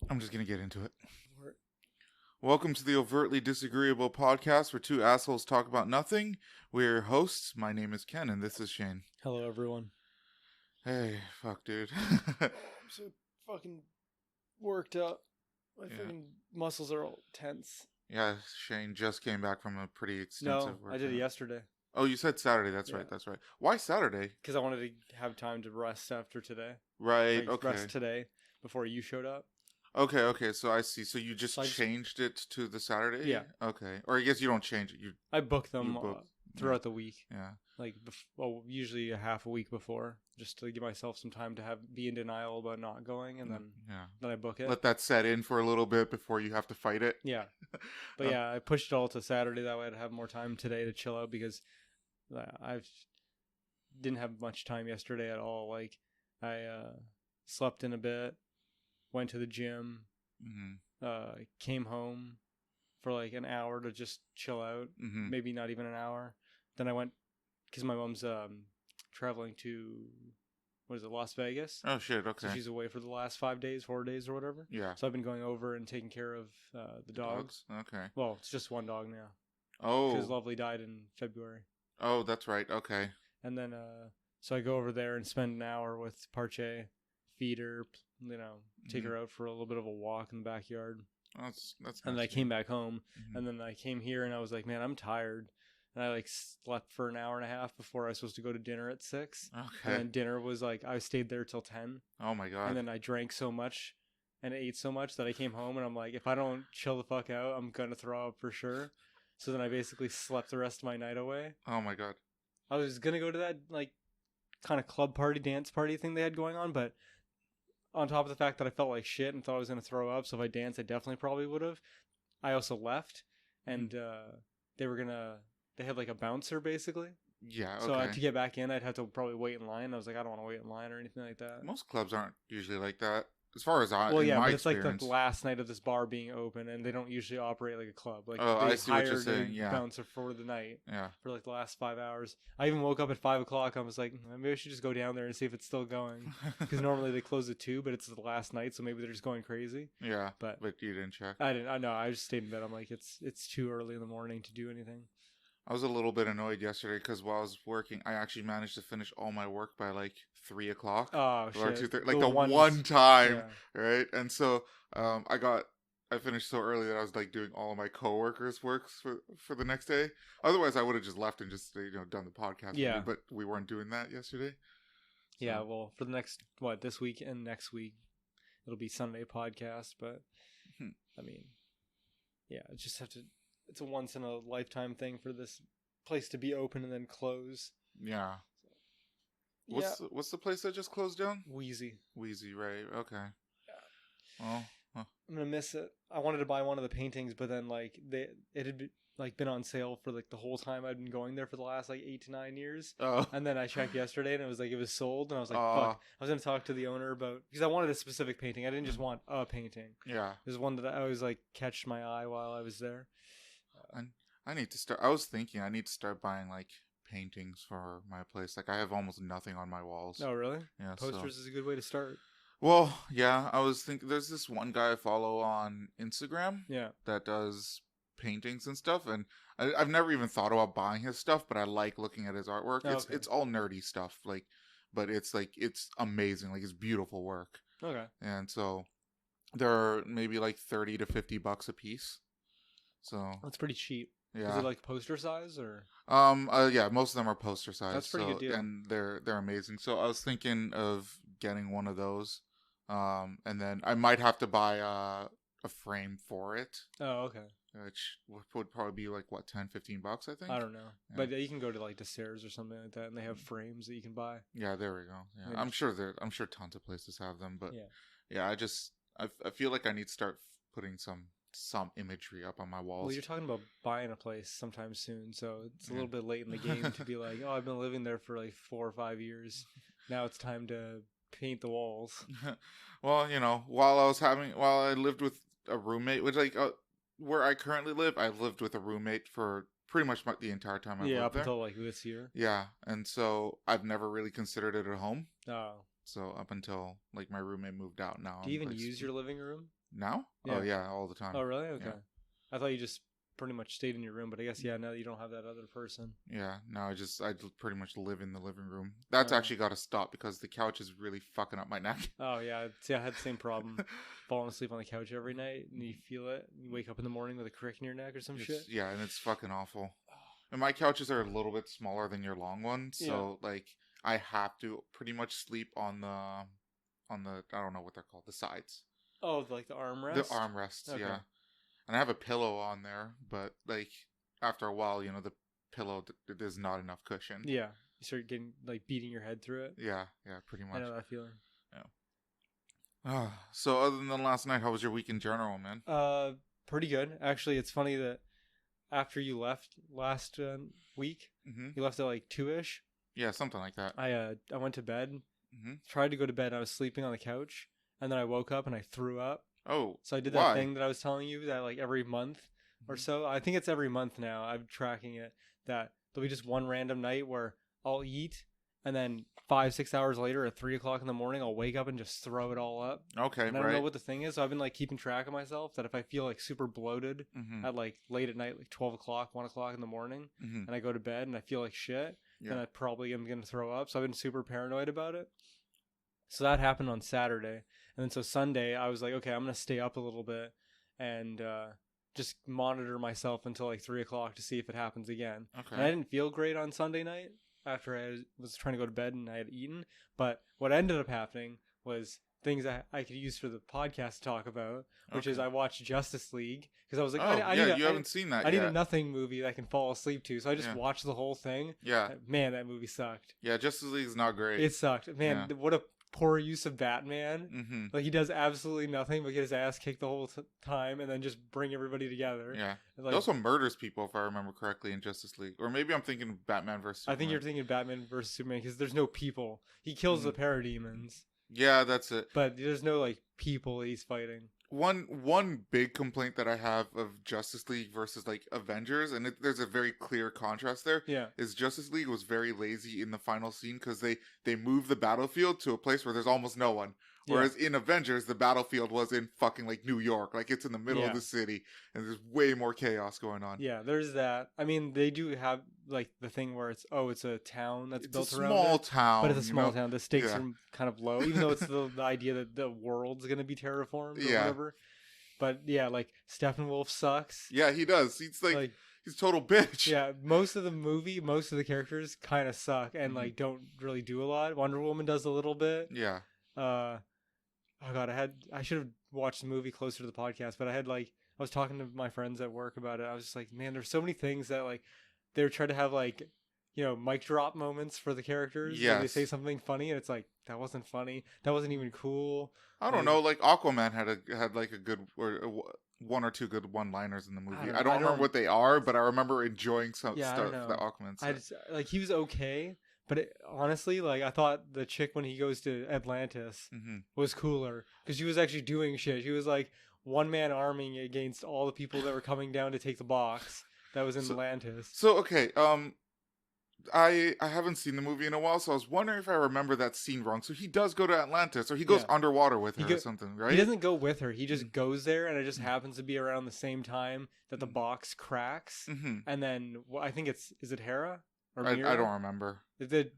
I'm just going to get into it. Or- Welcome to the Overtly Disagreeable podcast where two assholes talk about nothing. We're your hosts. My name is Ken and this is Shane. Hello, everyone. Hey, fuck, dude. I'm so fucking worked up. My Yeah. fucking muscles are all tense. Yeah, Shane just came back from a pretty extensive No, workout. I did it yesterday. Oh, you said Saturday. That's Yeah. right. That's right. Why Saturday? Because I wanted to have time to rest after today. Right, Like, okay. rest today before you showed up. Okay, so I see. So you just So I just- changed it to the Saturday? Yeah. Okay. Or I guess you don't change it. I book them book- throughout the week. Yeah. Like, usually a half a week before, just to give myself some time to be in denial about not going, and then I book it. Let that set in for a little bit before you have to fight it. Yeah. But yeah, I pushed it all to Saturday. That way I'd have more time today to chill out because I didn't have much time yesterday at all. Like, I slept in a bit, went to the gym, came home for like an hour to just chill out. Maybe not even an hour. Then I went, because my mom's traveling to, Las Vegas. Oh, shit, okay. So she's away for the last 4 days or whatever. Yeah. So I've been going over and taking care of the dogs. Okay. Well, it's just one dog now. Oh. Because Lovely died in February. Oh, that's right. Okay. And then, so I go over there and spend an hour with Parche, feed her, take her out for a little bit of a walk in the backyard. Oh, that's nice. And then I came back home, and then I came here, and I was like, man, I'm tired. And I slept for an hour and a half before I was supposed to go to dinner at 6. Okay. And then dinner was I stayed there till 10. Oh my god. And then I drank so much and ate so much that I came home and I'm like, if I don't chill the fuck out, I'm gonna throw up for sure. So then I basically slept the rest of my night away. Oh my god. I was gonna go to that kind of club party, dance party thing they had going on, but on top of the fact that I felt like shit and thought I was gonna throw up, so if I danced, I definitely probably would have. I also left, and they had like a bouncer basically. Yeah, okay. So to get back in, I'd have to probably wait in line. I was like, I don't want to wait in line or anything like that. Most clubs aren't usually like that. As far as Well, yeah, but it's like experience. the last night of this bar being open, and they don't usually operate like a club. Like, Oh, they I see what you're hired saying, a yeah. bouncer for the night. Yeah. For like the last 5 hours. I even woke up at 5 o'clock. I was like, maybe I should just go down there and see if it's still going. Because normally they close at 2, but it's the last night, so maybe they're just going crazy. Yeah, but you didn't check. I didn't. I know. I just stayed in bed. I'm like, it's too early in the morning to do anything. I was a little bit annoyed yesterday because while I was working, I actually managed to finish all my work by like 3 o'clock. Oh, or shit. 2:30, like the one time, yeah. right? And so I finished so early that I was like doing all of my coworkers' works for the next day. Otherwise, I would have just left and just done the podcast. Yeah. With you, but we weren't doing that yesterday. So. Yeah. Well, for the next this week and next week, it'll be Sunday podcast. But I mean, yeah, I just have to. It's a once in a lifetime thing for this place to be open and then close. Yeah. Yeah. What's the place that just closed down? Wheezy, right? Okay. Yeah. Well, I'm gonna miss it. I wanted to buy one of the paintings, but then it had been on sale for the whole time I'd been going there for the last 8 to 9 years. Oh. And then I checked yesterday and it was sold, and I was like, fuck. I was gonna talk to the owner because I wanted a specific painting. I didn't just want a painting. Yeah. There's one that I always catched my eye while I was there. I need to start. I was thinking I need to start buying paintings for my place. I have almost nothing on my walls. Oh, really? Yeah. Posters is a good way to start. Well, yeah. I was thinking. There's this one guy I follow on Instagram. Yeah. That does paintings and stuff, and I've never even thought about buying his stuff, but I like looking at his artwork. Oh, it's all nerdy stuff, but it's amazing. It's beautiful work. Okay. And so they're maybe $30 to $50 a piece. So that's pretty cheap. Yeah. Is it poster size or? Yeah, most of them are poster size. That's pretty good deal. And they're amazing. So I was thinking of getting one of those. And then I might have to buy a frame for it. Oh, okay. Which would probably be $10, $15, I think. I don't know. Yeah. But you can go to the Sears or something like that, and they have frames that you can buy. Yeah, there we go. Yeah. Maybe. I'm sure tons of places have them, but yeah, I feel like I need to start putting some imagery up on my walls. Well, you're talking about buying a place sometime soon, so it's a little bit late in the game to be like, oh, I've been living there for 4 or 5 years. Now it's time to paint the walls. Well, while I lived with a roommate, which where I currently live, I lived with a roommate for pretty much the entire time I lived there. Yeah, up until this year. Yeah, and so I've never really considered it a home. Oh. So up until my roommate moved out now. Do you even use your living room? Now? Yeah. Oh yeah, all the time. Oh really? Okay. Yeah. I thought you just pretty much stayed in your room, but I guess now that you don't have that other person. Yeah, no, I pretty much live in the living room. That's actually got to stop because the couch is really fucking up my neck. Oh yeah, see, I had the same problem. Falling asleep on the couch every night, and you feel it. You wake up in the morning with a crick in your neck or some shit. Yeah, and it's fucking awful. And my couches are a little bit smaller than your long one, so like I have to pretty much sleep on the I don't know what they're called, the sides. Oh, like the armrest. The armrests, okay. Yeah. And I have a pillow on there, but like after a while, the pillow there's not enough cushion. Yeah, you start getting like beating your head through it. Yeah, pretty much. I know that feeling. Yeah. So other than last night, how was your week in general, man? Pretty good. Actually, it's funny that after you left last week, you left at like 2:ish. Yeah, something like that. I went to bed, tried to go to bed. I was sleeping on the couch, and then I woke up and I threw up. Oh, so I did that thing that I was telling you that like every month or so. I think it's every month now. I'm tracking it. That there'll be just one random night where I'll eat, and then 5-6 hours later at 3 o'clock in the morning, I'll wake up and just throw it all up. Okay, and I don't know what the thing is. So I've been like keeping track of myself. That if I feel like super bloated at like late at night, like 12 o'clock, 1 o'clock in the morning, and I go to bed and I feel like shit, then I probably am gonna throw up. So I've been super paranoid about it. So that happened on Saturday. And then so Sunday, I was like, okay, I'm going to stay up a little bit and just monitor myself until like 3 o'clock to see if it happens again. Okay. And I didn't feel great on Sunday night after I was trying to go to bed and I had eaten. But what ended up happening was things I could use for the podcast to talk about, which is I watched Justice League. Because I was like, you haven't seen that yet. I need a nothing movie that I can fall asleep to. So I just watched the whole thing. Yeah. Man, that movie sucked. Yeah, Justice League is not great. It sucked. Man, what a poor use of Batman. Like he does absolutely nothing but get his ass kicked the whole time and then just bring everybody together. Yeah. Like, he also murders people, if I remember correctly, in Justice League. Or maybe I'm thinking of Batman versus Superman. I think you're thinking Batman versus Superman because there's no people. He kills the parademons. Yeah, that's it. But there's no like people he's fighting. One big complaint that I have of Justice League versus like Avengers, and there's a very clear contrast there. Yeah, is Justice League was very lazy in the final scene because they moved the battlefield to a place where there's almost no one. Whereas in Avengers, the battlefield was in fucking like New York, like it's in the middle of the city, and there's way more chaos going on. Yeah, there's that. I mean, they do have like the thing where it's a town that's built around it. It's a small town, but it's a small town. The stakes are kind of low, even though it's the idea that the world's gonna be terraformed or whatever. But yeah, like Steppenwolf sucks. Yeah, he does. He's like he's a total bitch. Yeah, most of the characters kind of suck and like don't really do a lot. Wonder Woman does a little bit. Yeah. Oh god, I should have watched the movie closer to the podcast, but I was talking to my friends at work about it. I was just like, man, there's so many things that like they're trying to have like, mic drop moments for the characters. Yeah, they say something funny and it's like, that wasn't funny. That wasn't even cool. I don't know. Like Aquaman had like a good one or two good one-liners in the movie. I don't remember what they are, but I remember enjoying some stuff that Aquaman said. He was okay. But honestly, like I thought the chick when he goes to Atlantis was cooler because she was actually doing shit. She was like one-man arming against all the people that were coming down to take the box that was in Atlantis. So okay, I haven't seen the movie in a while, so I was wondering if I remember that scene wrong. So he does go to Atlantis, or he goes underwater with her or something, right? He doesn't go with her. He just goes there, and it just happens to be around the same time that the box cracks. And then I think is it Hera? I don't remember. The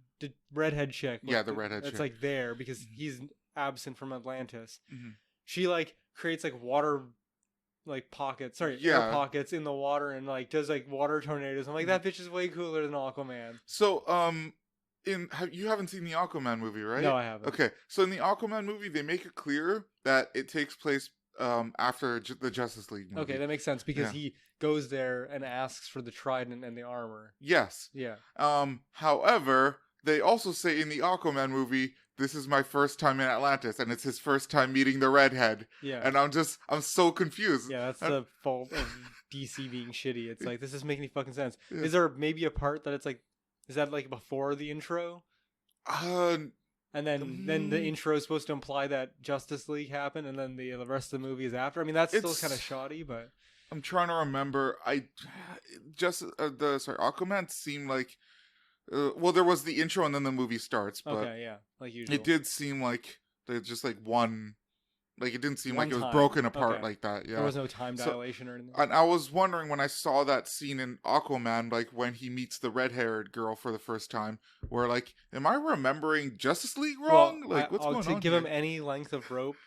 redhead chick. Yeah, the redhead chick. It's like there because he's absent from Atlantis. She like creates like water pockets, air pockets in the water and like does like water tornadoes. I'm like, that bitch is way cooler than Aquaman. So, you haven't seen the Aquaman movie, right? No, I haven't. Okay, so in the Aquaman movie, they make it clear that it takes place after the Justice League movie. Okay, that makes sense because he goes there and asks for the trident and the armor. Yes. Yeah. However, they also say in the Aquaman movie, this is my first time in Atlantis, and it's his first time meeting the redhead. Yeah. And I'm so confused. Yeah, that's the fault of DC being shitty. It's like, this doesn't make any fucking sense. Yeah. Is there maybe a part that it's like, is that like before the intro? And then the intro is supposed to imply that Justice League happened, and then the rest of the movie is after. I mean, that's still kind of shoddy, but I'm trying to remember. Aquaman seemed like, there was the intro and then the movie starts. But okay, yeah, like usual. It did seem like there's just like one Like, it didn't seem One like it was time. broken apart Okay. like that. Yeah. There was no time dilation or anything. And I was wondering when I saw that scene in Aquaman, like when he meets the red-haired girl for the first time, where like, am I remembering Justice League wrong? Like, what's going on to give here? him any length of rope,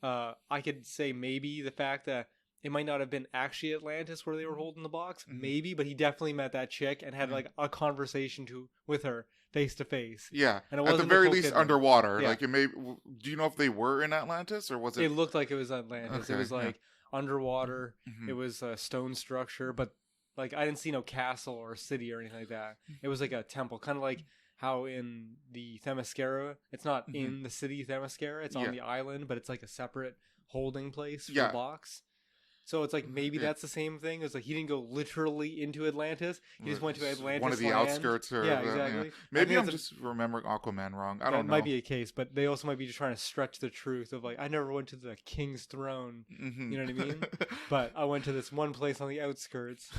I could say maybe the fact that it might not have been actually Atlantis where they were holding the box, maybe, but he definitely met that chick and had like a conversation with her face to face. Yeah, and it at the wasn't very Nicole least Kidman. underwater. Yeah. Like, it may. Do you know if they were in Atlantis or was it? It looked like it was Atlantis. Okay, It was like underwater. Mhm. It was a stone structure, but like I didn't see no castle or city or anything like that. It was like a temple, kind of like how in the Themyscira, it's not in the city Themyscira, it's on the island, but it's like a separate holding place for the box. So it's like maybe that's the same thing. It's like he didn't go literally into Atlantis. He just went to Atlantis. One of the land. outskirts. Or yeah, exactly. Yeah. Maybe I'm just remembering Aquaman wrong. I don't know. Might be a case, but they also might be just trying to stretch the truth of like, I never went to the king's throne. Mm-hmm. You know what I mean? But I went to this one place on the outskirts.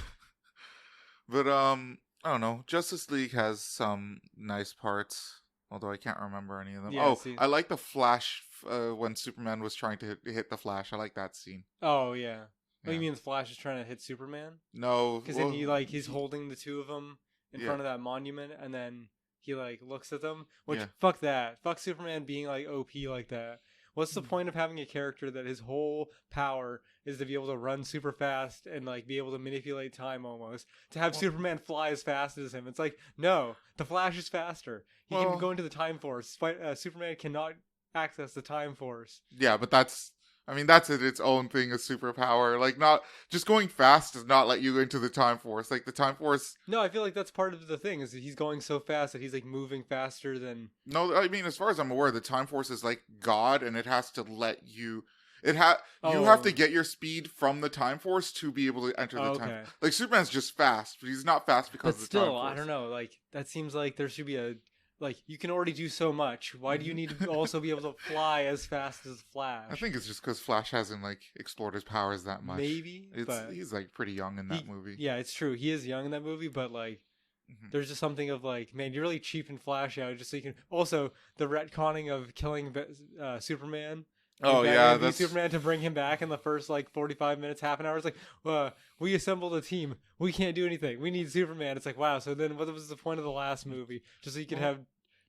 But I don't know. Justice League has some nice parts, although I can't remember any of them. Yeah, I like the Flash when Superman was trying to hit the Flash. I like that scene. Oh yeah. What do you mean the Flash is trying to hit Superman? No, because then he's holding the two of them in front of that monument, and then he like looks at them. Which fuck that. Fuck Superman being like OP like that. What's the point of having a character that his whole power is to be able to run super fast and like be able to manipulate time almost? To have Superman fly as fast as him, it's like no, the Flash is faster. He can go into the Time Force. Superman cannot access the Time Force. Yeah, but that's its own thing, a superpower. Like, not just going fast does not let you go into the Time Force. Like, the Time Force. No, I feel like that's part of the thing is that he's going so fast that he's like moving faster than. No, I mean, as far as I'm aware, the Time Force is like God, and it has to let you. You have to get your speed from the Time Force to be able to enter the Time. Like, Superman's just fast, but he's not fast because of the Time Force. I don't know. Like, that seems like there should be a. Like, you can already do so much. Why do you need to also be able to fly as fast as Flash? I think it's just because Flash hasn't, like, explored his powers that much. Maybe, but he's, like, pretty young in that movie. Yeah, it's true. He is young in that movie, but, like, there's just something of, like, man, you're really cheaping Flash out just so you can... Also, the retconning of killing Superman... Oh, yeah, that's... Superman to bring him back in the first, like, 45 minutes, half an hour. It's like, we assembled a team. We can't do anything. We need Superman. It's like, wow, so then what was the point of the last movie? Just so you could have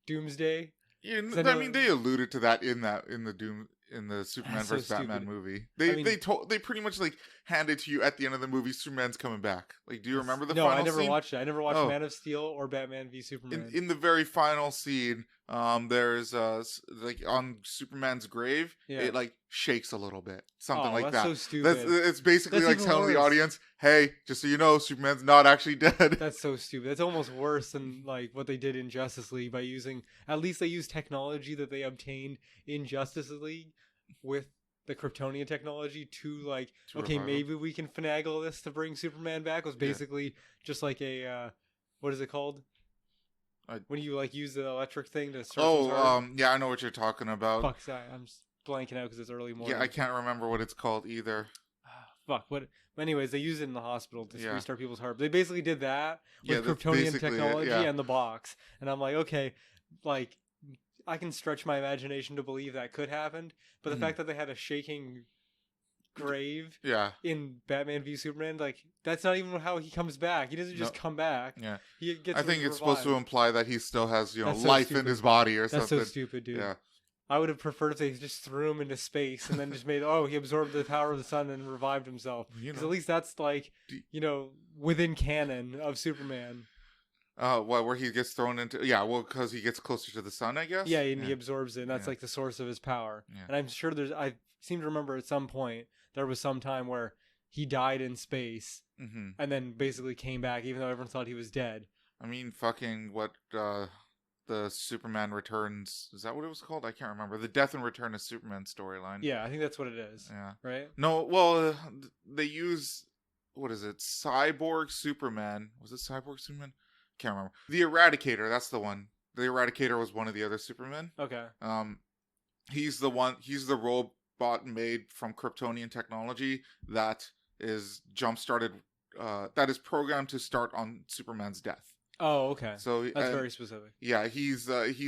Doomsday? Yeah, I mean, they alluded to that in the Superman vs. Batman movie. They pretty much like handed to you at the end of the movie, Superman's coming back. Like, do you remember the final scene? No, I never watched it. I never watched Man of Steel or Batman v Superman. In the very final scene, there's like on Superman's grave, it like shakes a little bit, something like that. So stupid. It's basically like telling the audience, hey, just so you know, Superman's not actually dead. That's so stupid. That's almost worse than like what they did in Justice League by using. At least they used technology that they obtained in Justice League with the Kryptonian technology to like, okay, maybe we can finagle this to bring Superman back. It was basically just like a what is it called? When you like use the electric thing to search yeah, I know what you're talking about. Fuck, sorry, I'm just blanking out because it's early morning. Yeah, I can't remember what it's called either. Fuck, what? Anyways, they use it in the hospital to restart people's heart. They basically did that with Kryptonian technology and the box. And I'm like, okay, like, I can stretch my imagination to believe that could happen. But the fact that they had a shaking grave in Batman v Superman, like, that's not even how he comes back. He doesn't just come back. Yeah. He gets I think it's revived. supposed to imply that he still has, life in his body or something. That's so stupid, dude. Yeah. I would have preferred if they just threw him into space and then just made, he absorbed the power of the sun and revived himself. Because at least that's like, within canon of Superman. Where he gets thrown into... Yeah, well, because he gets closer to the sun, I guess? Yeah, and he absorbs it, and that's like the source of his power. Yeah. And I'm sure I seem to remember at some point, there was some time where he died in space, and then basically came back, even though everyone thought he was dead. I mean, fucking what... the Superman Returns, is that what it was called? I can't remember. The Death and Return of Superman storyline. Yeah, I think that's what it is. Yeah. Right? No, well, they use, what is it? Cyborg Superman. Was it Cyborg Superman? Can't remember. The Eradicator, that's the one. The Eradicator was one of the other Supermen. Okay. He's the robot made from Kryptonian technology that is jump-started, that is programmed to start on Superman's death. Oh, okay. So that's very specific. Yeah, he's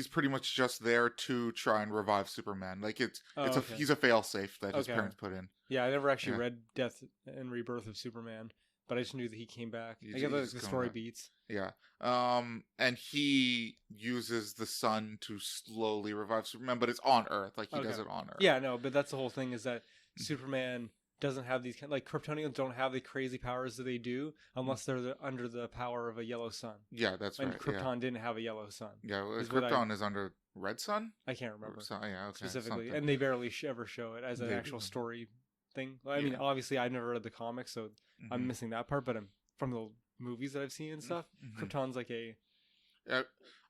pretty much just there to try and revive Superman. Like Okay. he's a failsafe that his parents put in. Yeah, I never actually read Death and Rebirth of Superman, but I just knew that he came back. I get the story beats. Yeah. And he uses the sun to slowly revive Superman, but it's on Earth. Like, he does it on Earth. Yeah, no, but that's the whole thing, is that Superman doesn't have these, like, Kryptonians don't have the crazy powers that they do unless they're under the power of a yellow sun. Yeah, that's right. And Krypton didn't have a yellow sun. Yeah, Krypton is under red sun? I can't remember. Yeah, okay. Specifically. Something. And they barely ever show it as an actual story thing. Well, I mean, obviously, I've never read the comics, so I'm missing that part, but from the movies that I've seen and stuff, Krypton's like a...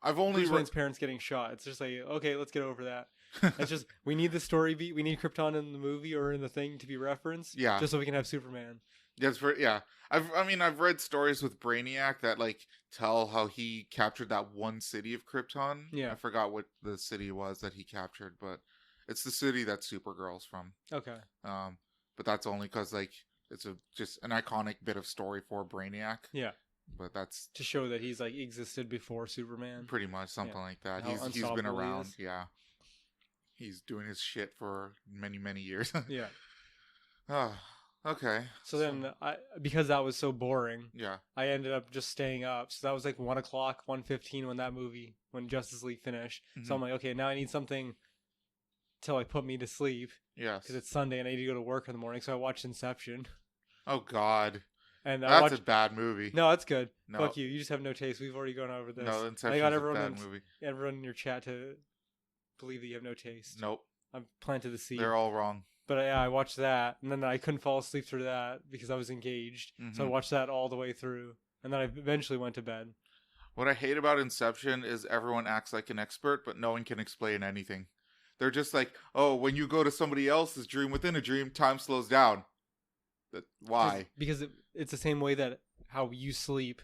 I've only Bruce Wayne's parents getting shot. It's just like, okay, let's get over that. It's just, we need the story beat. We need Krypton in the movie or in the thing to be referenced. Yeah. Just so we can have Superman. I've read stories with Brainiac that, like, tell how he captured that one city of Krypton. Yeah. I forgot what the city was that he captured, but it's the city that Supergirl's from. Okay. But that's only because, like, it's just an iconic bit of story for Brainiac. Yeah. But that's to show that he's, like, existed before Superman. Pretty much something like that. He's been around. Yeah. He's doing his shit for many, many years. Yeah. Okay. So then, because that was so boring, I ended up just staying up. So that was like 1 o'clock, 1:15 when Justice League finished. So I'm like, okay, now I need something to, like, put me to sleep. Yes. Because it's Sunday and I need to go to work in the morning. So I watched Inception. Oh, God. And that's a bad movie. No, it's good. No. Fuck you. You just have no taste. We've already gone over this. No, Inception's a bad movie. Everyone in your chat to believe that you have no taste. Nope. I've planted the seed. They're all wrong. But I watched that, and then I couldn't fall asleep through that because I was engaged. So I watched that all the way through, and then I eventually went to bed. What I hate about Inception is everyone acts like an expert, but no one can explain anything. They're just like, oh, when you go to somebody else's dream within a dream, time slows down. Why? Because it's the same way that how you sleep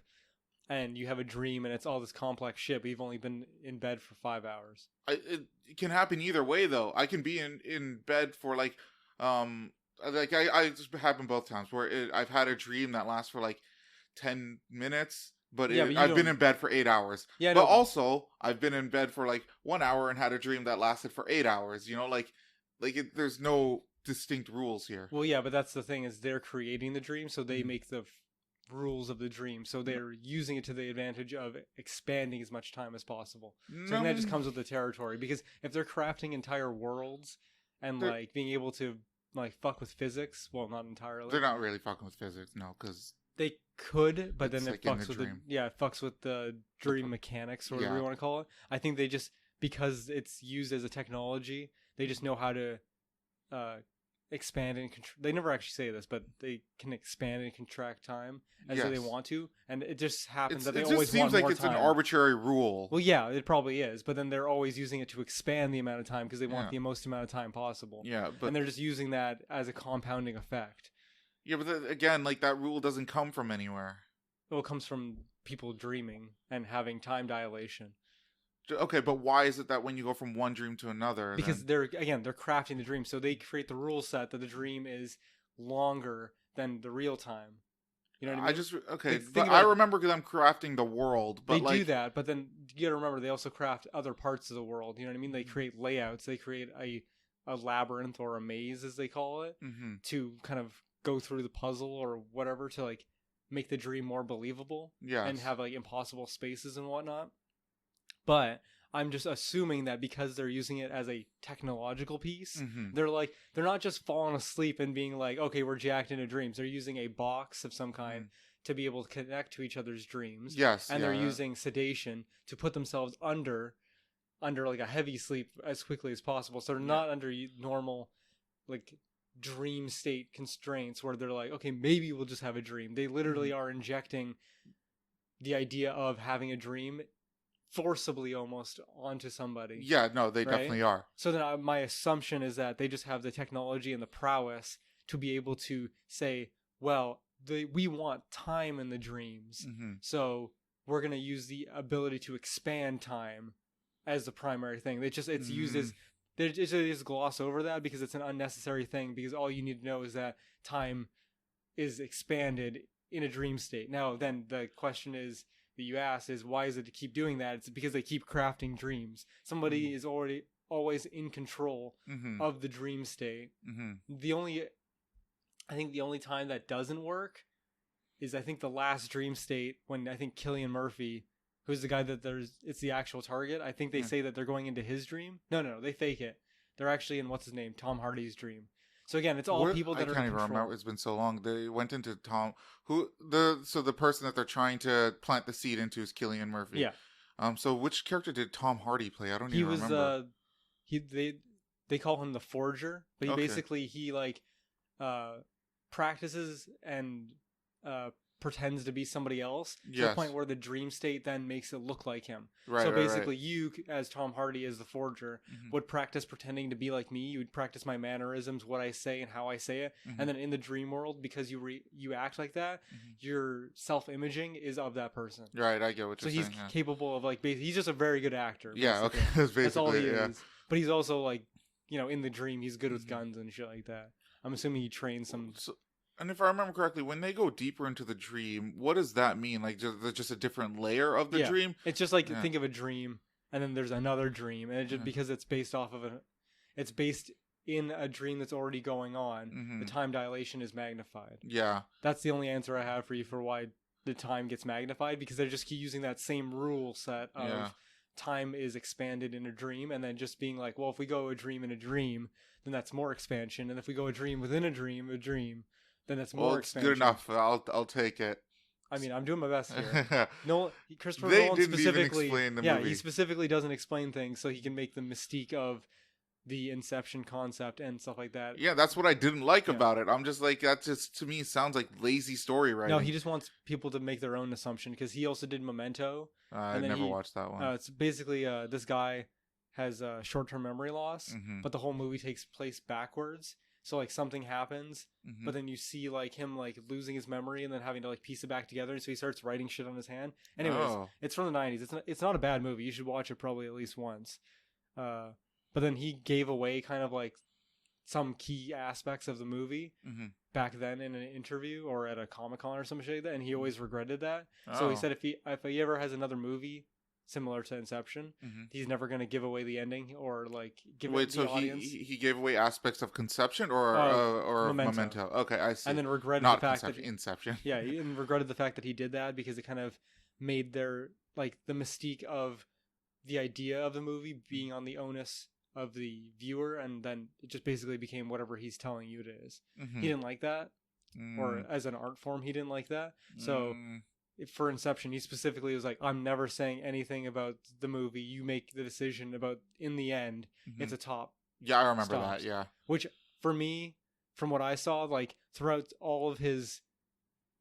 and you have a dream and it's all this complex shit, but you've only been in bed for 5 hours. It can happen either way, though. I can be in bed for like I just happened both times where I've had a dream that lasts for like 10 minutes, but I've been in bed for 8 hours. Yeah, but also I've been in bed for like 1 hour and had a dream that lasted for 8 hours. You know, there's no distinct rules here. Well, yeah, but that's the thing, is they're creating the dream, so they make the rules of the dream, so they're using it to the advantage of expanding as much time as possible. So I think that just comes with the territory, because if they're crafting entire worlds and like being able to like fuck with physics, well, not entirely. They're not really fucking with physics, no, because they could, but then it fucks with it fucks with the dream mechanics, or whatever you want to call it. I think they just, because it's used as a technology, they just know how to expand and they never actually say this, but they can expand and contract time as they want to, and it just happens that they always want more time. It just seems like it's an arbitrary rule. Well, yeah, it probably is, but then they're always using it to expand the amount of time because they want the most amount of time possible. Yeah, but and they're just using that as a compounding effect. Yeah, but again, like, that rule doesn't come from anywhere. Well, it comes from people dreaming and having time dilation. Okay, but why is it that when you go from one dream to another? Because they're crafting the dream, so they create the rule set that the dream is longer than the real time. You know what I mean? But I remember them crafting the world. But they do that, but then you got to remember they also craft other parts of the world. You know what I mean? They create layouts. They create a labyrinth or a maze, as they call it, to kind of go through the puzzle or whatever to like make the dream more believable. And have like impossible spaces and whatnot. But I'm just assuming that because they're using it as a technological piece, they're not just falling asleep and being like, okay, we're jacked into dreams. They're using a box of some kind to be able to connect to each other's dreams. Yes. And they're using sedation to put themselves under like a heavy sleep as quickly as possible. So they're not under normal like dream state constraints where they're like, okay, maybe we'll just have a dream. They literally are injecting the idea of having a dream forcibly almost onto somebody. Yeah, no, they definitely are. So then my assumption is that they just have the technology and the prowess to be able to say, well, we want time in the dreams. So we're going to use the ability to expand time as the primary thing. It's used as, they just gloss over that because it's an unnecessary thing, because all you need to know is that time is expanded in a dream state. Now, then the question is, that you asked is why is it to keep doing that? It's because they keep crafting dreams. Somebody is always in control of the dream state. I think the only time that doesn't work is I think the last dream state when I think Cillian Murphy, who's the guy that it's the actual target. I think they say that they're going into his dream. No, they fake it. They're actually in what's his name, Tom Hardy's dream. So again, it's all people that are in control. I can't even remember. It's been so long. They went into Tom, so the person that they're trying to plant the seed into is Cillian Murphy. Yeah. So which character did Tom Hardy play? I don't even remember. They call him the Forger, but he like practices and pretends to be somebody else to the point where the dream state then makes it look like him. So basically you as Tom Hardy as the Forger would practice pretending to be like me. You would practice my mannerisms, what I say and how I say it. And then in the dream world, because you act like that, your self-imaging is of that person. Right, I get what you're saying. So he's capable of like he's just a very good actor. Yeah, basically. Okay. That's all he is. But he's also like, in the dream he's good with guns and shit like that. I'm assuming he trains some And if I remember correctly, when they go deeper into the dream, what does that mean? Like, just a different layer of the dream? It's just like, think of a dream, and then there's another dream, and it just because it's based off of it's based in a dream that's already going on, the time dilation is magnified. Yeah. That's the only answer I have for you for why the time gets magnified, because they just keep using that same rule set of time is expanded in a dream, and then just being like, well, if we go a dream in a dream, then that's more expansion, and if we go a dream within a dream, then that's more expansion. Good enough. I'll take it. I mean, I'm doing my best here. Christopher Nolan specifically even explain the movie. He specifically doesn't explain things so he can make the mystique of the Inception concept and stuff like that. Yeah, that's what I didn't like about it. I'm just like, that just to me sounds like lazy story writing. No, he just wants people to make their own assumption, because he also did Memento. I never watched that one. It's basically this guy has short-term memory loss, but the whole movie takes place backwards. So like something happens, but then you see like him like losing his memory and then having to like piece it back together. And so he starts writing shit on his hand. Anyways, it's from the 90s. It's not a bad movie. You should watch it probably at least once. But then he gave away kind of like some key aspects of the movie back then in an interview or at a Comic-Con or some shit like that. And he always regretted that. So he said if he ever has another movie similar to Inception, he's never going to give away the ending or like give it to the audience. He gave away aspects of Conception or Memento. Okay, I see. And then regretted the fact that Inception. Yeah, and regretted the fact that he did that, because it kind of made their like the mystique of the idea of the movie being on the onus of the viewer, and then it just basically became whatever he's telling you it is. He didn't like that, or as an art form, he didn't like that. So. For Inception, he specifically was like, I'm never saying anything about the movie. You make the decision about, in the end, it's a top. Yeah, I remember that, yeah. Which, for me, from what I saw, like, throughout all of his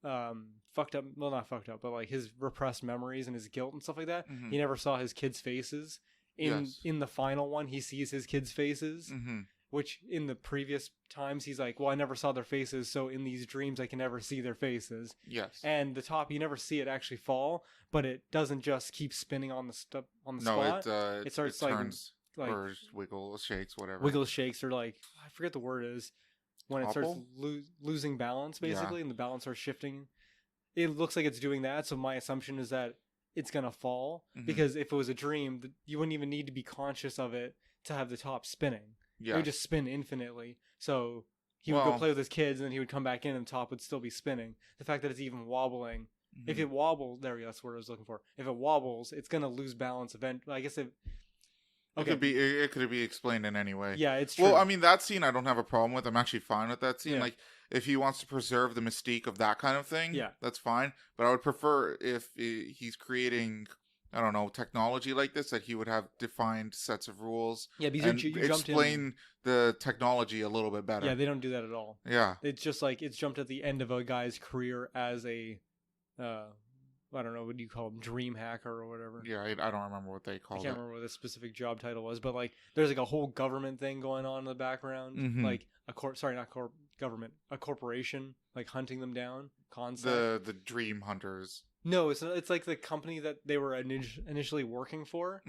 fucked up, well, not fucked up, but like his repressed memories and his guilt and stuff like that, he never saw his kids' faces. In the final one, he sees his kids' faces. Which in the previous times he's like, well, I never saw their faces, so in these dreams I can never see their faces. Yes. And the top, you never see it actually fall, but it doesn't just keep spinning on the spot. It starts turns, like or wiggles, shakes, whatever. Wiggles, shakes, or like, I forget the word is, when it starts losing balance, basically, and the balance starts shifting. It looks like it's doing that, so my assumption is that it's going to fall, because if it was a dream, you wouldn't even need to be conscious of it to have the top spinning. Yeah. It would just spin infinitely. So he would go play with his kids, and then he would come back in, and the top would still be spinning. The fact that it's even wobbling, if it wobbles, that's what I was looking for. If it wobbles, it's gonna lose balance. I guess it. Okay. It could be explained in any way. Yeah, it's true. Well, I mean, that scene I don't have a problem with. I'm actually fine with that scene. Yeah. Like, if he wants to preserve the mystique of that kind of thing, that's fine. But I would prefer if he's creating, I don't know, technology like this, that he would have defined sets of rules. Yeah, because you explain the technology a little bit better. Yeah, they don't do that at all. Yeah. It's just like, it's jumped at the end of a guy's career as a, I don't know, what do you call him, dream hacker or whatever. Yeah, I don't remember what they called it. I can't remember what the specific job title was, but like, there's like a whole government thing going on in the background. Like a government, a corporation, like hunting them down concept. The dream hunters. No, it's like the company that they were initially working for,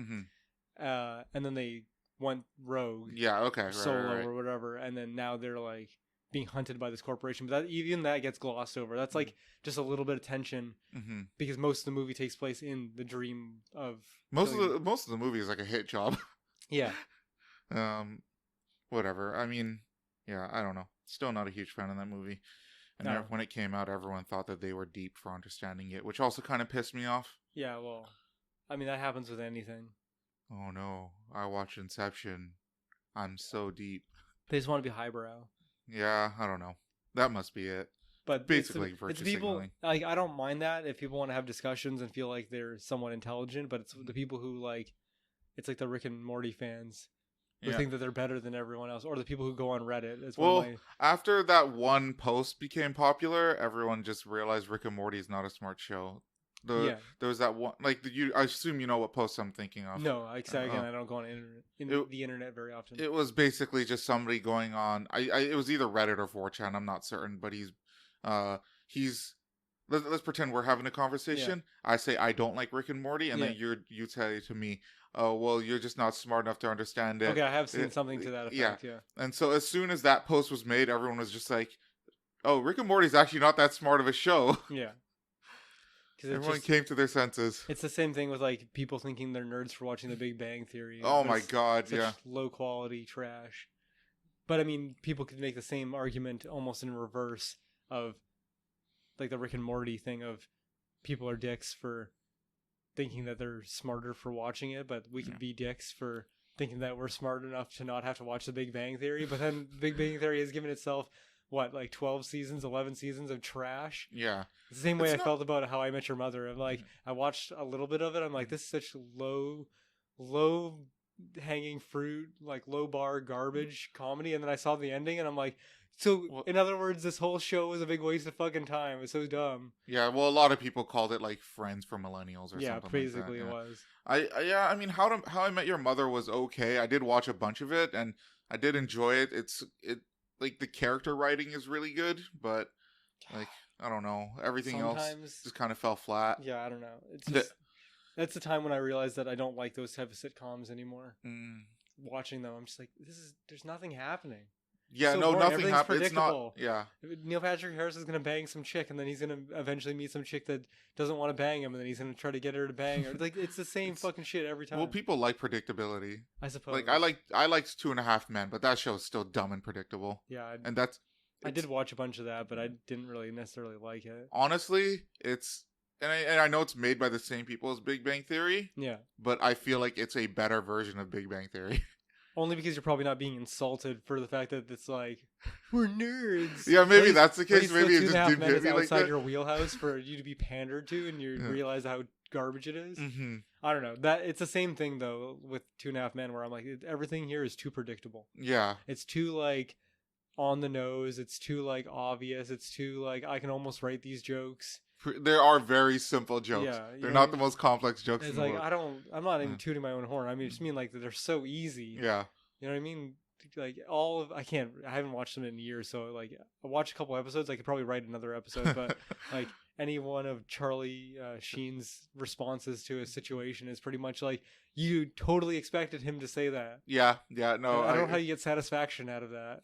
and then they went rogue. Yeah, okay, solo or whatever, and then now they're like being hunted by this corporation, but even that gets glossed over. That's like just a little bit of tension because most of the movie takes place in the dream of most of the movie is like a hit job. Yeah. Whatever. I mean, yeah, I don't know. Still not a huge fan of that movie. And when it came out, everyone thought that they were deep for understanding it, which also kind of pissed me off. Yeah, well, I mean, that happens with anything. Oh no, I watched Inception. I'm so deep. They just want to be highbrow. Yeah, I don't know. That must be it. But basically, virtue signaling. Like, I don't mind that if people want to have discussions and feel like they're somewhat intelligent, but it's the people who like, it's like the Rick and Morty fans who think that they're better than everyone else, or the people who go on Reddit. After that one post became popular, everyone just realized Rick and Morty is not a smart show. There was that one, like, I assume you know what post I'm thinking of. No, again, I don't go on the internet very often. It was basically just somebody going on. It was either Reddit or 4chan. I'm not certain, but he's. Let's pretend we're having a conversation. Yeah. I say I don't like Rick and Morty, and then you say to me, "Oh, well, you're just not smart enough to understand it." Okay, I have seen something to that effect. Yeah. And so as soon as that post was made, everyone was just like, "Oh, Rick and Morty's actually not that smart of a show." Yeah. Everyone came to their senses. It's the same thing with like people thinking they're nerds for watching The Big Bang Theory. Oh my god, such low quality trash. But I mean, people could make the same argument almost in reverse of like the Rick and Morty thing of people are dicks for thinking that they're smarter for watching it, but we could be dicks for thinking that we're smart enough to not have to watch The Big Bang Theory. But then The Big Bang Theory has given itself like 12 seasons, 11 seasons of trash. Yeah. It's the same way I felt about How I Met Your Mother. I'm like, I watched a little bit of it. I'm like, this is such low hanging fruit, like low bar garbage comedy. And then I saw the ending and I'm like, so in other words, this whole show was a big waste of fucking time. It's so dumb. Yeah. Well, a lot of people called it like Friends for Millennials or something. Yeah, basically it was. I mean, How I Met Your Mother was okay. I did watch a bunch of it and I did enjoy it. It like the character writing is really good, but like I don't know, everything else just kind of fell flat. Yeah, I don't know. It's just that's the time when I realized that I don't like those type of sitcoms anymore. Watching them, I'm just like, there's nothing happening. Yeah, so no, boring. nothing happens. It's not. Yeah. Neil Patrick Harris is gonna bang some chick, and then he's gonna eventually meet some chick that doesn't want to bang him, and then he's gonna try to get her to bang her. Like it's the same fucking shit every time. Well, people like predictability. I suppose. Like I liked 2.5 Men, but that show's still dumb and predictable. Yeah, I did watch a bunch of that, but I didn't really necessarily like it. Honestly, and I know it's made by the same people as Big Bang Theory. Yeah. But I feel like it's a better version of Big Bang Theory. Only because you're probably not being insulted for the fact that it's like, we're nerds. Yeah, maybe that's the case. Maybe it just didn't hit me like outside that. Your wheelhouse for you to be pandered to, and you realize how garbage it is. I don't know. It's the same thing though with 2.5 Men, where I'm like, everything here is too predictable. Yeah, it's too like on the nose. It's too like obvious. It's too like I can almost write these jokes. There are very simple jokes. Yeah, they're not the most complex jokes. It's in like the world. I'm not even tooting my own horn. I mean, just mean like they're so easy. Yeah. You know what I mean? Like I haven't watched them in years, so like I watched a couple episodes. I could probably write another episode, but like any one of Charlie Sheen's responses to a situation is pretty much like you totally expected him to say that. Yeah, no. I don't know how you get satisfaction out of that.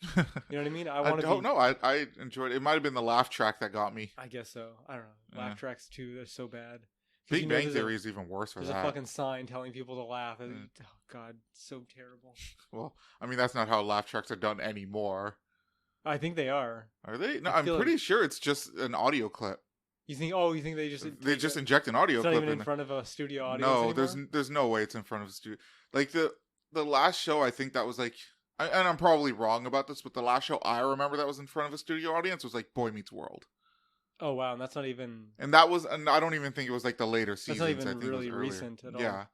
You know what I mean? I enjoyed it. It might have been the laugh track that got me. I guess so. I don't know. Laugh tracks too. They're so bad. Big Bang Theory is even worse for that. There's a fucking sign telling people to laugh. Oh god, so terrible. Well, I mean that's not how laugh tracks are done anymore. I think they are. Are they? No, I'm pretty sure it's just an audio clip. You think? Oh, you think they just inject an audio clip not even in front of a studio audience? No, anymore? there's no way it's in front of a studio. Like the last show, I think that was like, and I'm probably wrong about this, but the last show I remember that was in front of a studio audience was like Boy Meets World. Oh wow, and that's not even. And I don't even think it was like the later seasons. That's not even really recent at all. Yeah.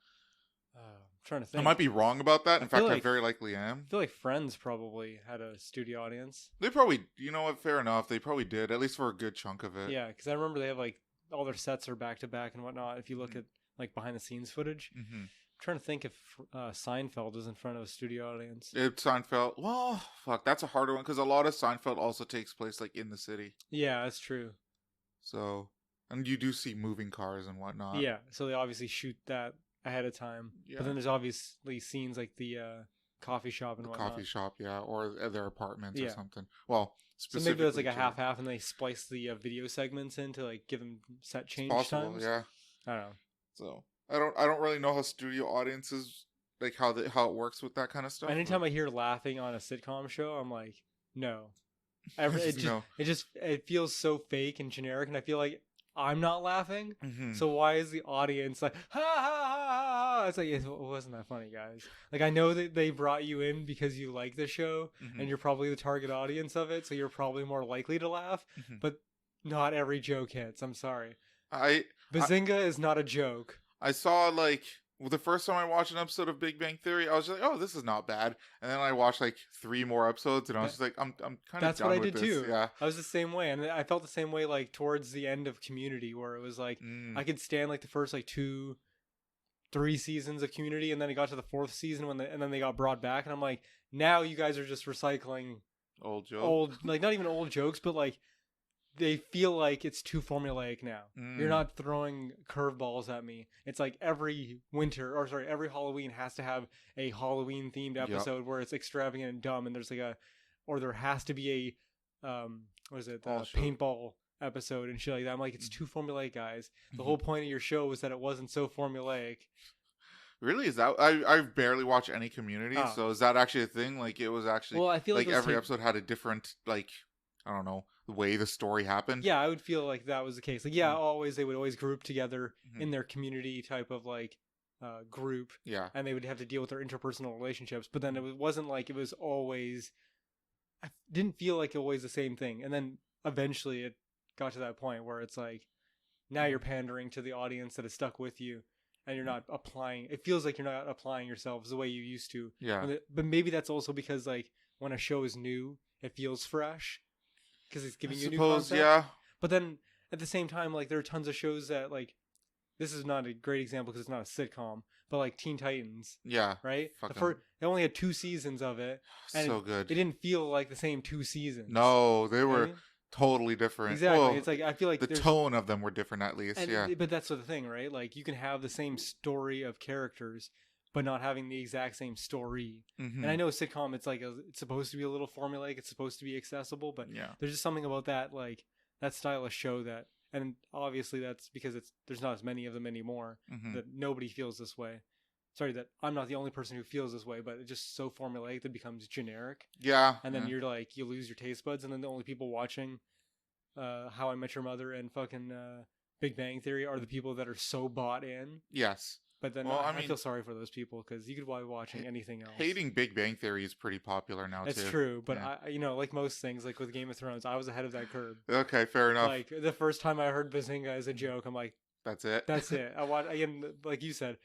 I'm trying to think. I might be wrong about that. In fact, I very likely am. I feel like Friends probably had a studio audience. They probably, you know what? Fair enough. They probably did, at least for a good chunk of it. Yeah, because I remember they have like all their sets are back to back and whatnot. If you look at like behind the scenes footage. I'm trying to think if Seinfeld was in front of a studio audience. Seinfeld, well, fuck, that's a harder one because a lot of Seinfeld also takes place like in the city. Yeah, that's true. So, and you do see moving cars and whatnot. Yeah, so they obviously shoot that ahead of time. Yeah. But then there's obviously scenes like the coffee shop and whatnot. Coffee shop, yeah, or their apartments or Yeah. something. Well, So maybe it's like a specifically half-half, and they splice the video segments in to like give them set change possible, times. yeah. I don't know. So I don't really know how studio audiences like how it works with that kind of stuff. Anytime I hear laughing on a sitcom show, I'm like, no. It feels so fake and generic, and I feel like I'm not laughing. Mm-hmm. So why is the audience like ha ha ha ha? It's like it wasn't that funny, guys. Like I know that they brought you in because you like the show, Mm-hmm. and you're probably the target audience of it, so you're probably more likely to laugh. Mm-hmm. But not every joke hits. I'm sorry. I Bazinga is not a joke. I saw like the first time I watched an episode of Big Bang Theory, I was just like, oh, this is not bad. And then I watched like 3 more episodes, and I was just like, I'm kind of That's done what I with did this. too. Yeah, I was the same way, and I felt the same way like towards the end of Community, where it was like I could stand like the first like 2-3 seasons of Community, and then it got to the 4th season and then they got brought back, and I'm like, now you guys are just recycling old jokes. like not even old jokes, but like they feel like it's too formulaic now. You're not throwing curveballs at me. It's like every Halloween has to have a Halloween themed episode where it's extravagant and dumb, and there's like there has to be a paintball episode and shit like that. I'm like, it's too formulaic, guys. The whole point of your show was that it wasn't so formulaic. Really? Is that I barely watch any Community, so is that actually a thing? Like it was actually I feel like every episode had a different like I don't know the way the story happened. Yeah, I would feel like that was the case. Like they would always group together in their community type of like group. Yeah, and they would have to deal with their interpersonal relationships. But then it wasn't like it was always. I didn't feel like always the same thing. And then eventually it got to that point where it's like now you're pandering to the audience that is stuck with you. And you're not applying. It feels like you're not applying yourselves the way you used to. Yeah. But maybe that's also because like when a show is new, it feels fresh because it's giving you new concept. Yeah. But then at the same time, like there are tons of shows that like this is not a great example because it's not a sitcom, but like Teen Titans. Yeah. Right. They only had 2 seasons of it. And so good. It didn't feel like the same 2 seasons. No, they were. Totally different. Exactly. Well, it's like I feel like the tone of them were different at least. But that's the thing, right? Like you can have the same story of characters, but not having the exact same story. Mm-hmm. And I know a sitcom, it's like it's supposed to be a little formulaic. It's supposed to be accessible, but there's just something about that, like that style of show that, and obviously that's because there's not as many of them anymore. That nobody feels this way. Sorry, that I'm not the only person who feels this way, but it's just so formulaic that it becomes generic. Yeah. And then you're like, you lose your taste buds, and then the only people watching How I Met Your Mother and fucking Big Bang Theory are the people that are so bought in. Yes. But then I feel sorry for those people because you could be watching anything else. Hating Big Bang Theory is pretty popular now, too. It's true, but I like most things, like with Game of Thrones, I was ahead of that curve. Okay, fair enough. Like the first time I heard Bazinga as a joke, I'm like, that's it. That's it. I watch again, like you said.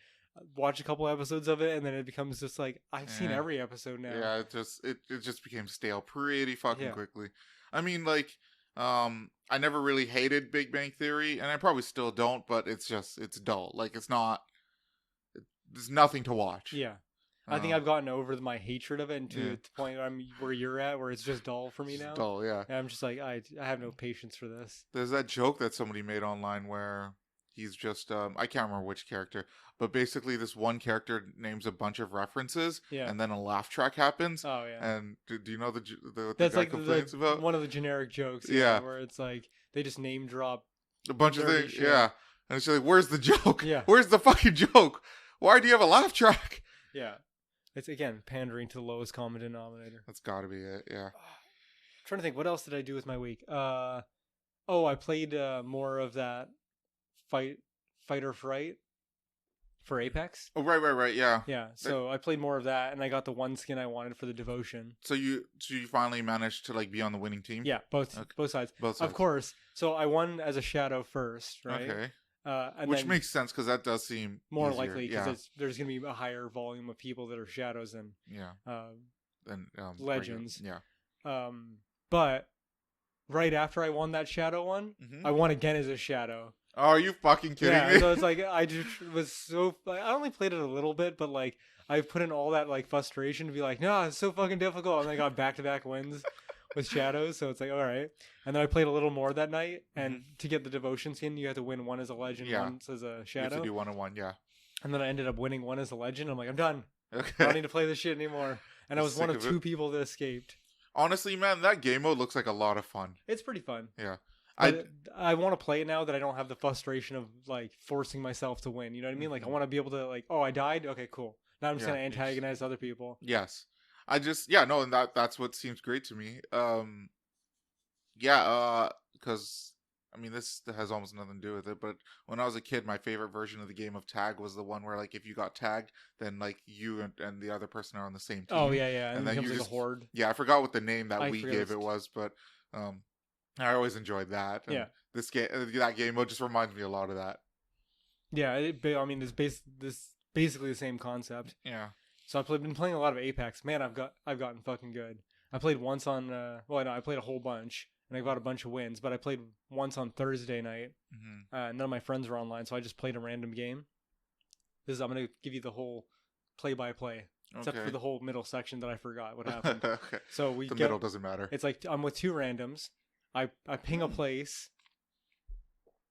Watch a couple episodes of it, and then it becomes just like I've seen every episode now. Yeah, it just became stale pretty fucking quickly. I mean, like, I never really hated Big Bang Theory, and I probably still don't. But it's dull. Like there's nothing to watch. Yeah, I think I've gotten over my hatred of it, and to the point where you're at, where it's just dull for me now. Dull, yeah. And I'm just like I have no patience for this. There's that joke that somebody made online where he's just I can't remember which character, but basically this one character names a bunch of references, and then a laugh track happens. Oh yeah. And do you know what that's the guy like complains about? One of the generic jokes. Where it's like they just name drop a bunch of things. Shit. Yeah, and it's like, where's the joke? Yeah. Where's the fucking joke? Why do you have a laugh track? Yeah, it's again pandering to the lowest common denominator. That's got to be it. Yeah. I'm trying to think, what else did I do with my week? I played more of that Fight or Fright for Apex. Oh, right. Yeah. Yeah. So I played more of that, and I got the one skin I wanted for the Devotion. So you finally managed to like be on the winning team? Yeah, both sides. Both sides. Of course. So I won as a shadow first, right? Okay. And which makes sense because that does seem more easier. likely because there's going to be a higher volume of people that are shadows than legends. Yeah. But right after I won that shadow one, I won again as a shadow. Oh, are you fucking kidding me? So it's like I just was so I only played it a little bit, but like I put in all that like frustration to be like, no, it's so fucking difficult, and I got back-to-back wins with shadows. So it's like, all right. And then I played a little more that night, and to get the Devotion skin, you have to win one as a legend, one as a shadow. You have to do 1-on-1, yeah. And then I ended up winning one as a legend. I'm like, I'm done. Okay. I don't need to play this shit anymore. And I was one of Sick of 2 it. people that escaped. Honestly, man, that game mode looks like a lot of fun. It's pretty fun. Yeah. I want to play it now that I don't have the frustration of like forcing myself to win. You know what I mean? Like I want to be able to like, oh, I died. Okay, cool. Now I'm just gonna antagonize other people. Yes. And that's what seems great to me. Because I mean, this has almost nothing to do with it, but when I was a kid, my favorite version of the game of tag was the one where, like, if you got tagged, then, like, you and the other person are on the same team. Oh, yeah. And then it becomes you like a horde. Yeah, I forgot what the name that we gave it was, but I always enjoyed that. And yeah. That game mode just reminds me a lot of that. Yeah, I mean, this basically the same concept. Yeah. So I've been playing a lot of Apex. Man, I've gotten fucking good. I played once on, I played a whole bunch. And I got a bunch of wins, but I played once on Thursday night. None of my friends were online, so I just played a random game. I'm going to give you the whole play-by-play, except for the whole middle section that I forgot what happened. Okay. So middle doesn't matter. It's like I'm with 2 randoms. I ping a place.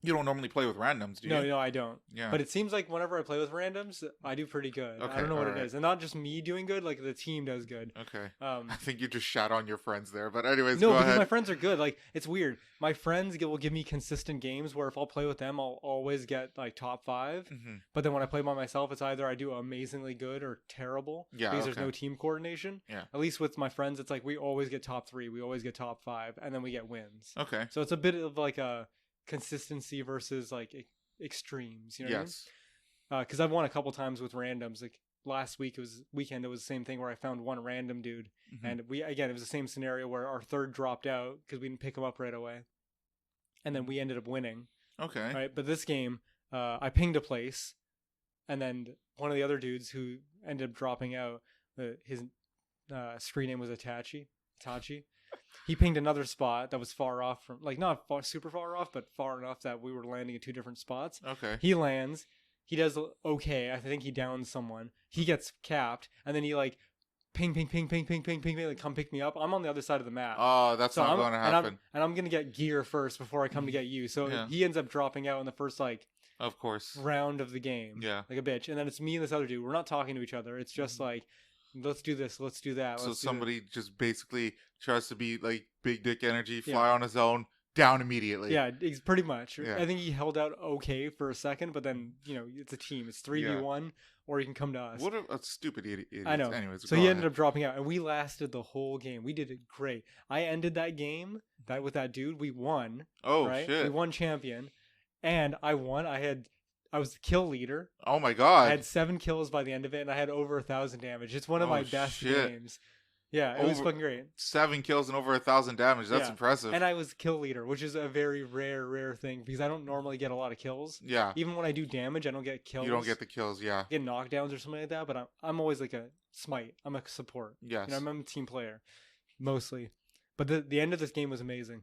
You don't normally play with randoms, do you? No, I don't. Yeah. But it seems like whenever I play with randoms, I do pretty good. Okay, I don't know what it is. And not just me doing good, like the team does good. Okay. I think you just shat on your friends there. But anyways, no, go because ahead. my friends are good. Like, it's weird. My friends will give me consistent games where if I'll play with them, I'll always get like top 5. But then when I play by myself, it's either I do amazingly good or terrible. Yeah, because there's no team coordination. Yeah. At least with my friends, it's like we always get top 3. We always get top 5. And then we get wins. Okay. So it's a bit of like a consistency versus like extremes, you know what I mean? Because I've won a couple times with randoms. Like last weekend, it was the same thing where I found one random dude, and it was the same scenario where our third dropped out because we didn't pick him up right away, and then we ended up winning. Okay. Right, but this game, I pinged a place, and then one of the other dudes who ended up dropping out, his screen name was Itachi. He pinged another spot that was far off from, like, not super far off, but far enough that we were landing at 2 different spots. Okay. He lands. He does okay. I think he downs someone. He gets capped, and then he, like, ping, like, come pick me up. I'm on the other side of the map. Oh, that's not going to happen. And I'm going to get gear first before I come to get you. So he ends up dropping out in the first, like, of course, round of the game. Yeah. Like a bitch. And then it's me and this other dude. We're not talking to each other. It's just, like, let's do this, let's do that. So somebody just basically tries to be like big dick energy, fly on his own, down immediately. Yeah, pretty much. Yeah. I think he held out okay for a second, but then, it's a team. It's 3v1, or you can come to us. What a stupid idiot. I know. Anyways, so he ended up dropping out, and we lasted the whole game. We did it great. I ended that game with that dude. We won. Oh, right? shit. We won champion, and I won. I was the kill leader. Oh my god! I had 7 kills by the end of it, and I had over 1,000 damage. It's one of my best games. Yeah, it was fucking great. 7 kills and over 1,000 damage. That's impressive. And I was kill leader, which is a very rare thing because I don't normally get a lot of kills. Yeah. Even when I do damage, I don't get kills. You don't get the kills, yeah. I get knockdowns or something like that, but I'm always like a smite. I'm a support. Yes. I'm a team player, mostly. But the end of this game was amazing.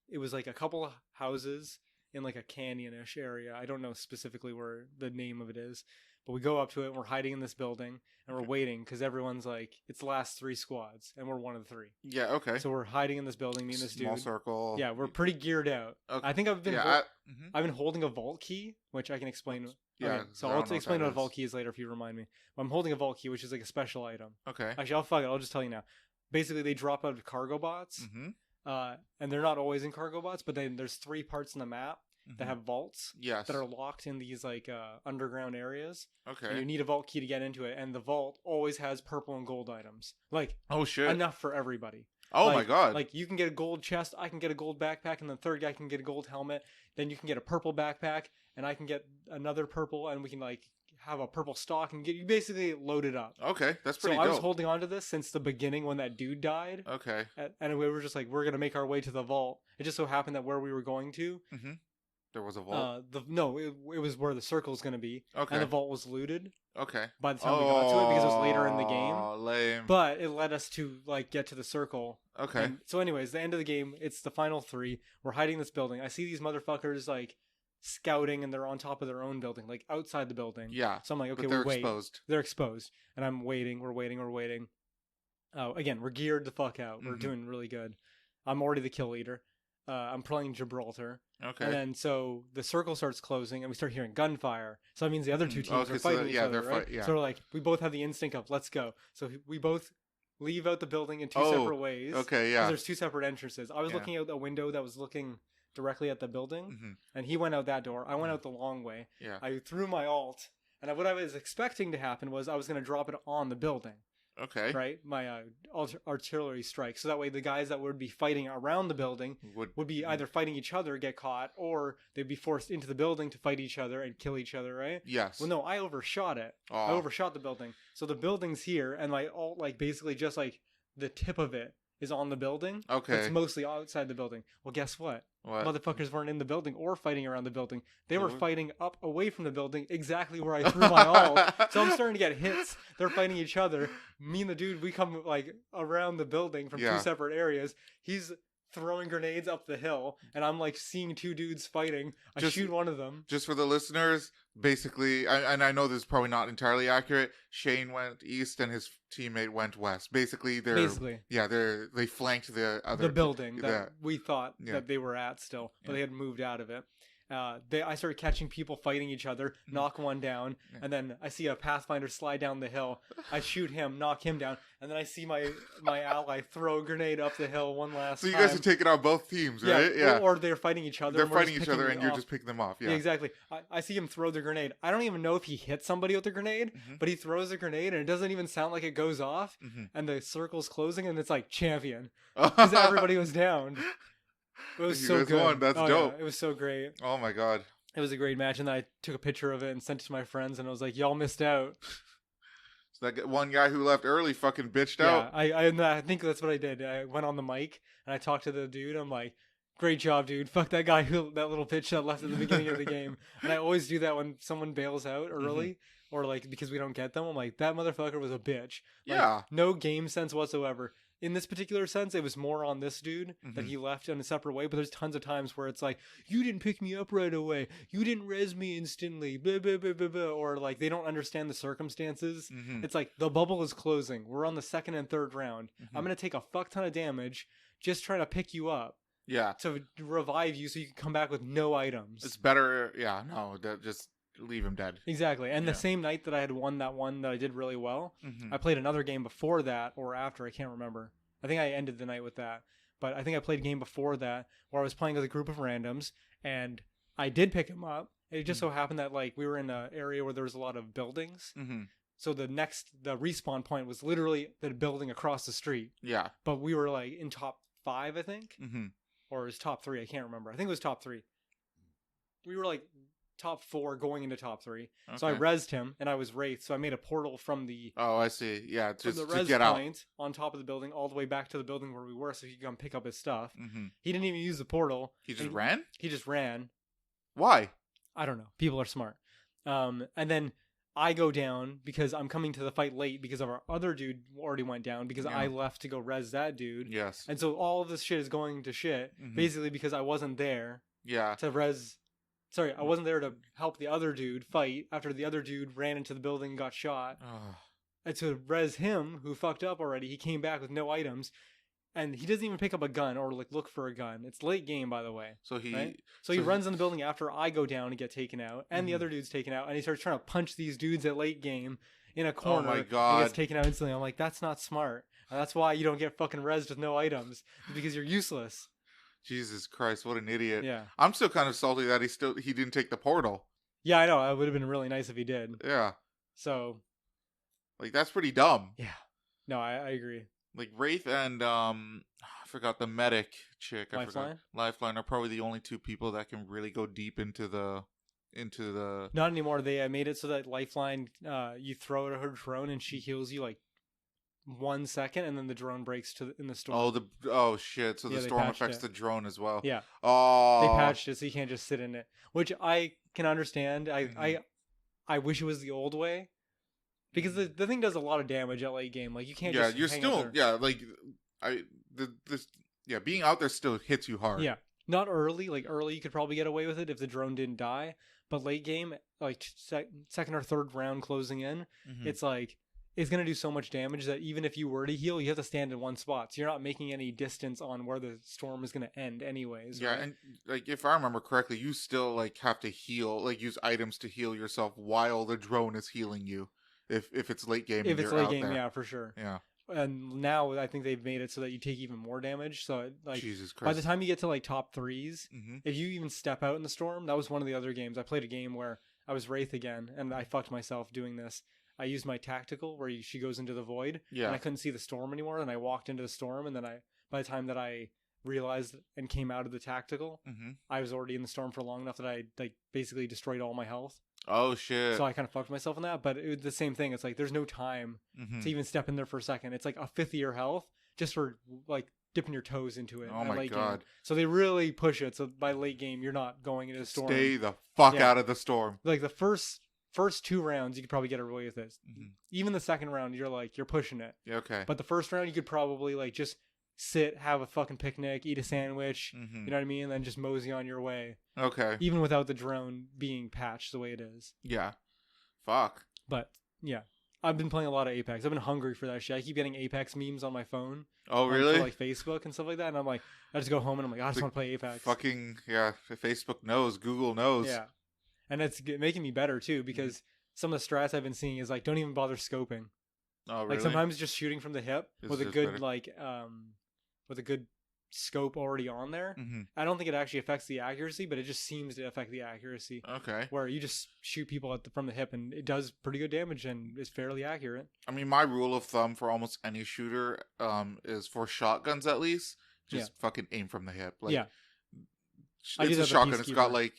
It was like a couple of houses in like a canyon-ish area. I don't know specifically where the name of it is, but we go up to it and we're hiding in this building and we're waiting because everyone's like, it's the last 3 squads and we're one of the 3. Yeah, okay. So we're hiding in this building, me and this Small dude. circle. Yeah, we're pretty geared out. Okay. I think I've been holding a vault key, which I can explain. Yeah. Okay, so I'll explain what a vault key is later if you remind me. But I'm holding a vault key, which is like a special item. Okay. Actually, I'll just tell you now. Basically, they drop out of cargo bots. And they're not always in cargo bots, but then there's 3 parts in the map that have vaults that are locked in these like underground areas. Okay. And you need a vault key to get into it, and the vault always has purple and gold items. Like, oh shit, enough for everybody. Oh my god. Like, you can get a gold chest, I can get a gold backpack, and the third guy can get a gold helmet. Then you can get a purple backpack, and I can get another purple, and we can like have a purple stock and get you basically loaded up. Okay, that's pretty dope. I was holding on to this since the beginning when that dude died. Okay. And we were just like, we're going to make our way to the vault. It just so happened that where we were going to... There was a vault? It was where the circle is going to be. Okay. And the vault was looted. Okay. By the time we got to it, because it was later in the game. Oh, lame. But it led us to like get to the circle. Okay. And so anyways, the end of the game, it's the final 3. We're hiding in this building. I see these motherfuckers like scouting, and they're on top of their own building, like outside the building. Yeah. So I'm like, okay, they're wait. exposed. They're exposed. And I'm waiting. We're waiting. Oh, again, we're geared the fuck out. We're doing really good. I'm already the kill leader. I'm playing Gibraltar. Okay. And then so the circle starts closing and we start hearing gunfire. So that means the other two teams are fighting each other, right? So we're like, we both have the instinct of let's go. So we both leave out the building in two separate ways. Okay, yeah. There's two separate entrances. I was looking out a window that was looking directly at the building, and he went out that door. I went out the long way. Yeah. I threw my ult, and what I was expecting to happen was I was going to drop it on the building. Okay. Right? My artillery strike. So that way the guys that would be fighting around the building would be either fighting each other, get caught, or they'd be forced into the building to fight each other and kill each other, right? Yes. Well, no, I overshot it. I overshot the building. So the building's here, and my ult, like, basically just, like, the tip of it is on the building. Okay. It's mostly outside the building. Well, guess what? What? Motherfuckers weren't in the building or fighting around the building. They were fighting up away from the building exactly where I threw my ult. So I'm starting to get hits. They're fighting each other. Me and the dude, we come like around the building from two separate areas. He's throwing grenades up the hill, and I'm like seeing two dudes fighting. I shoot one of them. Just for the listeners, basically, and I know this is probably not entirely accurate, Shane went east and his teammate went west. Basically they flanked the building that we thought that they were at still, but they had moved out of it. I started catching people fighting each other, knock one down, and then I see a Pathfinder slide down the hill. I shoot him, knock him down, and then I see my ally throw a grenade up the hill one last time. So you guys are taking out both teams, right? Yeah. Or they're fighting each other. They're fighting each other, and you're just picking them off. Yeah, exactly. I see him throw the grenade. I don't even know if he hit somebody with the grenade, but he throws a grenade, and it doesn't even sound like it goes off, and the circle's closing, and it's like champion. Because everybody was down. It was so good. Won. That's dope. Yeah, it was so great. Oh my god. It was a great match, and then I took a picture of it and sent it to my friends, and I was like, y'all missed out. So that one guy who left early fucking bitched out. I think that's what I did. I went on the mic, and I talked to the dude. I'm like, great job, dude. Fuck that guy that little bitch that left at the beginning of the game. And I always do that when someone bails out early. Or like because we don't get them. I'm like, that motherfucker was a bitch. Like, no game sense whatsoever. In this particular sense, it was more on this dude that he left in a separate way. But there's tons of times where it's like, you didn't pick me up right away. You didn't res me instantly. Blah, blah, blah, blah, blah. Or like they don't understand the circumstances. It's like the bubble is closing. We're on the second and third round. I'm going to take a fuck ton of damage just trying to pick you up. Yeah. To revive you so you can come back with no items. It's better. Yeah. No, just leave him dead. Exactly. And the same night that I had won that one that I did really well, I played another game before that or after. I can't remember. I think I ended the night with that. But I think I played a game before that where I was playing with a group of randoms and I did pick him up. It just so happened that like we were in an area where there was a lot of buildings. So the respawn point was literally the building across the street. Yeah. But we were like in top 5, I think. Or it was top 3. I can't remember. I think it was top 3. We were like top 4 going into top 3. Okay. So I rezzed him and I was wraithed. So I made a portal from the I see. Yeah, just from the res get point out on top of the building all the way back to the building where we were so he could come pick up his stuff. He didn't even use the portal. He just ran? He just ran. Why? I don't know. People are smart. And then I go down because I'm coming to the fight late because of our other dude already went down because I left to go res that dude. Yes. And so all of this shit is going to shit basically because I wasn't there. Yeah. To res. Sorry, I wasn't there to help the other dude fight after the other dude ran into the building and got shot. And to res him, who fucked up already, he came back with no items. And he doesn't even pick up a gun or like look for a gun. It's late game, by the way. So he he runs in the building after I go down and get taken out, and the other dude's taken out, and he starts trying to punch these dudes at late game in a corner. Oh my god! And gets taken out instantly. I'm like, that's not smart. And that's why you don't get fucking rezzed with no items because you're useless. Jesus Christ, what an idiot! Yeah, I'm still kind of salty that he didn't take the portal. Yeah, I know. It would have been really nice if he did. Yeah. So, like that's pretty dumb. Yeah. No, I agree. Like Wraith and I forgot the medic chick. Lifeline are probably the only two people that can really go deep into the. Not anymore. They made it so that Lifeline, you throw it at her drone and she heals you like 1 second, and then the drone breaks in the storm. Oh shit! So the storm affects the drone as well. Yeah. Oh. They patched it so you can't just sit in it, which I can understand. I wish it was the old way. Because the thing does a lot of damage at late game. Like you can't. Yeah, you're still. Yeah, like being out there still hits you hard. Yeah, not early. Like early, you could probably get away with it if the drone didn't die. But late game, like second or third round closing in, it's like it's going to do so much damage that even if you were to heal, you have to stand in one spot. So you're not making any distance on where the storm is going to end anyways. Yeah, right? and like if I remember correctly, you still like have to heal, like use items to heal yourself while the drone is healing you. If it's late game, if it's late game, there. yeah, for sure. Yeah. And now I think they've made it so that you take even more damage. So like Jesus Christ. by the time you get to like top 3s, Mm-hmm. if you even step out in the storm, that was one of the other games. I played a game where I was Wraith again, and I fucked myself doing this. I used my tactical where she goes into the void, Yeah. and I couldn't see the storm anymore, and I walked into the storm, and then by the time that I realized and came out of the tactical, Mm-hmm. I was already in the storm for long enough that I like basically destroyed all my health. Oh shit. So I kind of fucked myself in that, but it was the same thing. It's like there's no time Mm-hmm. to even step in there for a second. It's like a fifth of your health just for like dipping your toes into it. Oh my late God. Game. So they really push it. So by late game, you're not going into the storm. Stay the fuck Yeah. out of the storm. Like the first 2 rounds, you could probably get away with it. Mm-hmm. Even the second round, you're pushing it. Yeah, okay. But the first round, you could probably like just sit, have a fucking picnic, eat a sandwich. Mm-hmm. You know what I mean? And then just mosey on your way. Okay. Even without the drone being patched the way it is. Yeah. Fuck. But yeah, I've been playing a lot of Apex. I've been hungry for that shit. I keep getting Apex memes on my phone. Oh really? For, like Facebook and stuff like that. And I'm like, I just go home and I'm like, I just want to play Apex. Fucking yeah. Facebook knows. Google knows. Yeah, and it's making me better too because some of the strats I've been seeing is like, don't even bother scoping. Oh really? Like sometimes just shooting from the hip It's with a just good better. with a good scope already on there. Mm-hmm. I don't think it actually affects the accuracy, but it just seems to affect the accuracy. Okay. Where you just shoot people from the hip and it does pretty good damage and is fairly accurate. I mean, my rule of thumb for almost any shooter is for shotguns at least, just fucking aim from the hip. Like, yeah. It's a shotgun. It's got like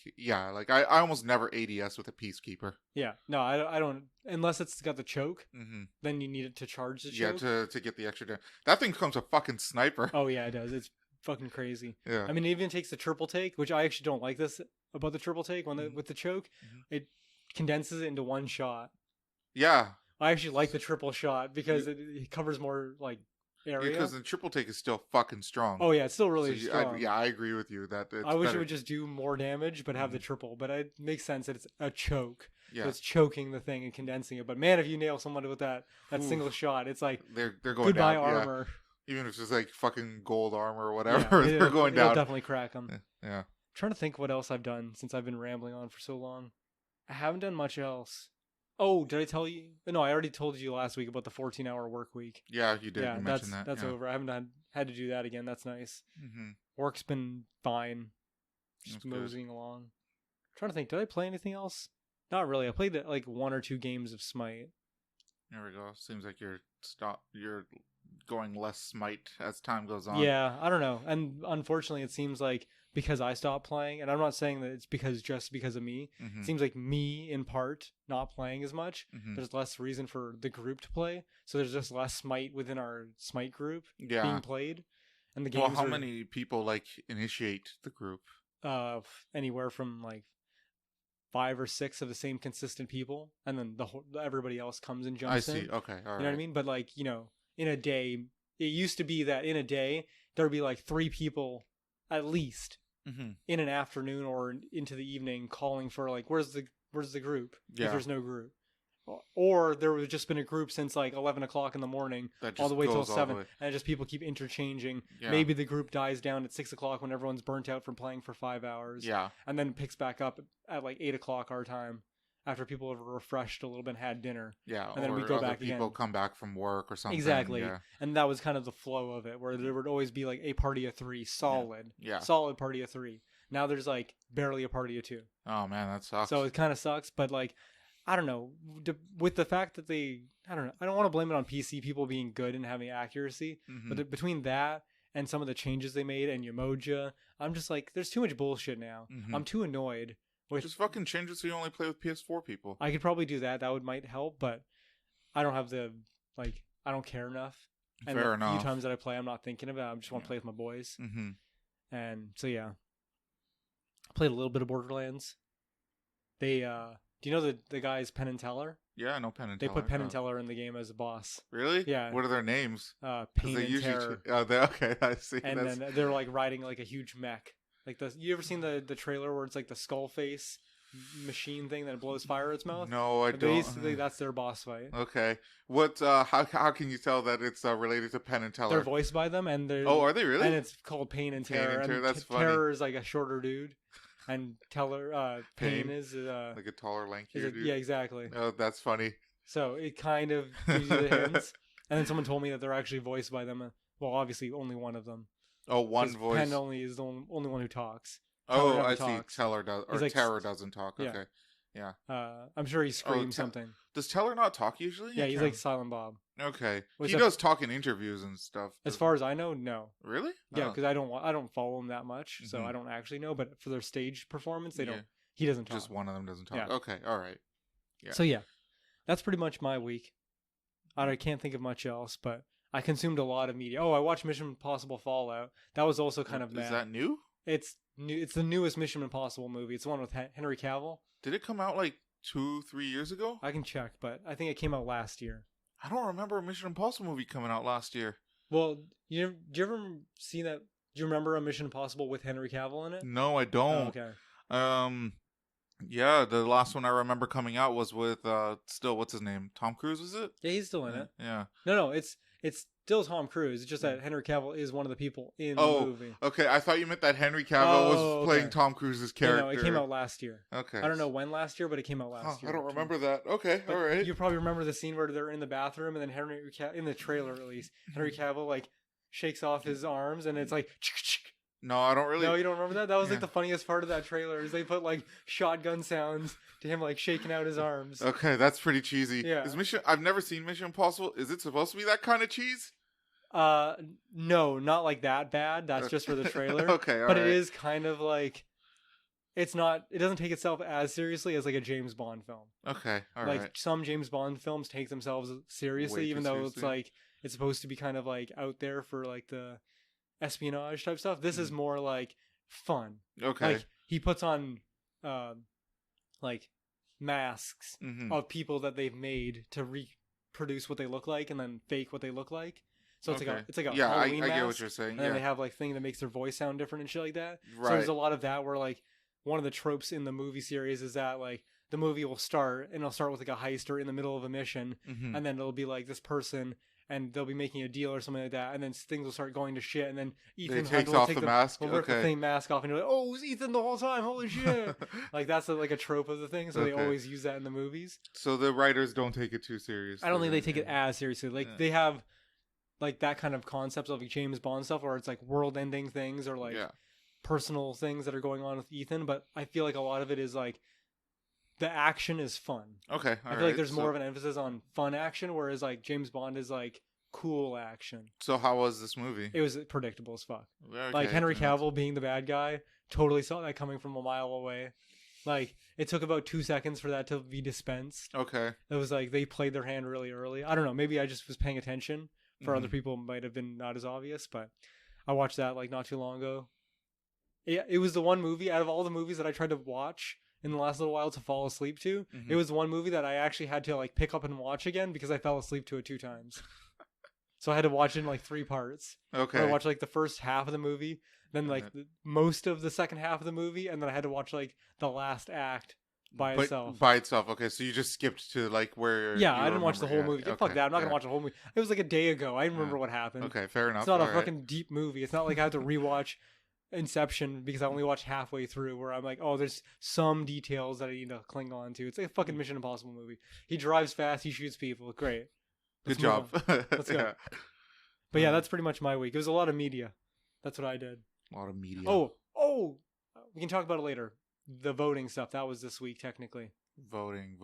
I almost never ADS with a Peacekeeper. Yeah, no, I don't unless it's got the choke. Mm-hmm. Then you need it to charge the choke. Yeah, to get the extra damage. That thing becomes a fucking sniper. Oh yeah, it does. It's fucking crazy. Yeah. I mean, it even takes the triple take, which I actually don't like this about the triple take with the choke. Mm-hmm. It condenses it into one shot. Yeah. I actually like the triple shot because it covers more like area. Because the triple take is still fucking strong. Oh yeah, it's still really So strong. I agree with you that it's I wish better. it would just do more damage, but have the triple. But it makes sense that it's a choke. Yeah. So it's choking the thing and condensing it. But man, if you nail someone with that Oof. single shot, it's like they're going goodbye down. armor. Yeah. Even if it's like fucking gold armor or whatever, Yeah, they're going it'll down. definitely crack them. Yeah. I'm trying to think what else I've done since I've been rambling on for so long. I haven't done much else. Oh, did I tell you? No, I already told you last week about the 14-hour work week. Yeah, you did. Yeah, You mentioned that. that's yeah. over. I haven't had to do that again. That's nice. Mm-hmm. Work's been fine. Just That's good. moseying along. I'm trying to think. Did I play anything else? Not really. I played like 1 or 2 games of Smite. There we go. Seems like you're going less Smite as time goes on. Yeah, I don't know. And unfortunately, it seems like because I stopped playing, and I'm not saying that it's just because of me. Mm-hmm. It seems like me, in part, not playing as much. Mm-hmm. There's less reason for the group to play. So there's just less Smite within our Smite group Yeah. being played. And the games Well, how many people like initiate the group? Anywhere from like 5 or 6 of the same consistent people, and then everybody else comes and jumps in. I see. Okay. All right. You know what I mean? But like, in a day, it used to be that in a day there would be like 3 people at least Mm-hmm. in an afternoon or into the evening calling for like, where's the group? Yeah. If there's no group. Or there would just been a group since like 11 o'clock in the morning That all the way till goes all 7, the way. and just people keep interchanging. Yeah. Maybe the group dies down at 6 o'clock when everyone's burnt out from playing for 5 hours. Yeah. And then picks back up at like 8 o'clock our time after people have refreshed a little bit and had dinner. Yeah. And then or we go other back people again. come back from work or something. Exactly. Yeah. And that was kind of the flow of it, where there would always be like a party of 3 solid. Yeah. Solid party of 3. Now there's like barely a party of 2. Oh man, that sucks. So it kind of sucks, but like, I don't know, with the fact that I don't know, I don't want to blame it on PC people being good and having accuracy, Mhm. but between that and some of the changes they made and Umoja, I'm just like, there's too much bullshit now. Mhm. I'm too annoyed. Just fucking change it so you only play with PS4 people. I could probably do that. That might help, but I don't have I don't care enough. And Fair the enough. few times that I play, I'm not thinking about it. I just want to play with my boys. Mm-hmm. And so, yeah. I played a little bit of Borderlands. They, do you know the guys Penn and Teller? Yeah, I know Penn and They Teller. put Penn and Teller in the game as a boss. Really? Yeah. What are their names? 'Cause Pain and Terror. Okay, I see. And then they're like riding like a huge mech. Like you ever seen the trailer where it's like the skull face machine thing that blows fire out its mouth. No, I But don't. basically, that's their boss fight. Okay. What? How can you tell that it's related to Penn and Teller? They're voiced by them, and they're are they really? And it's called Pain and Terror. Pain and Terror. That's funny. Terror is like a shorter dude, and Teller Pain is like a taller, lankier dude. Yeah, exactly. Oh, that's funny. So it kind of gives you the hints. And then someone told me that they're actually voiced by them. Well, obviously, only one of them. Oh, one voice. Penn only is the only one who talks. Oh, I see. Teller does, or like, Terror doesn't talk. Yeah. Okay, yeah. I'm sure he screams something. Does Teller not talk usually? Yeah, he's like Silent Bob. Okay, he does talk in interviews and stuff. As far as I know, no. Really? Yeah, because I don't follow him that much, so I don't actually know. But for their stage performance, they don't. He doesn't talk. Just one of them doesn't talk. Yeah. Okay, all right. Yeah. So yeah, that's pretty much my week. I can't think of much else, but I consumed a lot of media. Oh, I watched Mission Impossible Fallout. That was also kind of bad. Is that new? It's new. It's the newest Mission Impossible movie. It's the one with Henry Cavill. Did it come out like 2-3 years ago? I can check, but I think it came out last year. I don't remember a Mission Impossible movie coming out last year. Well, did you ever see that? Do you remember a Mission Impossible with Henry Cavill in it? No, I don't. Oh, okay. Yeah, the last one I remember coming out was with still, what's his name? Tom Cruise, is it? Yeah, he's still in it. Yeah. No, it's still Tom Cruise. It's just that Henry Cavill is one of the people in the movie. Okay. I thought you meant that Henry Cavill was playing Tom Cruise's character. No, it came out last year. Okay. I don't know when last year, but it came out last year. I don't remember that. Okay, but all right. You probably remember the scene where they're in the bathroom and then in the trailer at least, Henry Cavill like shakes off his arms and it's like No, I don't really. No, you don't remember that? That was like the funniest part of that trailer is they put like shotgun sounds to him like shaking out his arms. Okay, that's pretty cheesy. Yeah. I've never seen Mission Impossible. Is it supposed to be that kind of cheese? No, not like that bad. That's just for the trailer. Okay, all but right. it is kind of like it doesn't take itself as seriously as like a James Bond film. Okay, all right. Like some James Bond films take themselves seriously, even though it's like it's supposed to be kind of like out there for like the espionage type stuff. This is more like fun. Okay. Like he puts on like masks of people that they've made to reproduce what they look like and then fake what they look like. So it's like a Halloween mask. I get what you're saying. And then they have like thing that makes their voice sound different and shit like that. Right. So there's a lot of that where like one of the tropes in the movie series is that like the movie will start and it'll start with like a heist or in the middle of a mission and then it'll be like this person and they'll be making a deal or something like that, and then things will start going to shit, and then Ethan takes off the mask. Will rip the thing mask off, and you're like, "Oh, it was Ethan the whole time! Holy shit!" Like that's like a trope of the thing, so they always use that in the movies. So the writers don't take it too seriously. I don't think they take it as seriously. Like they have like that kind of concepts of like James Bond stuff, where it's like world-ending things or like personal things that are going on with Ethan. But I feel like a lot of it is like the action is fun. Okay, I feel like there's more of an emphasis on fun action, whereas like James Bond is like cool action. So how was this movie? It was predictable as fuck. Okay, like Henry Cavill being the bad guy, totally saw that coming from a mile away. Like it took about 2 seconds for that to be dispensed. Okay. It was like they played their hand really early. I don't know. Maybe I just was paying attention. For other people, it might have been not as obvious, but I watched that like not too long ago. It was the one movie out of all the movies that I tried to watch in the last little while to fall asleep to. It was one movie that I actually had to like pick up and watch again because I fell asleep to it 2 times. So I had to watch it in like 3 parts. Okay. I watched like the first half of the movie, then like most of the second half of the movie, and then I had to watch like the last act by itself. By itself, okay. So you just skipped to like where? Yeah, I didn't watch the whole movie. Okay. Fuck that. I'm not gonna watch the whole movie. It was like a day ago. I didn't remember what happened. Okay, fair enough. It's not a fucking deep movie. It's not like I have to rewatch Inception because I only watched halfway through. Where I'm like, oh, there's some details that I need to cling on to. It's like a fucking Mission Impossible movie. He drives fast. He shoots people. Great. Good job. Let's go. But yeah, that's pretty much my week. It was a lot of media. That's what I did. A lot of media. Oh, we can talk about it later. The voting stuff, that was this week technically. Voting.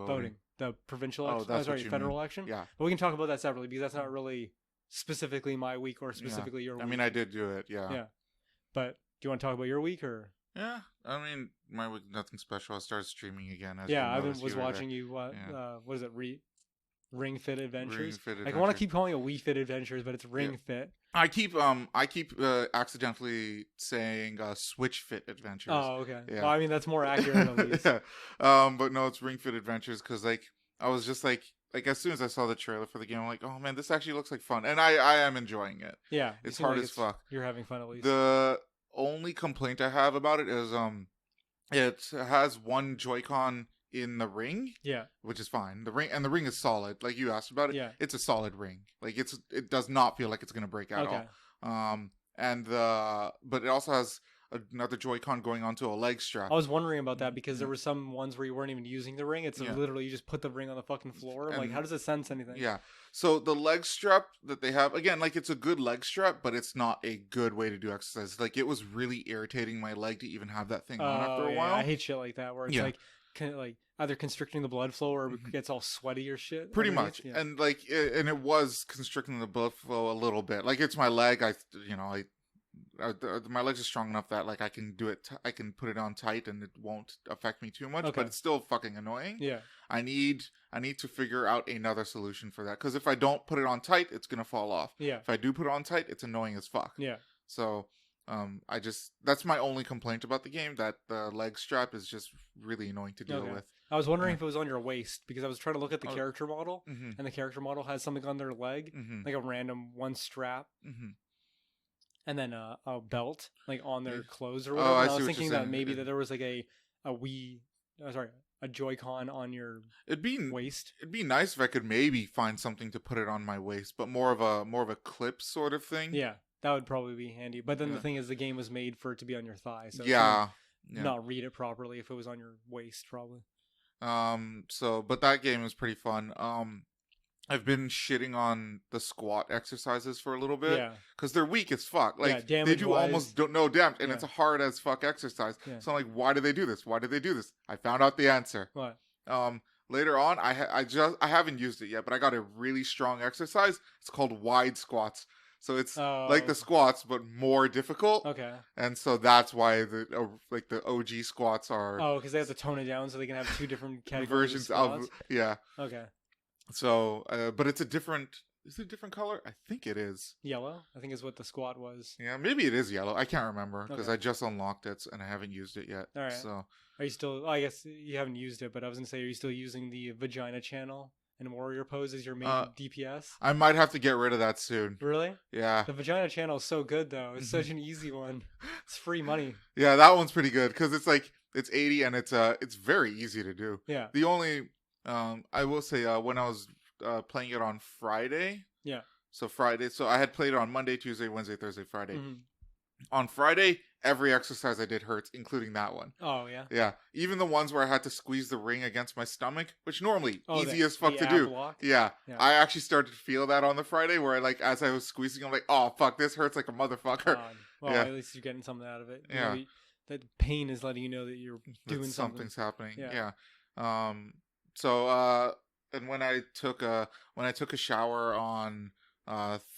The provincial election. Federal election. Yeah. But we can talk about that separately because that's not really specifically my week or specifically your week. I mean, I did do it, yeah. Yeah. But do you want to talk about your week or? Yeah. I mean, my week, nothing special. I started streaming again. I was watching you, what is it, Ring Fit Adventures? Ring Fit Adventures. I want to keep calling it Wii Fit Adventures, but it's Ring Fit. I keep accidentally saying Switch Fit Adventures. Oh, okay. Yeah. Well, I mean, that's more accurate at least. But no, it's Ring Fit Adventures because like I was just like as soon as I saw the trailer for the game, I'm like, oh man, this actually looks like fun, and I am enjoying it. Yeah, it's hard as fuck. You're having fun at least. The only complaint I have about it is It has one Joy-Con in the ring, Yeah. which is fine. The ring is solid. Like you asked about it, Yeah. it's a solid ring. Like it does not feel like it's gonna break at Okay. all. But it also has another Joy-Con going onto a leg strap. I was wondering about that because there were some ones where you weren't even using the ring. It's Yeah. literally you just put the ring on the fucking floor. I'm like, how does it sense anything? Yeah. So the leg strap that they have, again, like it's a good leg strap, but it's not a good way to do exercise. Like it was really irritating my leg to even have that thing on after a while. I hate shit like that where it's like either constricting the blood flow or it gets all sweaty or shit. Pretty much. Yeah. And like, and it was constricting the blood flow a little bit. Like it's my leg. My legs are strong enough that like I can do it. I can put it on tight and it won't affect me too much. Okay. But it's still fucking annoying. Yeah. I need to figure out another solution for that because if I don't put it on tight, it's gonna fall off. Yeah. If I do put it on tight, it's annoying as fuck. Yeah. So, that's my only complaint about the game. That the leg strap is just really annoying to deal with. I was wondering if it was on your waist because I was trying to look at the character model, mm-hmm. and the character model has something on their leg, mm-hmm. like a random one strap. Mm-hmm. And then a belt like on their clothes or whatever. I was thinking that maybe that there was like a Joy-Con on your waist. It'd be nice if I could maybe find something to put it on my waist, but more of a clip sort of thing. Yeah, that would probably be handy. But then the thing is, the game was made for it to be on your thigh, so not read it properly if it was on your waist, probably. But that game is pretty fun. I've been shitting on the squat exercises for a little bit because they're weak as fuck. Like they do almost no damage, and it's a hard as fuck exercise. Yeah. So I'm like, why do they do this? Why do they do this? I found out the answer. What? Later on, I haven't used it yet, but I got a really strong exercise. It's called wide squats. So it's like the squats, but more difficult. Okay. And so that's why the OG squats are. Oh, because they have to tone it down so they can have two different categories versions of yeah. Okay. So, but it's a different. Is it a different color? I think it is. Yellow, I think is what the squat was. Yeah, maybe it is yellow. I can't remember because I just unlocked it and I haven't used it yet. All right. So, are you still? I guess you haven't used it, but I was gonna say, are you still using the vagina channel and warrior pose as your main DPS? I might have to get rid of that soon. Really? Yeah. The vagina channel is so good though. It's such an easy one. It's free money. Yeah, that one's pretty good because it's like it's 80 and it's very easy to do. Yeah. The only I will say when I was playing it on Friday. Yeah. So Friday. So I had played it on Monday, Tuesday, Wednesday, Thursday, Friday. Mm-hmm. On Friday, every exercise I did hurts, including that one. Oh, yeah? Yeah. Even the ones where I had to squeeze the ring against my stomach, which normally easy as fuck to do. Yeah. I actually started to feel that on the Friday where as I was squeezing, I'm like, oh, fuck, this hurts like a motherfucker. Well, at least you're getting something out of it. Yeah. That pain is letting you know that you're doing something's happening. Yeah. And when I took a shower on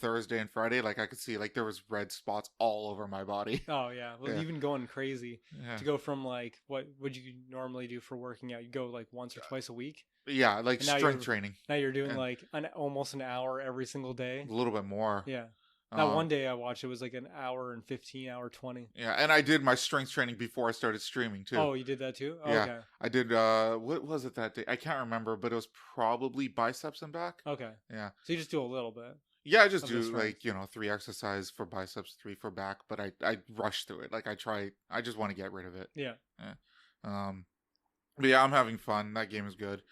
Thursday and Friday, like I could see like there was red spots all over my body. Oh yeah. Well, you've been going crazy to go from like what would you normally do for working out? You go like once or twice a week. Yeah, like strength training. Now you're doing like almost an hour every single day. A little bit more. Yeah. That one day I watched, it was like an hour and 15, hour 20. Yeah, and I did my strength training before I started streaming too. Oh, you did that too? Oh, yeah, okay. I did. What was it that day? I can't remember, but it was probably biceps and back. Okay. Yeah. So you just do a little bit. Yeah, I just do like 3 exercises for biceps, 3 for back, but I rush through it. Like I just want to get rid of it. Yeah. But yeah, I'm having fun. That game is good.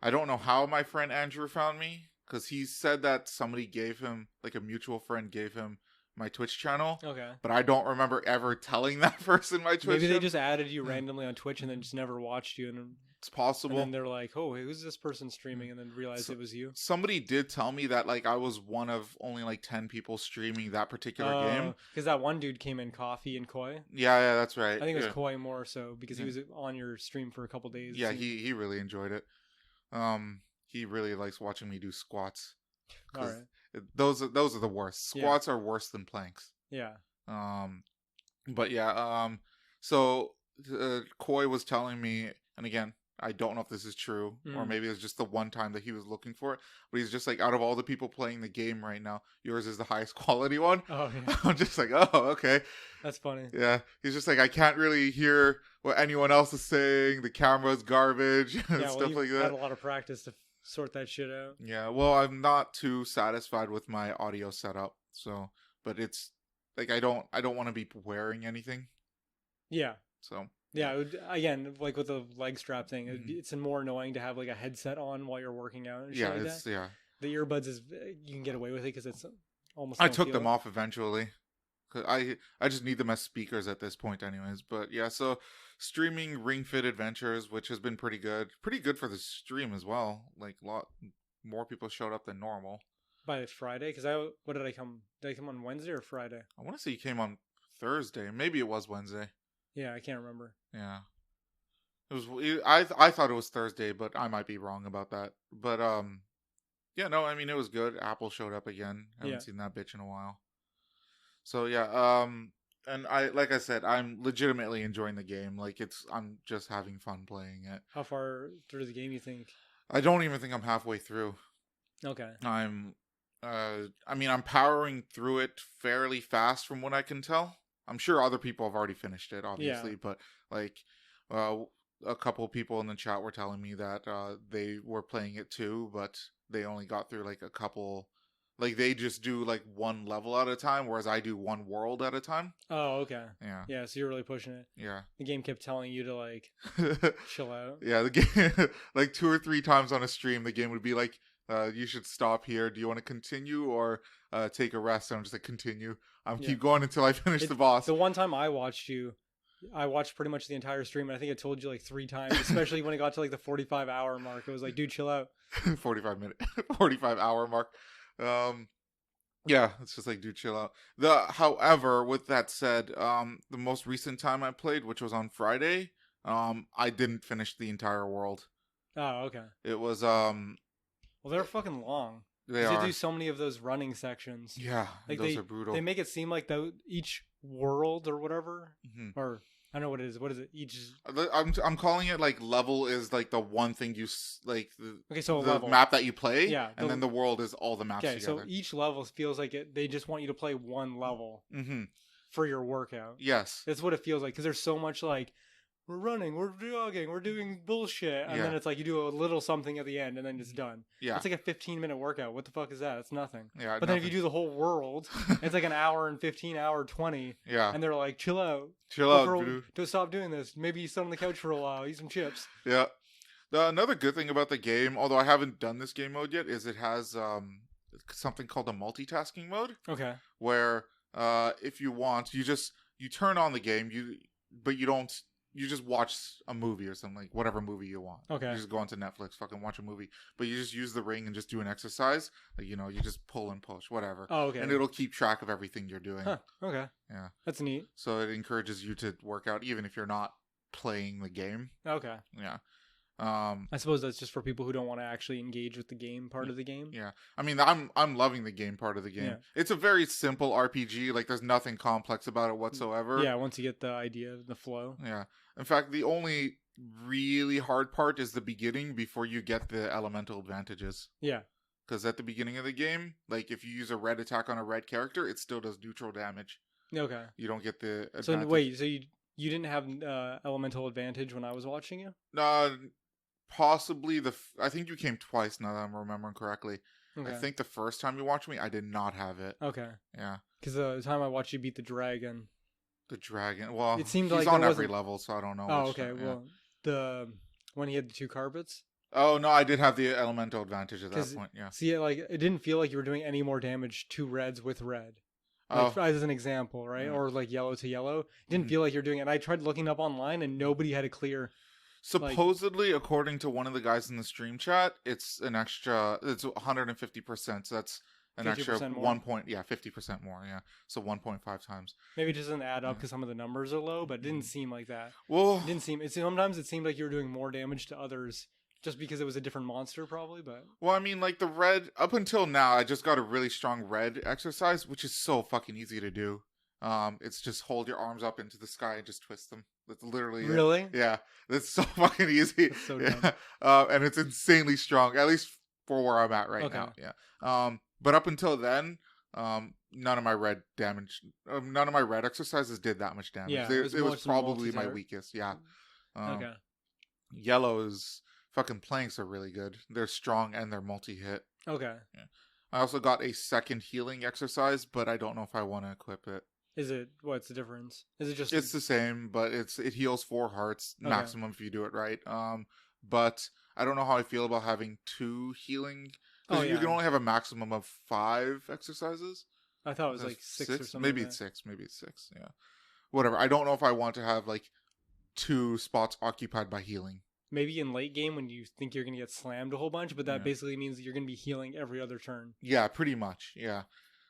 I don't know how my friend Andrew found me. Because he said that somebody gave him, like a mutual friend gave him my Twitch channel. Okay. But I don't remember ever telling that person my Twitch channel. Maybe they just added you randomly on Twitch and then just never watched you. And it's possible. And then they're like, oh, who's this person streaming? And then realized it was you. Somebody did tell me that like I was one of only like 10 people streaming that particular game. Because that one dude came in, Coffee and Koi. Yeah, that's right. I think it was Koi more so because he was on your stream for a couple days. Yeah, he really enjoyed it. He really likes watching me do squats. All right. Those are the worst. Squats are worse than planks. Yeah. But yeah. So Koi was telling me, and again, I don't know if this is true, or maybe it's just the one time that he was looking for it. But he's just like, out of all the people playing the game right now, yours is the highest quality one. Oh yeah. I'm just like, oh, okay. That's funny. Yeah. He's just like, I can't really hear what anyone else is saying. The camera's garbage and stuff like that. Had a lot of practice to sort that shit out. Yeah, well, I'm not too satisfied with my audio setup, but it's like I don't want to be wearing anything. Yeah. So Yeah, again, like with the leg strap thing, Mm-hmm. it's more annoying to have like a headset on while you're working out and shit Yeah, like it's that. The earbuds is you can get away with it because it's almost. I Don't took feel them it. off eventually. 'Cause I just need them as speakers at this point, anyways. But yeah, so streaming Ring Fit Adventures, which has been pretty good for the stream as well. Like a lot more people showed up than normal. By Friday, because what did I come? Did I come on Wednesday or Friday? I want to say you came on Thursday. Maybe it was Wednesday. Yeah, I can't remember. Yeah, it was. I thought it was Thursday, but I might be wrong about that. But yeah, no, I mean it was good. Apple showed up again. I haven't seen that bitch in a while. So yeah, and like I said, I'm legitimately enjoying the game. Like I'm just having fun playing it. How far through the game you think? I don't even think I'm halfway through. Okay. I mean, I'm powering through it fairly fast from what I can tell. I'm sure other people have already finished it, obviously, but like, a couple of people in the chat were telling me that they were playing it too, but they only got through like a couple. Like they just do like one level at a time, whereas I do one world at a time. Oh, okay. Yeah. Yeah, so you're really pushing it. Yeah. The game kept telling you to like chill out. Yeah, the game like 2 or 3 times on a stream, the game would be like, you should stop here. Do you want to continue or take a rest? And I'm just like, continue. Keep going until I finish the boss. The one time I watched you, I watched pretty much the entire stream, and I think I told you like 3 times, especially when it got to like the 45-hour mark. It was like, dude, chill out. 45-hour mark. Yeah, it's just like, dude, chill out. However, with that said, the most recent time I played, which was on Friday, I didn't finish the entire world. Oh, okay. It was well, they're fucking long. They do so many of those running sections. Yeah, like those are brutal. They make it seem like each world or whatever, or I don't know what it is. What is it? Each. I'm calling it like level is like the one thing you like. So the level. Map that you play. Yeah. And then the world is all the maps together. So each level feels like they just want you to play one level for your workout. Yes. That's what it feels like because there's so much like we're running, we're jogging, we're doing bullshit, and then it's like you do a little something at the end and then it's done. Yeah. It's like a 15-minute workout. What the fuck is that? It's nothing. Yeah. But then if you do the whole world, it's like an hour and 15, hour 20. Yeah. And they're like, chill out. Chill out, dude. Don't stop doing this. Maybe you sit on the couch for a while, eat some chips. Yeah. Another good thing about the game, although I haven't done this game mode yet, is it has something called a multitasking mode. Okay. Where if you want, you turn on the game, but you don't. You just watch a movie or something, like whatever movie you want. Okay. You just go onto Netflix, fucking watch a movie. But you just use the ring and just do an exercise. Like, you just pull and push, whatever. Oh, okay. And it'll keep track of everything you're doing. Huh. Okay. Yeah. That's neat. So it encourages you to work out even if you're not playing the game. Okay. Yeah. I suppose that's just for people who don't want to actually engage with the game part of the game. Yeah. I mean, I'm loving the game part of the game. Yeah. It's a very simple RPG. Like, there's nothing complex about it whatsoever. Yeah, once you get the idea, the flow. Yeah. In fact, the only really hard part is the beginning before you get the elemental advantages. Yeah. Because at the beginning of the game, like, if you use a red attack on a red character, it still does neutral damage. Okay. You don't get the advantage. So, wait, so you didn't have elemental advantage when I was watching you? Possibly I think you came twice now that I'm remembering correctly. Okay. I think the first time you watched me, I did not have it. Okay. Yeah. Because the time I watched you beat the dragon. The dragon. Well, it seemed he's like on every level, so I don't know. Oh, okay. Well, when he had the 2 carpets. Oh no, I did have the elemental advantage at that point. Yeah. See, it didn't feel like you were doing any more damage to reds with red. Like, as an example, right? Yeah. Or like yellow to yellow. It didn't feel like you're doing it. And I tried looking up online, and nobody had a clear. Supposedly, according to one of the guys in the stream chat, it's an extra. It's 150%. So that's an extra 1 point. Yeah, 50% more. Yeah, so 1.5 times. Maybe it doesn't add up because some of the numbers are low, but it didn't seem like that. Well, sometimes it seemed like you were doing more damage to others just because it was a different monster, probably. But well, I mean, like the red. Up until now, I just got a really strong red exercise, which is so fucking easy to do. It's just hold your arms up into the sky and just twist them. That's literally really it. Yeah. That's so fucking easy. That's so dumb. Yeah. And it's insanely strong, at least for where I'm at right now. Yeah. But up until then, none of my red exercises did that much damage. Yeah, it was probably my weakest. Yeah. Okay. Yellow's fucking planks are really good. They're strong and they're multi-hit. Okay. Yeah. I also got a second healing exercise, but I don't know if I want to equip it. Is it? What's the difference? Is it just? It's the same, but it heals 4 hearts maximum if you do it right. But I don't know how I feel about having 2 healing because you can only have a maximum of 5 exercises. I thought it was like 6 or something. Maybe it's 6. Maybe it's 6. Yeah, whatever. I don't know if I want to have like 2 spots occupied by healing. Maybe in late game when you think you're gonna get slammed a whole bunch, but that basically means that you're gonna be healing every other turn. Yeah, pretty much. Yeah.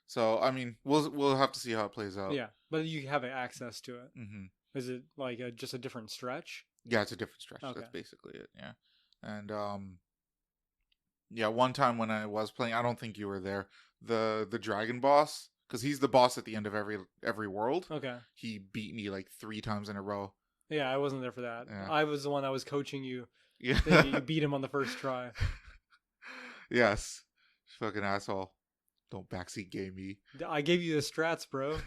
So I mean, we'll have to see how it plays out. Yeah, but you have access to it. Mm-hmm. Is it like just a different stretch? Yeah, it's a different stretch. Okay. That's basically it. Yeah, and yeah, one time when I was playing, I don't think you were there. The dragon boss, because he's the boss at the end of every world. Okay. He beat me like 3 times in a row. Yeah, I wasn't there for that. Yeah. I was the one that was coaching you. Yeah. You beat him on the first try. Yes. Fucking asshole. Don't backseat game me. I gave you the strats, bro.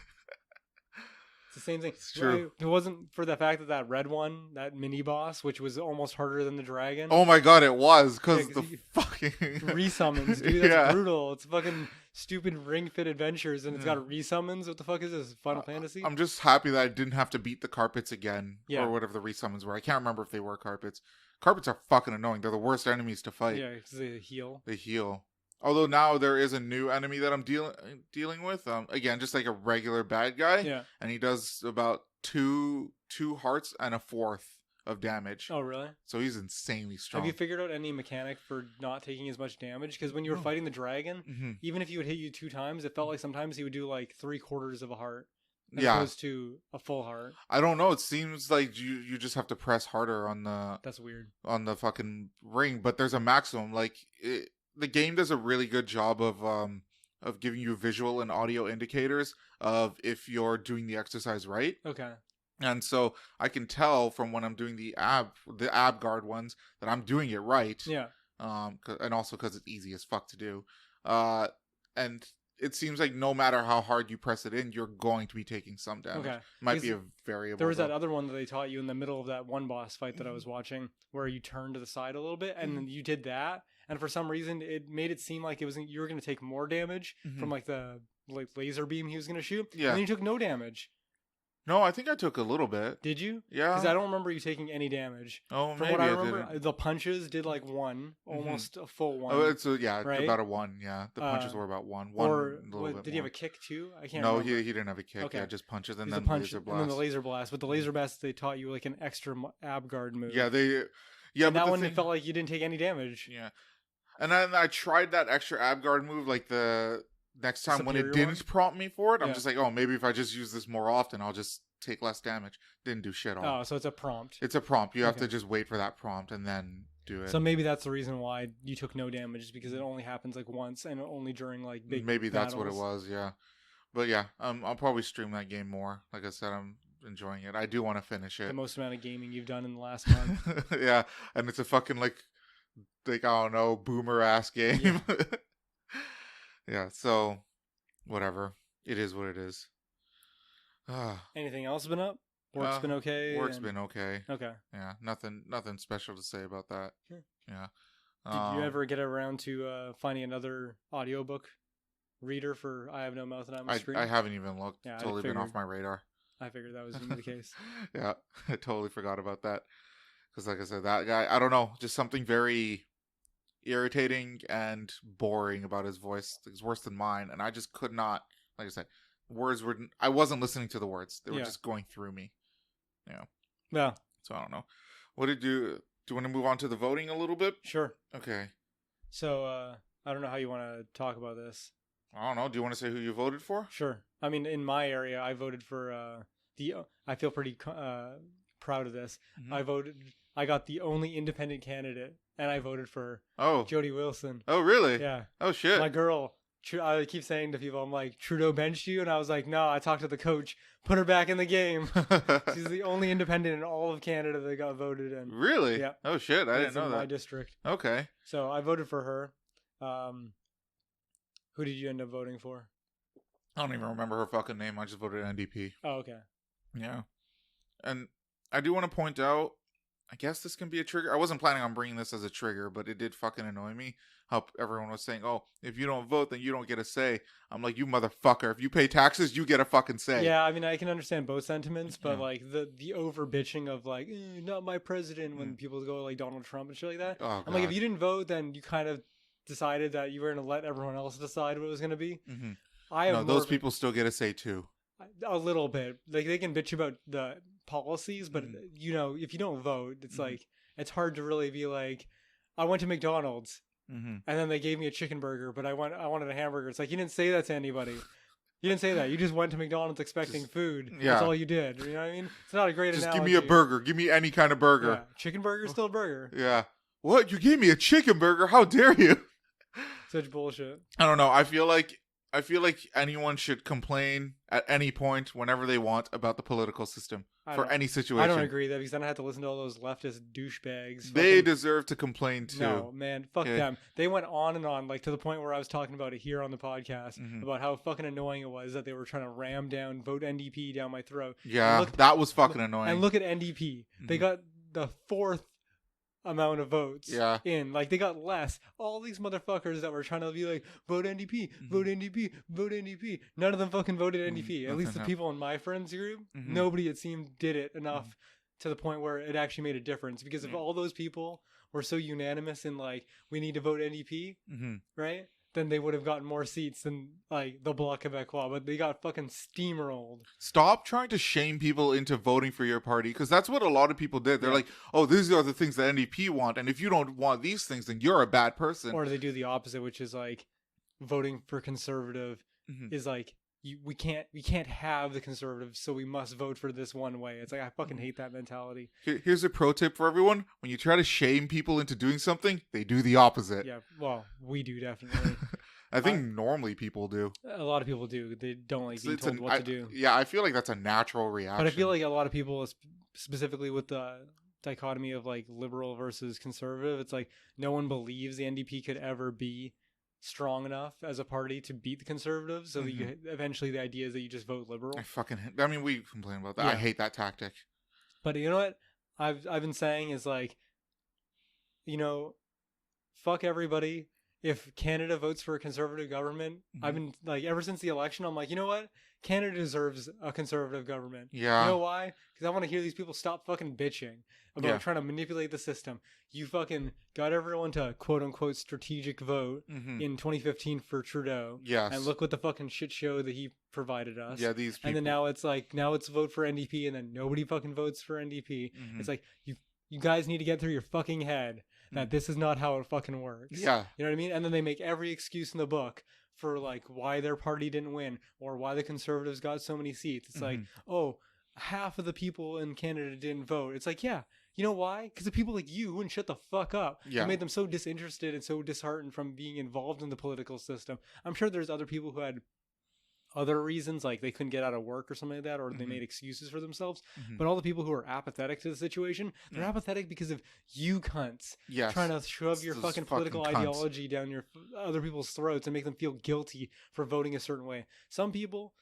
It's the same thing. It's true. It wasn't for the fact that red one, that mini boss, which was almost harder than the dragon. Oh my god, it was. Because the fucking... resummons, dude. That's brutal. It's fucking stupid Ring Fit Adventures, and it's got resummons. What the fuck is this? Final Fantasy? I'm just happy that I didn't have to beat the carpets again. Yeah. Or whatever the resummons were. I can't remember if they were carpets. Carpets are fucking annoying. They're the worst enemies to fight. Yeah, because they heal. They heal. Although now there is a new enemy that I'm dealing with. Again, just like a regular bad guy. Yeah. And he does about two hearts and a 4th of damage. Oh, really? So he's insanely strong. Have you figured out any mechanic for not taking as much damage? Because when you were fighting the dragon, even if he would hit you 2 times, it felt like sometimes he would do like 3/4 of a heart. As opposed to a full heart. I don't know. It seems like you just have to press harder on the... That's weird. On the fucking ring. But there's a maximum. Like... The game does a really good job of giving you visual and audio indicators of if you're doing the exercise right. Okay. And so I can tell from when I'm doing the ab guard ones that I'm doing it right. Yeah. And also because it's easy as fuck to do. And it seems like no matter how hard you press it in, you're going to be taking some damage. Okay. Might be a variable. There was that other one that they taught you in the middle of that one boss fight that I was watching, where you turned to the side a little bit, and then you did that, and for some reason it made it seem like you were going to take more damage from like the laser beam he was going to shoot. Yeah. And then you took no damage. No, I think I took a little bit. Did you? Yeah. Because I don't remember you taking any damage. Oh, From maybe what I didn't. remember, the punches did like 1, almost a full 1. Oh, it's right? about a 1. Yeah, the punches were about 1. Did he have a kick too? I can't. No, remember. He didn't have a kick. Okay. Yeah, just punches and then laser blast. And then the laser blast. But the laser blast, they taught you like an extra ab guard move. Yeah, and that one, it felt like you didn't take any damage. Yeah, and then I tried that extra ab guard move like the next time when it didn't prompt me for it. I'm just like, oh, maybe if I just use this more often, I'll just take less damage. Didn't do shit on. Oh, so it's a prompt. It's a prompt. You have to just wait for that prompt and then do it. So maybe that's the reason why you took no damage, is because it only happens like once and only during like big Maybe that's battles. what it was, yeah. But yeah, I'll probably stream that game more. Like I said, I'm enjoying it. I do want to finish it. The most amount of gaming you've done in the last month. Yeah, and it's a fucking like I don't know, boomer ass game. Yeah. Yeah, so whatever. It is what it is. Anything else been up? Work's been okay? Work's been okay. Okay. Yeah, nothing special to say about that. Sure. Yeah. Did you ever get around to finding another audiobook reader for I Have No Mouth and I'm a Scream? I haven't even looked. Yeah, totally been off my radar. I figured that was the case. Yeah, I totally forgot about that. Because like I said, that guy, I don't know, just something very irritating and boring about his voice. It's worse than mine. And I just could not, like I said, I wasn't listening to the words. They were just going through me. Yeah. Yeah. So I don't know. Do you want to move on to the voting a little bit? Sure. Okay. So, I don't know how you want to talk about this. I don't know. Do you want to say who you voted for? Sure. I mean, in my area, I voted for I feel pretty proud of this. Mm-hmm. I got the only independent candidate, and I voted for Jody Wilson. Oh, really? Yeah. Oh, shit. My girl. I keep saying to people, I'm like, Trudeau benched you? And I was like, no, I talked to the coach. Put her back in the game. She's the only independent in all of Canada that got voted in. Really? Yeah. Oh, shit. I didn't know that. In my district. Okay. So I voted for her. Who did you end up voting for? I don't even remember her fucking name. I just voted NDP. Oh, okay. Yeah. And I do want to point out, I guess this can be a trigger. I wasn't planning on bringing this as a trigger, but it did fucking annoy me how everyone was saying, oh, if you don't vote, then you don't get a say. I'm like, you motherfucker. If you pay taxes, you get a fucking say. Yeah, I mean, I can understand both sentiments, but like the over bitching of like, not my president when people go like Donald Trump and shit like that. Oh, I'm like, if you didn't vote, then you kind of decided that you were going to let everyone else decide what it was going to be. No, those people still get a say too. A little bit. Like, they can bitch about the policies, but you know, if you don't vote, it's like, it's hard to really be like, I went to McDonald's and then they gave me a chicken burger, but I wanted a hamburger. It's like, you didn't say that to anybody. You didn't say that. You just went to McDonald's expecting food. Yeah. That's all you did. You know what I mean? It's not a great analogy. Just give me a burger. Give me any kind of burger. Yeah. Chicken burger is still a burger. Yeah. What? You gave me a chicken burger? How dare you? Such bullshit. I don't know. I feel like anyone should complain at any point whenever they want about the political system for any situation. I don't agree with that, because then I have to listen to all those leftist douchebags. They deserve to complain too. No, man, fuck them. They went on and on, like to the point where I was talking about it here on the podcast about how fucking annoying it was that they were trying to ram down vote NDP down my throat. Yeah, that was fucking annoying. And look at NDP. They got the 4th amount of votes in. Like, they got less. All these motherfuckers that were trying to be like, vote NDP, vote NDP, vote NDP. None of them fucking voted NDP. At least the people in my friends group, nobody, it seemed, did it enough to the point where it actually made a difference. Because if all those people were so unanimous in like, we need to vote NDP, right? Then they would have gotten more seats than like the Bloc Québécois, but they got fucking steamrolled. Stop trying to shame people into voting for your party, because that's what a lot of people did. They're like, oh, these are the things that NDP want, and if you don't want these things, then you're a bad person. Or they do the opposite, which is like voting for conservative is like, we can't have the conservatives, so we must vote for this one way. It's like, I fucking hate that mentality. Here's a pro tip for everyone: when you try to shame people into doing something, they do the opposite. Yeah, well, we do definitely. I think normally people do. A lot of people do. They don't like being told what to do. Yeah, I feel like that's a natural reaction. But I feel like a lot of people, specifically with the dichotomy of like liberal versus conservative, it's like no one believes the NDP could ever be strong enough as a party to beat the conservatives, so that you eventually, the idea is that you just vote liberal. I mean, we complain about that. I hate that tactic. But you know what I've been saying is like, you know, fuck everybody. If Canada votes for a conservative government, I've been like, ever since the election, I'm like, you know what? Canada deserves a conservative government. Yeah. You know why? Because I want to hear these people stop fucking bitching about trying to manipulate the system. You fucking got everyone to quote unquote strategic vote in 2015 for Trudeau. Yes. And look what the fucking shit show that he provided us. Yeah, these people. And then now it's vote for NDP, and then nobody fucking votes for NDP. It's like, you guys need to get through your fucking head that this is not how it fucking works. Yeah. You know what I mean? And then they make every excuse in the book for like why their party didn't win or why the Conservatives got so many seats. It's like, oh, half of the people in Canada didn't vote. It's like, yeah, you know why? Because the people like you wouldn't shut the fuck up. Yeah. You made them so disinterested and so disheartened from being involved in the political system. I'm sure there's other people who had other reasons, like they couldn't get out of work or something like that, or they made excuses for themselves. But all the people who are apathetic to the situation, they're apathetic because of you cunts trying to shove your fucking political ideology down your other people's throats and make them feel guilty for voting a certain way. Some people,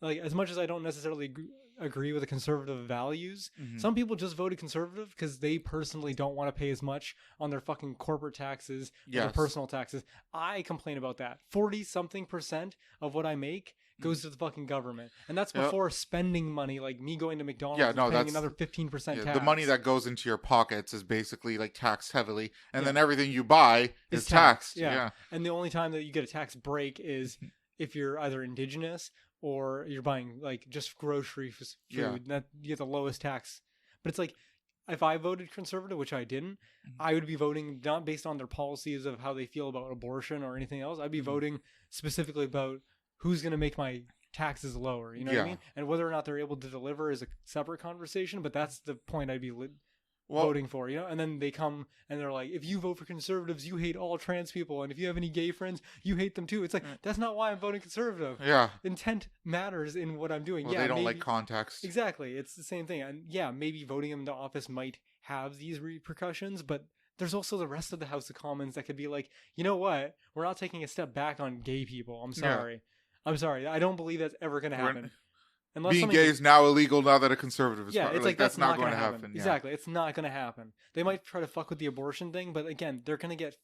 like, as much as I don't necessarily agree with the conservative values, some people just voted conservative because they personally don't want to pay as much on their fucking corporate taxes or their personal taxes. I complain about that. 40-something% of what I make goes to the fucking government, and that's before spending money, like me going to McDonald's and paying another 15% tax. The money that goes into your pockets is basically like taxed heavily, and then everything you buy is taxed. And the only time that you get a tax break is if you're either indigenous or you're buying like just grocery food. That you get the lowest tax. But it's like, if I voted conservative, which I didn't, I would be voting not based on their policies of how they feel about abortion or anything else. I'd be voting specifically about who's going to make my taxes lower, you know what I mean? And whether or not they're able to deliver is a separate conversation, but that's the point I'd be voting for, you know? And then they come and they're like, if you vote for conservatives, you hate all trans people, and if you have any gay friends, you hate them too. It's like, that's not why I'm voting conservative. Yeah. Intent matters in what I'm doing. Well, they don't like context. Exactly. It's the same thing. And yeah, maybe voting them into office might have these repercussions, but there's also the rest of the House of Commons that could be like, you know what? We're not taking a step back on gay people. I'm sorry. I'm sorry. I don't believe that's ever going to happen. unless being gay is now illegal now that a conservative is it's like that's not going to happen. Yeah. Exactly, it's not going to happen. They might try to fuck with the abortion thing, but again, they're going to get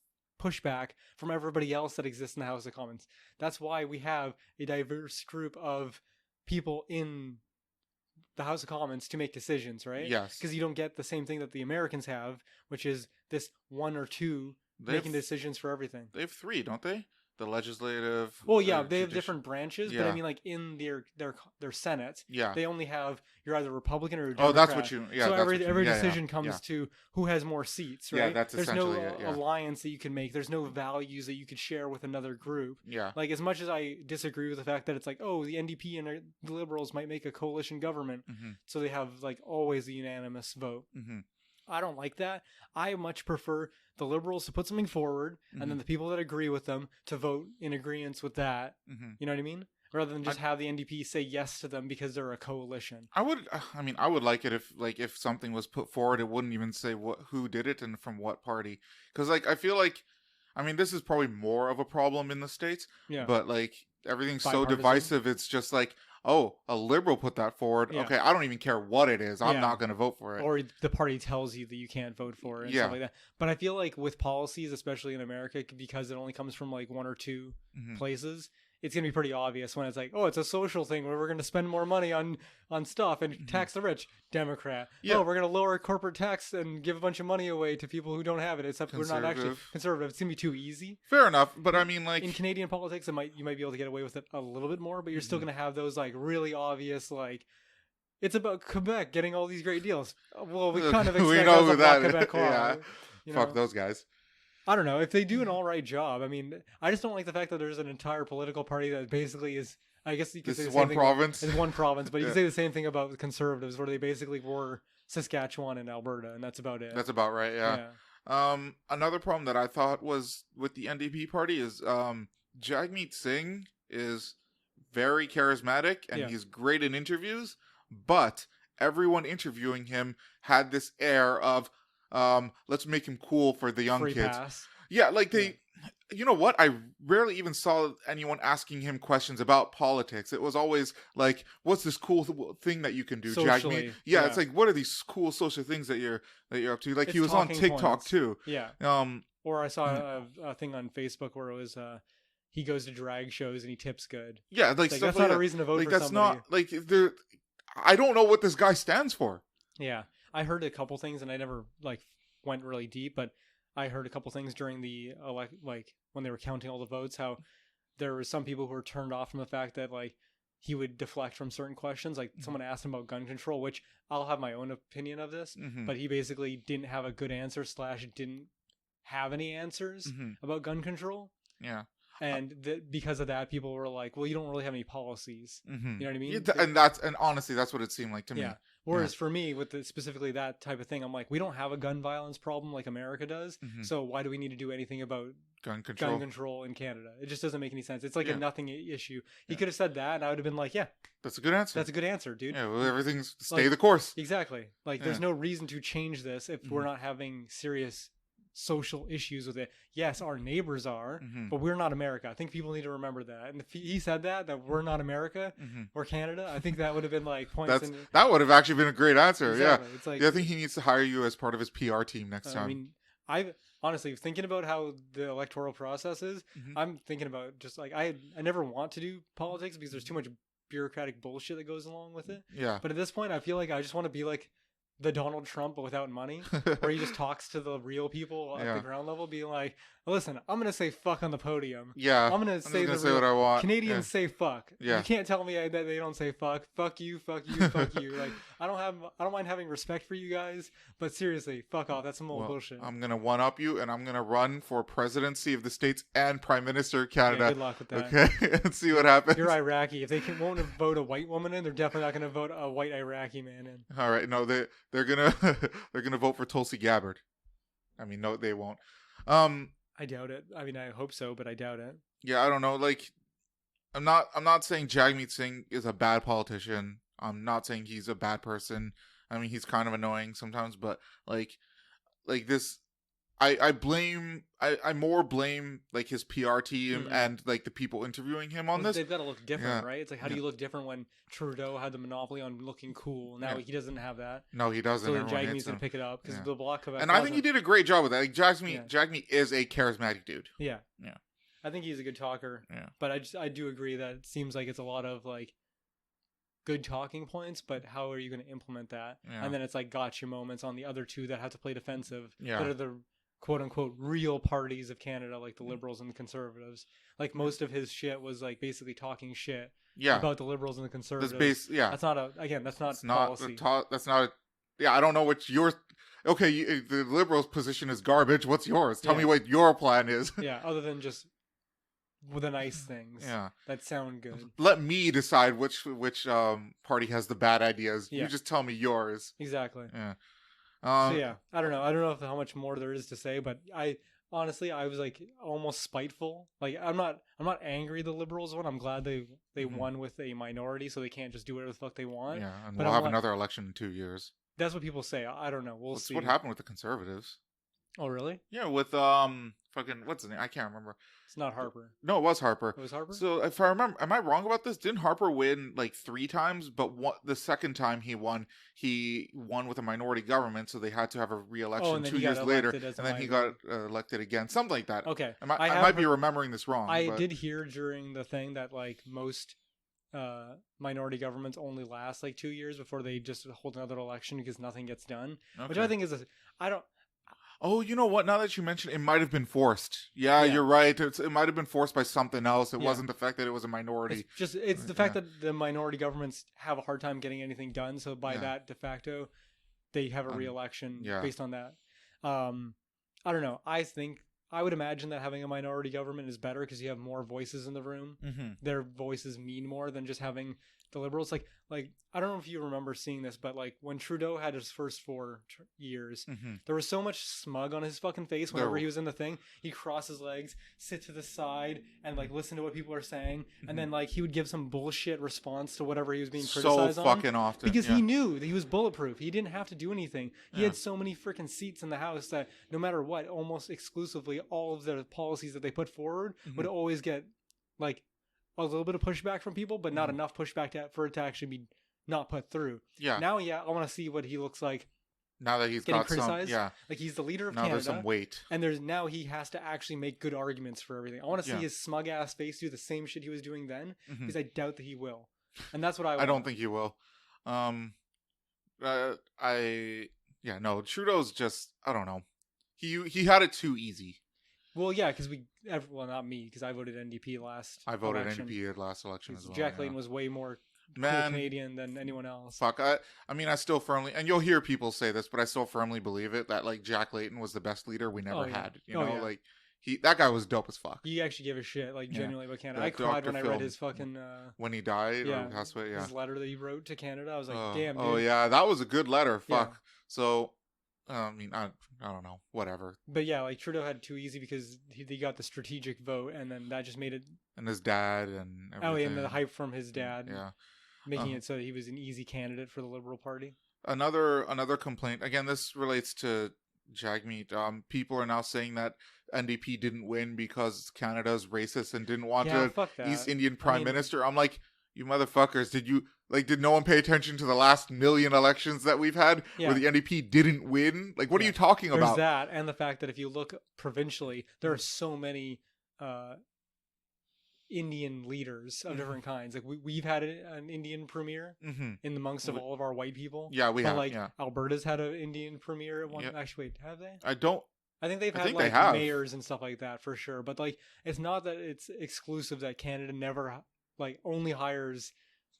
pushback from everybody else that exists in the House of Commons. That's why we have a diverse group of people in the House of Commons to make decisions, right? Yes. Because you don't get the same thing that the Americans have, which is this one or two making decisions for everything. They have 3, don't they? The legislative. Well, yeah, they have different branches, but I mean, like in their Senate, yeah, they only have you're either Republican or Democrat. Oh, that's what you. Yeah, so every decision comes to who has more seats, right? Yeah, that's essentially There's no alliance that you can make. There's no values that you could share with another group. Yeah. Like as much as I disagree with the fact that it's like, oh, the NDP and the Liberals might make a coalition government, so they have like always a unanimous vote. I don't like that. I much prefer the Liberals to put something forward and then the people that agree with them to vote in agreement with that. You know what I mean? Rather than just have the NDP say yes to them because they're a coalition. I would like it if something was put forward, it wouldn't even say who did it and from what party. Because like I feel like, this is probably more of a problem in the States. Yeah. But like everything's so divisive. It's just like, oh, a liberal put that forward. Yeah. Okay, I don't even care what it is. I'm not going to vote for it. Or the party tells you that you can't vote for it and stuff like that. But I feel like with policies, especially in America, because it only comes from like 1 or 2 places, it's going to be pretty obvious when it's like, oh, it's a social thing where we're going to spend more money on stuff and tax the rich. Democrat. Yeah. Oh, we're going to lower corporate tax and give a bunch of money away to people who don't have it, except we're not actually conservative. It's going to be too easy. Fair enough. But I mean, like... in Canadian politics, you might be able to get away with it a little bit more, but you're still going to have those like really obvious, like, it's about Quebec getting all these great deals. Well, we kind of expect we know who that Quebec are. Yeah. Fuck those guys. I don't know if they do an all right job. I just don't like the fact that there's an entire political party that basically is. I guess you could say the same thing. It's one province, but you can say the same thing about the Conservatives, where they basically were Saskatchewan and Alberta, and that's about it. That's about right. Yeah. Another problem that I thought was with the NDP party is Jagmeet Singh is very charismatic and he's great in interviews, but everyone interviewing him had this air of let's make him cool for the young Free kids. Pass. Yeah, like they, you know what? I rarely even saw anyone asking him questions about politics. It was always like, what's this cool thing that you can do, Jagmeet? Yeah, it's like, what are these cool social things that you're up to? Like, he was on TikTok too. Yeah. Or I saw a thing on Facebook where it was he goes to drag shows and he tips good. Yeah, like that's not a reason to vote for that's somebody. Not like I don't know what this guy stands for. Yeah. I heard a couple things, and I never went really deep, but I heard a couple things during the when they were counting all the votes, how there were some people who were turned off from the fact that he would deflect from certain questions. Like someone asked him about gun control, which I'll have my own opinion of this, but he basically didn't have a good answer / didn't have any answers about gun control. Yeah. And because of that, people were like, "Well, you don't really have any policies." You know what I mean? Yeah, and honestly, that's what it seemed like to me. Yeah. Whereas for me, with specifically that type of thing, I'm like, we don't have a gun violence problem like America does. So why do we need to do anything about gun control in Canada? It just doesn't make any sense. It's like a nothing issue. He could have said that, and I would have been like, "Yeah, that's a good answer. That's a good answer, dude." Yeah, well, everything's stay the course. Exactly. There's no reason to change this if we're not having serious social issues with it. Yes, our neighbors are, but we're not America. I think people need to remember that. And if he said that we're not America or Canada, I think that would have been points. That would have actually been a great answer. Exactly. Yeah. It's like, I think he needs to hire you as part of his PR team next time. I honestly thinking about how the electoral process is. I'm thinking about just I never want to do politics because there's too much bureaucratic bullshit that goes along with it. Yeah. But at this point, I feel like I just want to be like the Donald Trump, but without money, where he just talks to the real people at the ground level, being like, listen, I'm going to say fuck on the podium. Yeah. I'm going to say what I want. Canadians say fuck. Yeah. You can't tell me that they don't say fuck. Fuck you, fuck you, fuck you. I don't mind having respect for you guys, but seriously, fuck off. That's some old bullshit. I'm going to one-up you, and I'm going to run for presidency of the States and Prime Minister of Canada. Yeah, good luck with that. Okay? And see what happens. You're Iraqi. If they won't vote a white woman in, they're definitely not going to vote a white Iraqi man in. All right. No, they're going to they're going to vote for Tulsi Gabbard. No, they won't. I doubt it. I hope so, but I doubt it. Yeah, I don't know. I'm not saying Jagmeet Singh is a bad politician. I'm not saying he's a bad person. He's kind of annoying sometimes, but like this, I more blame like his PR team and like the people interviewing him on this. They've got to look different, right? It's like, how do you look different when Trudeau had the monopoly on looking cool? Now he doesn't have that. No, he doesn't. So then Jackin's going to pick it up because the Bloc Quebec. And I think he did a great job with that. Like Jackin is a charismatic dude. Yeah. Yeah. I think he's a good talker. Yeah. But I do agree that it seems like it's a lot of like good talking points, but how are you going to implement that? Yeah. And then it's like gotcha moments on the other two that have to play defensive. Yeah. That are the quote unquote real parties of Canada, like the Liberals and the Conservatives. Like most of his shit was like basically talking shit about the Liberals and the Conservatives. That's not policy. That's not I don't know what yours. Okay, the Liberals' position is garbage. What's yours? Tell me what your plan is. Yeah, other than just the nice things that sound good. Let me decide which party has the bad ideas. You just tell me yours. Exactly. Yeah. I don't know how much more there is to say, but I honestly was like almost spiteful. Like I'm not angry the Liberals won. I'm glad they won with a minority, so they can't just do whatever the fuck they want. Yeah, and we'll have another election in 2 years. That's what people say. I don't know. We'll see. What happened with the Conservatives? Oh, really? Yeah, with fucking what's his name? I can't remember. It's not Harper. No, it was Harper. It was Harper? So if I remember, am I wrong about this? Didn't Harper win like 3 times? But the second time he won with a minority government, so they had to have a re-election 2 years later, and then he got elected again, something like that. Okay, I might be remembering this wrong. I did hear during the thing that like most minority governments only last like 2 years before they just hold another election because nothing gets done, which I think is Oh, you know what? Now that you mention it, might have been forced. Yeah, you're right. It might have been forced by something else. It wasn't the fact that it was a minority. It's the fact that the minority governments have a hard time getting anything done. So by that, de facto, they have a re-election based on that. I don't know. I would imagine that having a minority government is better because you have more voices in the room. Mm-hmm. Their voices mean more than just having the Liberals. Like I don't know if you remember seeing this, but like when Trudeau had his first 4 years, there was so much smug on his fucking face whenever he was in the thing. He'd cross his legs, sit to the side, and like listen to what people are saying, and then like he would give some bullshit response to whatever he was being criticized on. So fucking often. Because he knew that he was bulletproof. He didn't have to do anything. He had so many freaking seats in the House that no matter what, almost exclusively all of the policies that they put forward would always get like a little bit of pushback from people, but not enough pushback for it to actually be not put through. Yeah. Now, I want to see what he looks like. Now that he's got criticized, like he's the leader of Canada. There's some weight, and now he has to actually make good arguments for everything. I want to see his smug ass face do the same shit he was doing then, because I doubt that he will, and that's what I want. I don't think he will. Trudeau's just I don't know. He had it too easy. Well, yeah, because not me, because I voted NDP last. I voted NDP at last election as well. Jack Layton was way more Canadian than anyone else. Fuck, I mean, I still firmly, and you'll hear people say this, but I still firmly believe it that like Jack Layton was the best leader we never had. Like that guy was dope as fuck. He actually gave a shit, like genuinely about Canada. I cried when I read his fucking when he died. Or passed away, his letter that he wrote to Canada. I was like, damn. Dude. Oh yeah, that was a good letter. Fuck. Yeah. So. I mean, I don't know, whatever. But yeah, like Trudeau had it too easy because he got the strategic vote, and then that just made it. And his dad and everything. Oh, and the hype from his dad. Yeah, making it so that he was an easy candidate for the Liberal Party. Another complaint. Again, this relates to Jagmeet. People are now saying that NDP didn't win because Canada's racist and didn't want an East Indian Prime Minister. I'm like, you motherfuckers! Did no one pay attention to the last million elections that we've had where the NDP didn't win? Like, what are you talking about? There's that, and the fact that if you look provincially, there are so many Indian leaders of different kinds. Like we've had an Indian premier in amongst of all of our white people. Yeah, we have. Alberta's had an Indian premier at one. Yep. Actually, wait, have they? I think they've had mayors and stuff like that for sure. But like, it's not that it's exclusive that Canada never like only hires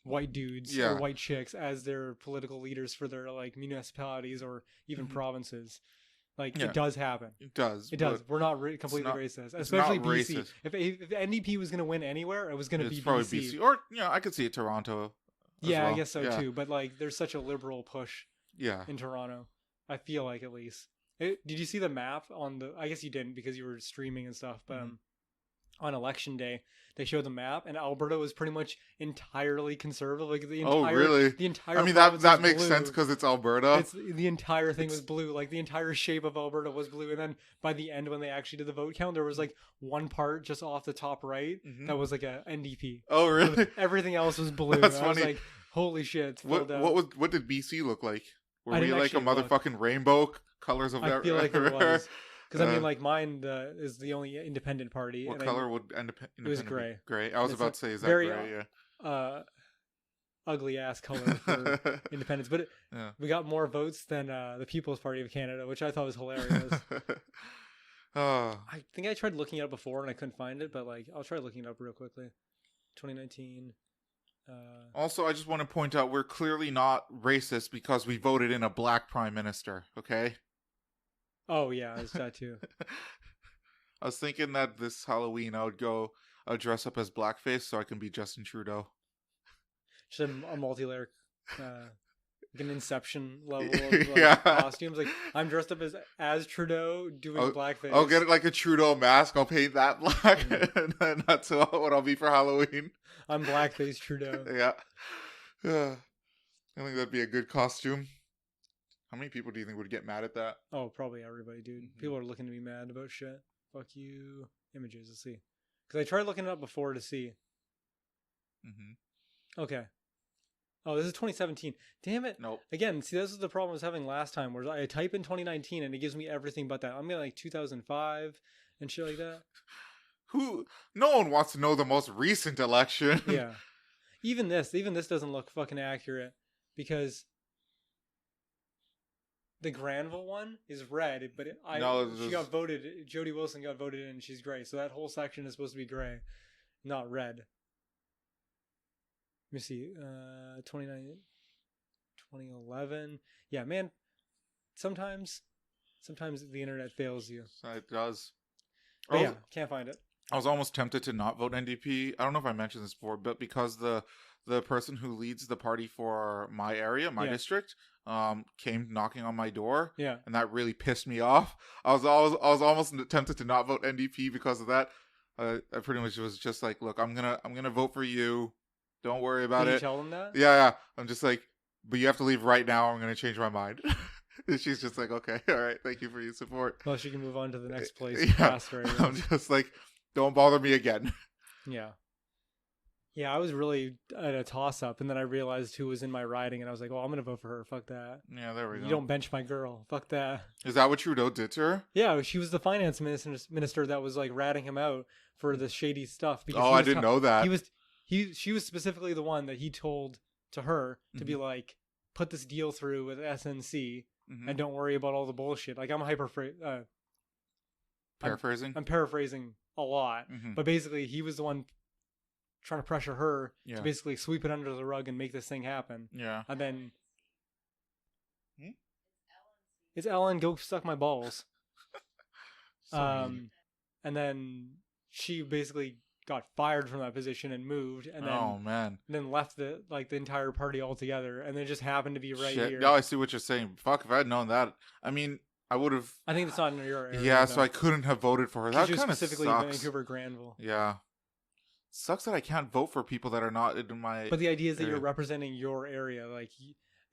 white dudes or white chicks as their political leaders for their like municipalities or even provinces. Like it does happen. It does. We're not completely racist, especially BC. Racist. If NDP was going to win anywhere, it was going to be probably BC. Or I could see it Toronto. Yeah, well. I guess so too. But like, there's such a liberal push. In Toronto, I feel like at least. Did you see the map on the? I guess you didn't because you were streaming and stuff. But on election day, they showed the map, and Alberta was pretty much entirely conservative. Like the entire, oh, really? The entire. I mean, that makes sense because it's Alberta. The entire thing was blue. Like the entire shape of Alberta was blue, and then by the end, when they actually did the vote count, there was like one part just off the top right that was like a NDP. Oh, really? Everything else was blue. That's funny. I was like, holy shit! It's what did BC look like? Were we like a motherfucking rainbow colors of I feel like it was. Because I mean, like mine is the only independent party. What color would independent? It was gray. Gray. I was about to say, is that very, gray? Yeah. Ugly ass color for independence, but we got more votes than the People's Party of Canada, which I thought was hilarious. I think I tried looking it up before and I couldn't find it, but like I'll try looking it up real quickly. 2019. Also, I just want to point out we're clearly not racist because we voted in a black prime minister. Okay. Oh yeah, there's that too. I was thinking that this Halloween I would dress up as blackface so I can be Justin Trudeau. Just a multi-layer, like an Inception level of costumes. Like I'm dressed up as Trudeau doing blackface. I'll get it like a Trudeau mask. I'll paint that black, and then that's what I'll be for Halloween. I'm blackface Trudeau. Yeah. I think that'd be a good costume. How many people do you think would get mad at that? Oh, probably everybody, dude. People are looking to be mad about shit. Fuck you. Images, let's see. Because I tried looking it up before to see. Okay. Oh, this is 2017. Damn it. Nope. Again, see, this is the problem I was having last time, where I type in 2019 and it gives me everything but that. I'm getting like 2005 and shit like that. No one wants to know the most recent election. Yeah. Even this doesn't look fucking accurate because the Granville one is red, but she got voted. Jody Wilson got voted in, and she's gray. So that whole section is supposed to be gray, not red. Let me see. 2011. Yeah, man. Sometimes the internet fails you. It does. But yeah, can't find it. I was almost tempted to not vote NDP. I don't know if I mentioned this before, but because the person who leads the party for my area, my district, came knocking on my door, and that really pissed me off. I was almost tempted to not vote NDP because of that. I pretty much was just like, look, I'm gonna vote for you. Don't worry about it. Did you tell them that? Yeah. I'm just like, but you have to leave right now. I'm gonna change my mind. And she's just like, okay, all right, thank you for your support. Well, she can move on to the next place faster. I'm just like, don't bother me again. Yeah, I was really at a toss-up, and then I realized who was in my riding, and I was like, well, I'm going to vote for her. Fuck that. Yeah, there we go. You don't bench my girl. Fuck that. Is that what Trudeau did to her? Yeah, she was the finance minister that was, like, ratting him out for the shady stuff. Because I didn't know that. She was specifically the one that he told to her to be like, put this deal through with SNC, and don't worry about all the bullshit. Like, I'm paraphrasing? I'm paraphrasing a lot, but basically, he was the one trying to pressure her to basically sweep it under the rug and make this thing happen. Yeah. And then it's Ellen, go suck my balls. And then she basically got fired from that position and moved, and then left the entire party altogether, and then just happened to be here. No, I see what you're saying. Fuck, if I had known that, I mean, I would have. I think it's not in your area. Yeah, so I couldn't have voted for her. That kind of specifically sucks. Vancouver Granville. Yeah. Sucks that I can't vote for people that are not in my. But the idea is that you're representing your area, like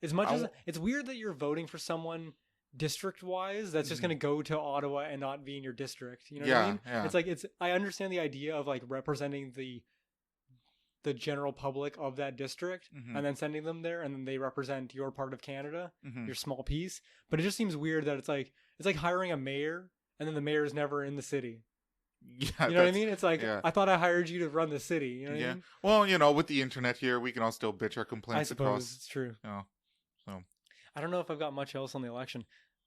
as much as it's weird that you're voting for someone district-wise that's just going to go to Ottawa and not be in your district. You know what I mean? Yeah. It's like I understand the idea of like representing the general public of that district and then sending them there, and then they represent your part of Canada, your small piece. But it just seems weird that it's like hiring a mayor and then the mayor is never in the city. Yeah, you know what I mean? It's like, I thought I hired you to run the city. You know what I mean? Well, with the internet here, we can all still bitch our complaints. I suppose it's true. So I don't know if I've got much else on the election.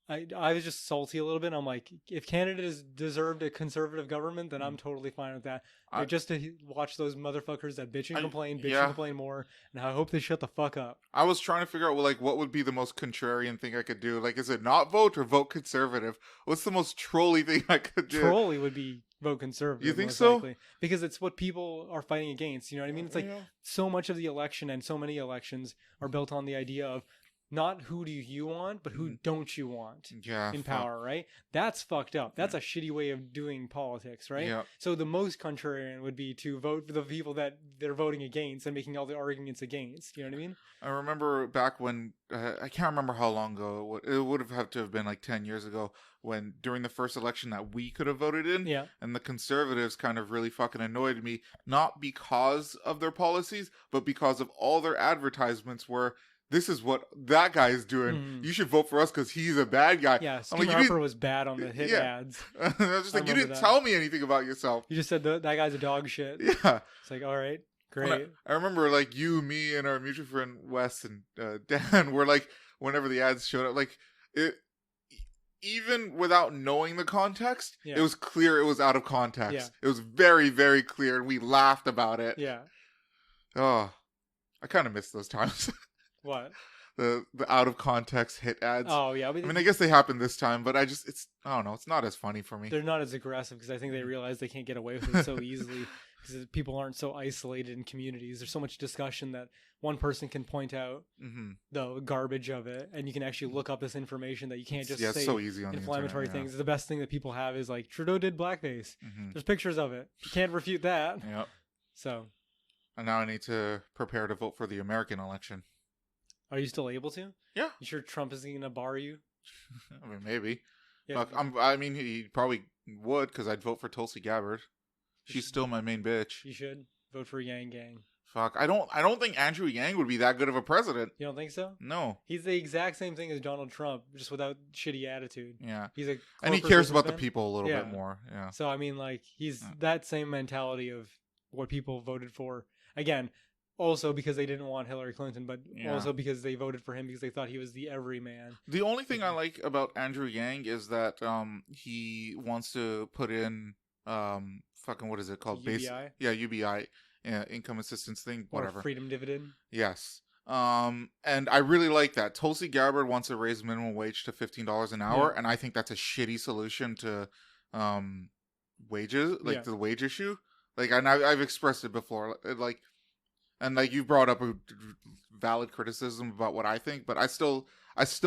I was just salty a little bit. I'm like, if Canada has deserved a conservative government, then I'm totally fine with that. Just to watch those motherfuckers that bitch and complain more, and I hope they shut the fuck up. I was trying to figure out, what would be the most contrarian thing I could do? Like, is it not vote or vote conservative? What's the most trolly thing I could do? Trolly would be vote conservative. You think so? Likely, because it's what people are fighting against. You know what I mean? It's like so much of the election and so many elections are built on the idea of not who do you want, but who don't you want in power, right? That's fucked up. That's a shitty way of doing politics, right? Yeah. So the most contrarian would be to vote for the people that they're voting against and making all the arguments against. You know what I mean? I remember back when, I can't remember how long ago, it would have to have been like 10 years ago, when during the first election that we could have voted in, and the conservatives kind of really fucking annoyed me, not because of their policies, but because of all their advertisements were, this is what that guy is doing. You should vote for us because he's a bad guy. Yeah, Steve Harper was bad on the hit ads. I was just like, you didn't tell me anything about yourself. You just said that guy's a dog shit. Yeah. It's like, all right, great. I remember like you, me, and our mutual friend Wes and Dan were like, whenever the ads showed up, like it, even without knowing the context, it was clear it was out of context. Yeah. It was very, very clear, and we laughed about it. Yeah. Oh, I kind of miss those times. What? The out of context hit ads. Oh yeah. I mean, I guess they happened this time, but I don't know. It's not as funny for me. They're not as aggressive because I think they realize they can't get away with it so easily because people aren't so isolated in communities. There's so much discussion that one person can point out the garbage of it, and you can actually look up this information that you can't just say so easy on inflammatory the internet, things. The best thing that people have is like Trudeau did blackface. There's pictures of it. You can't refute that. Yep. So. And now I need to prepare to vote for the American election. Are you still able to? Yeah. You sure Trump isn't going to bar you? I mean, maybe. Yeah. I mean, he probably would, because I'd vote for Tulsi Gabbard. She's still my main bitch. You should vote for Yang Gang. Fuck, I don't think Andrew Yang would be that good of a president. You don't think so? No. He's the exact same thing as Donald Trump, just without shitty attitude. Yeah. And he cares about the people a little bit more. Yeah. So I mean, like, he's that same mentality of what people voted for. Again, also because they didn't want Hillary Clinton, but also because they voted for him because they thought he was the everyman. The only thing I like about Andrew Yang is that he wants to put in fucking, what is it called? UBI? UBI. Income assistance thing, whatever. Or freedom dividend. Yes. And I really like that. Tulsi Gabbard wants to raise minimum wage to $15 an hour, and I think that's a shitty solution to wages, like the wage issue. Like, and I've expressed it before, like, and like you brought up a valid criticism about what I think, but I still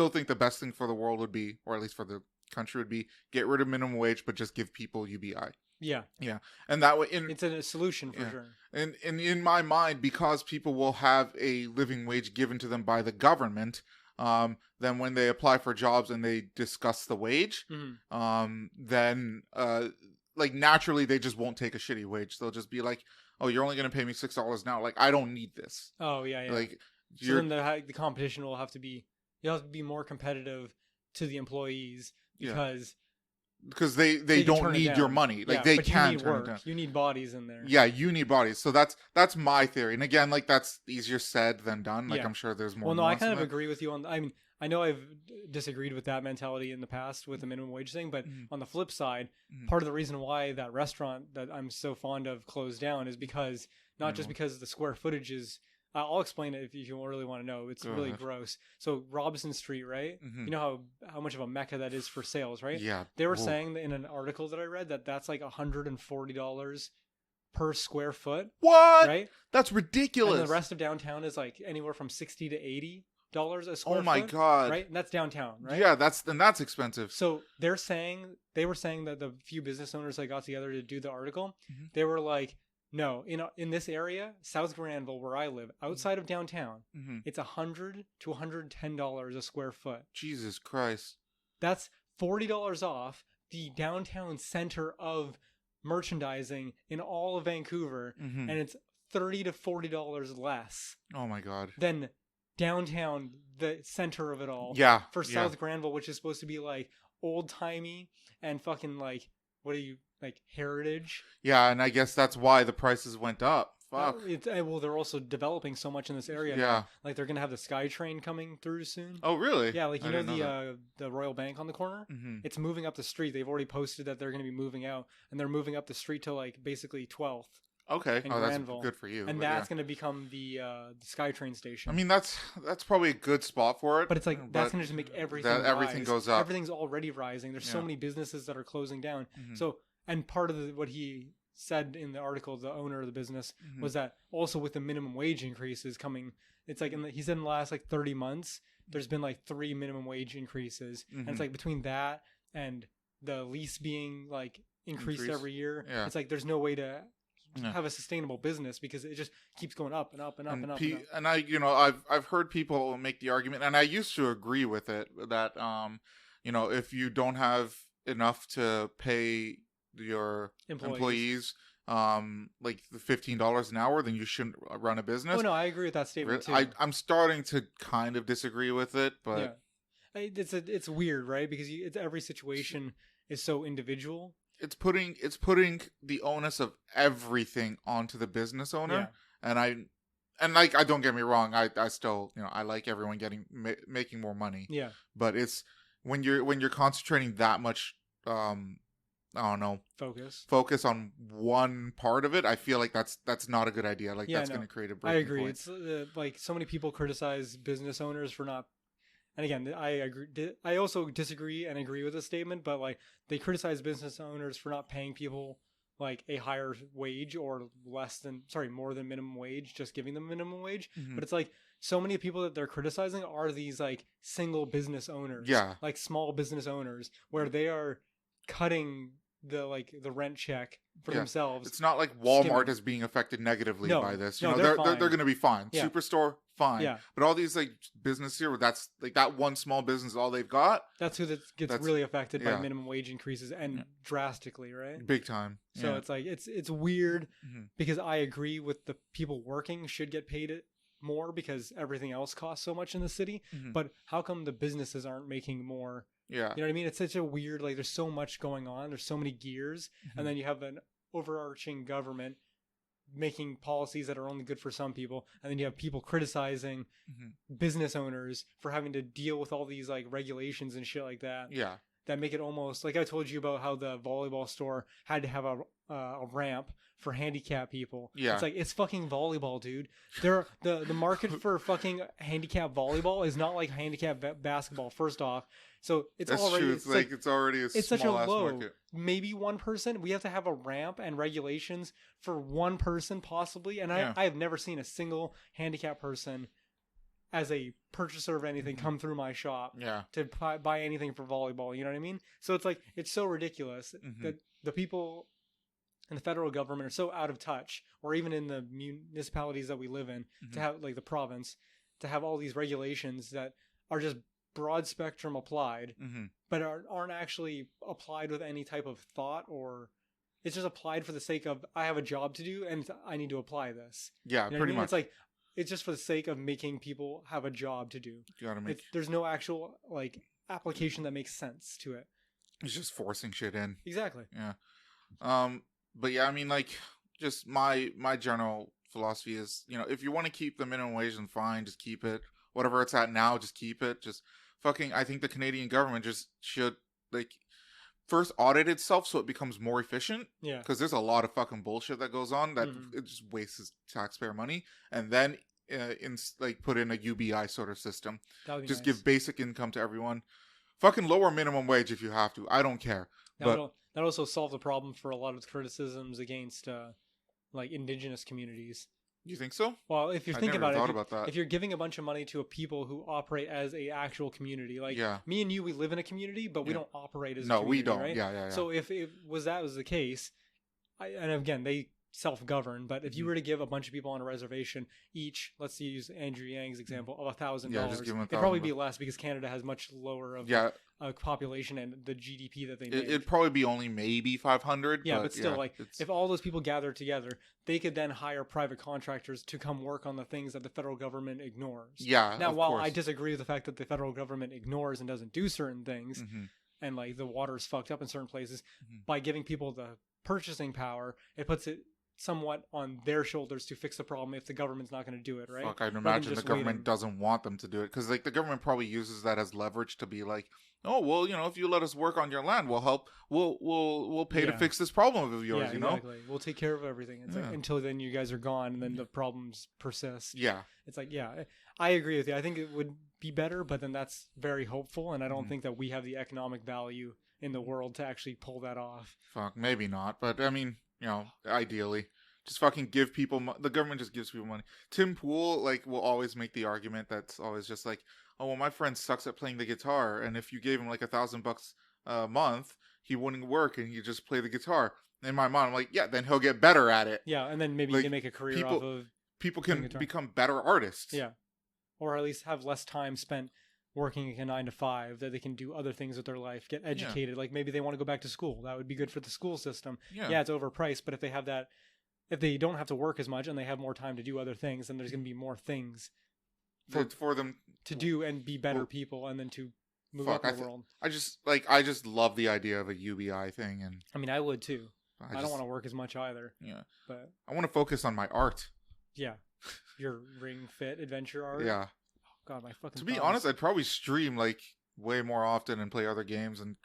think the best thing for the world would be, or at least for the country would be, get rid of minimum wage, but just give people UBI. Yeah. Yeah. And that way, it's a solution for sure. And in my mind, because people will have a living wage given to them by the government, then when they apply for jobs and they discuss the wage, then like naturally they just won't take a shitty wage. They'll just be like, oh, you're only going to pay me $6 now. Like, I don't need this. Oh yeah, yeah. Like, so then the competition will have to be, you'll have to be more competitive to the employees because they don't need your money. Like, they can turn it down. You need bodies in there. Yeah, you need bodies. So that's my theory. And again, like, that's easier said than done. Like, I'm sure there's more. Well, no, I kind of agree with you on. I mean, I know I've disagreed with that mentality in the past with the minimum wage thing, but on the flip side, part of the reason why that restaurant that I'm so fond of closed down is because not just because the square footage is. I'll explain it if you really want to know. It's really gross. So Robinson Street, right? You know how much of a mecca that is for sales, right? Yeah. They were saying in an article that I read that's like $140 per square foot. What? Right? That's ridiculous. And the rest of downtown is like anywhere from $60 to $80 a square foot. Oh my god! Right, and that's downtown, right? Yeah, that's expensive. So they were saying that the few business owners that got together to do the article, they were like, no, in this area, South Granville, where I live, outside of downtown, it's $100 to $110 a square foot. Jesus Christ! That's $40 off the downtown center of merchandising in all of Vancouver, and it's $30 to $40 less. Oh my god! Than downtown, the center of it all. Yeah. For South Granville, which is supposed to be like old timey and fucking like, what are you, like heritage? Yeah, and I guess that's why the prices went up. Fuck. Well, they're also developing so much in this area. Yeah. Now. Like they're gonna have the SkyTrain coming through soon. Oh really? Yeah, like you know the Royal Bank on the corner. It's moving up the street. They've already posted that they're gonna be moving out, and they're moving up the street to like basically 12th. Okay. Oh, that's good for you. And that's going to become the SkyTrain station. I mean, that's probably a good spot for it. But it's like, that's going to just make everything rise. Everything goes up. Everything's already rising. There's so many businesses that are closing down. So, and part of what he said in the article, the owner of the business, was that also with the minimum wage increases coming, It's like he said in the last like 30 months, there's been like 3 minimum wage increases, and it's like between that and the lease being like increased every year, it's like there's no way to have a sustainable business because it just keeps going up and up and up and up. And I, I've heard people make the argument, and I used to agree with it, that if you don't have enough to pay your employees like the $15 an hour, then you shouldn't run a business. Oh no, I agree with that statement too. I'm starting to kind of disagree with it, but it's weird, right? Because every situation is so individual. It's putting the onus of everything onto the business owner, and I don't get me wrong, I still I like everyone making more money. Yeah, but it's when you're concentrating that much I don't know, focus on one part of it. I feel like that's not a good idea. Like that's going to create a breaking I agree. Point. It's like so many people criticize business owners for not. And again, I agree. I also disagree and agree with this statement, but like they criticize business owners for not paying people like a higher wage or more than minimum wage, just giving them minimum wage. But it's like so many people that they're criticizing are these like single business owners, like small business owners, where they are cutting the rent check for themselves. It's not like Walmart is being affected negatively by this. They're going to be fine. Superstore, fine. Yeah. But all these like business here, that's like that one small business, all they've got. That's who gets really affected by minimum wage increases and drastically, right? Big time. So it's like it's weird because I agree with the people working should get paid more because everything else costs so much in the city. But how come the businesses aren't making more? Yeah. You know what I mean? It's such a weird, like there's so much going on. There's so many gears. And then you have an overarching government making policies that are only good for some people. And then you have people criticizing business owners for having to deal with all these like regulations and shit like that. Yeah. That make it almost like I told you about how the volleyball store had to have a ramp for handicapped people. Yeah. It's like, it's fucking volleyball, dude. The market for fucking handicap volleyball is not like handicap basketball, first off. So it's already true. It's already a such a low market. Maybe one person. We have to have a ramp and regulations for one person possibly. And I have never seen a single handicap person as a purchaser of anything come through my shop to buy anything for volleyball. You know what I mean? So it's like, it's so ridiculous that the people in the federal government are so out of touch, or even in the municipalities that we live in, to have like the province, to have all these regulations that are just broad spectrum applied, but aren't actually applied with any type of thought, or it's just applied for the sake of, I have a job to do and I need to apply this. Yeah, you know pretty much. It's like, it's just for the sake of making people have a job to do. You gotta make. There's no actual like application that makes sense to it. It's just forcing shit in. Exactly. Yeah. But yeah, I mean, like, just my general philosophy is, if you want to keep the minimum wage, then fine, just keep it. Whatever it's at now, just keep it. Just fucking, I think the Canadian government just should like first audit itself so it becomes more efficient. Yeah. Because there's a lot of fucking bullshit that goes on that it just wastes taxpayer money, and then put in a UBI sort of system. Just nice. Give basic income to everyone. Fucking lower minimum wage if you have to. I don't care. That also solve the problem for a lot of criticisms against like indigenous communities. You think so? Well, if you think about it, if you're giving a bunch of money to a people who operate as a actual community, like me and you, we live in a community, but we don't operate as a community. No, we don't. Right? Yeah. So if it was the case, and again, they self-govern, but if you were to give a bunch of people on a reservation each, let's use Andrew Yang's example, of $1,000, it'd probably be less because Canada has much lower of a population and the GDP that they make. It'd probably be only maybe 500. Yeah, but still, if all those people gathered together, they could then hire private contractors to come work on the things that the federal government ignores. Yeah. Now, while I disagree with the fact that the federal government ignores and doesn't do certain things, and like the water is fucked up in certain places, by giving people the purchasing power, it puts it somewhat on their shoulders to fix the problem if the government's not going to do it, right? Fuck, I'd imagine the government doesn't want them to do it, because like the government probably uses that as leverage to be like, oh well, if you let us work on your land, we'll help, we'll pay to fix this problem of yours. Exactly. We'll take care of everything. It's like, until then you guys are gone, and then the problems persist. Yeah, it's like, I agree with you. I think it would be better, but then that's very hopeful, and I don't think that we have the economic value in the world to actually pull that off. Fuck, maybe not, but I mean, ideally, just fucking give people the government just gives people money. Tim Pool like will always make the argument that's always just like, oh well, my friend sucks at playing the guitar, and if you gave him like $1,000 a month, he wouldn't work and you just play the guitar. In my mind, I'm like, yeah, then he'll get better at it. Yeah, and then maybe like, you can make a career off of people can become better artists. Yeah, or at least have less time spent working a 9 to 5, that they can do other things with their life, get educated. Like maybe they want to go back to school. That would be good for the school system. Yeah, it's overpriced, but if they have that, if they don't have to work as much and they have more time to do other things, then there's going to be more things for them to do and be better people, and then to move up in the world. I just love the idea of a UBI thing, and I mean, I would too. I don't want to work as much either. Yeah, but I want to focus on my art. Yeah, your Ring Fit adventure art. Yeah. God, my fucking. To be honest, I'd probably stream like way more often and play other games and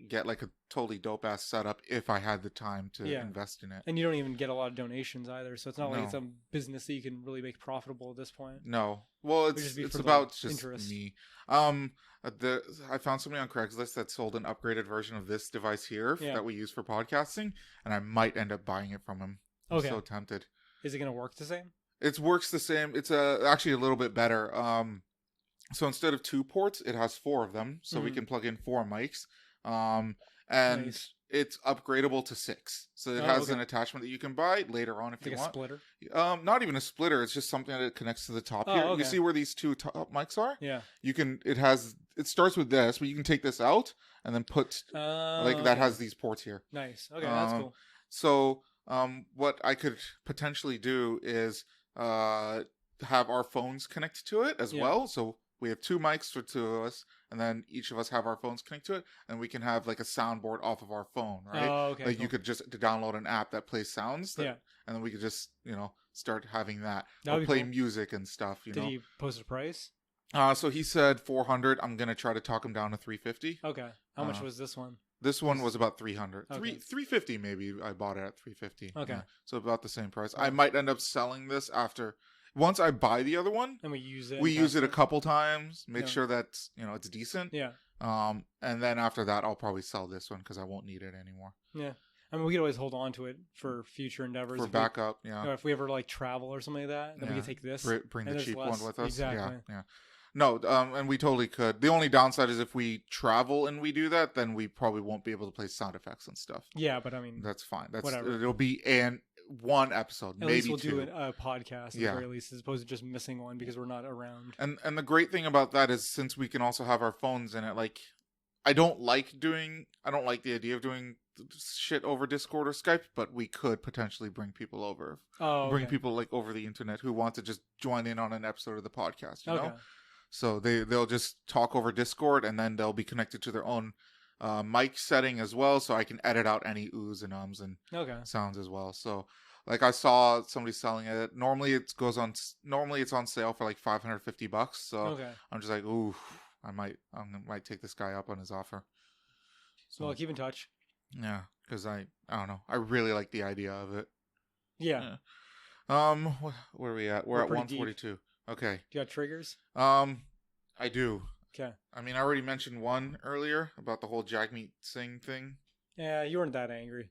get like a totally dope ass setup if I had the time to invest in it. And you don't even get a lot of donations either, so it's not like it's a business that you can really make profitable at this point. No, well, it's about just interest. Me. I found somebody on Craigslist that sold an upgraded version of this device here that we use for podcasting, and I might end up buying it from him. I'm so tempted. Is it going to work the same? It works the same. It's actually a little bit better. So instead of 2 ports, it has 4 of them. So we can plug in 4 mics. And it's upgradable to 6. So it has an attachment that you can buy later on if you want. Like a splitter? Not even a splitter. It's just something that connects to the top here. Okay. You see where these 2 top mics are? Yeah. It starts with this, but you can take this out and then put, that has these ports here. Nice. Okay, that's cool. So what I could potentially do is have our phones connected to it as well. So we have 2 mics for 2 of us, and then each of us have our phones connected to it, and we can have like a soundboard off of our phone, right? Oh, okay. Like you could just download an app that plays sounds, and then we could just start having that or play music and stuff. Did he post a price? So he said 400. I'm gonna try to talk him down to 350. Okay. How much was this one? This one was about 300. Okay. 350 maybe. I bought it at 350. Okay. Yeah. So about the same price. I might end up selling this once I buy the other one. And we use it. We use it a couple times. Make sure that it's decent. Yeah. And then after that, I'll probably sell this one because I won't need it anymore. Yeah. I mean, we could always hold on to it for future endeavors. For backup, if we ever like travel or something like that, then we could take this. Bring the cheap one with us. Exactly. Yeah. No, and we totally could. The only downside is if we travel and we do that, then we probably won't be able to play sound effects and stuff. Yeah, but I mean, that's fine. Whatever. It'll be one episode, at maybe least we'll 2. do a podcast at the very least, as opposed to just missing one because we're not around. And the great thing about that is since we can also have our phones in it, like I don't like the idea of doing shit over Discord or Skype, but we could potentially bring people over. Bring people like over the internet who want to just join in on an episode of the podcast, you know? So they'll just talk over Discord, and then they'll be connected to their own mic setting as well, so I can edit out any oohs and ums and sounds as well. So like I saw somebody selling it. Normally it's on sale for like $550. So I'm just like, ooh, I might take this guy up on his offer. So well, keep in touch. Yeah, because I don't know. I really like the idea of it. Yeah. Where are we at? We're at 142. Deep. Okay. Do you got triggers? I do. Okay. I mean, I already mentioned one earlier about the whole Jackin Singh thing. Yeah, you weren't that angry.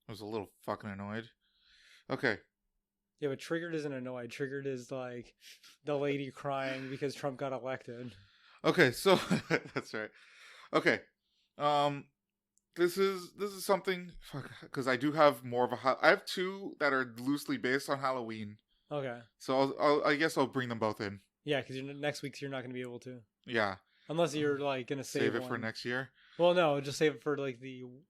I was a little fucking annoyed. Okay. Yeah, but triggered isn't annoyed. Triggered is like the lady crying because Trump got elected. Okay, so that's right. Okay. This is something because I do have more of I have 2 that are loosely based on Halloween. Okay. So I guess I'll bring them both in. Yeah, because next week you're not going to be able to. Yeah. Unless you're like going to save it for next year. Well, no, just save it for like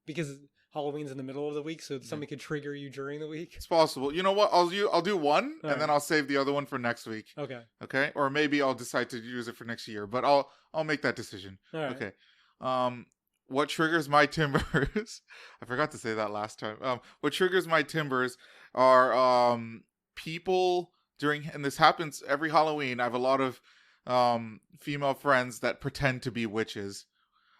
because Halloween's in the middle of the week, so somebody could trigger you during the week. It's possible. You know what? I'll do one, and then I'll save the other one for next week. Okay. Okay. Or maybe I'll decide to use it for next year, but I'll make that decision. All right. Okay. What triggers my timbers? I forgot to say that last time. What triggers my timbers are people and this happens every Halloween. I have a lot of female friends that pretend to be witches.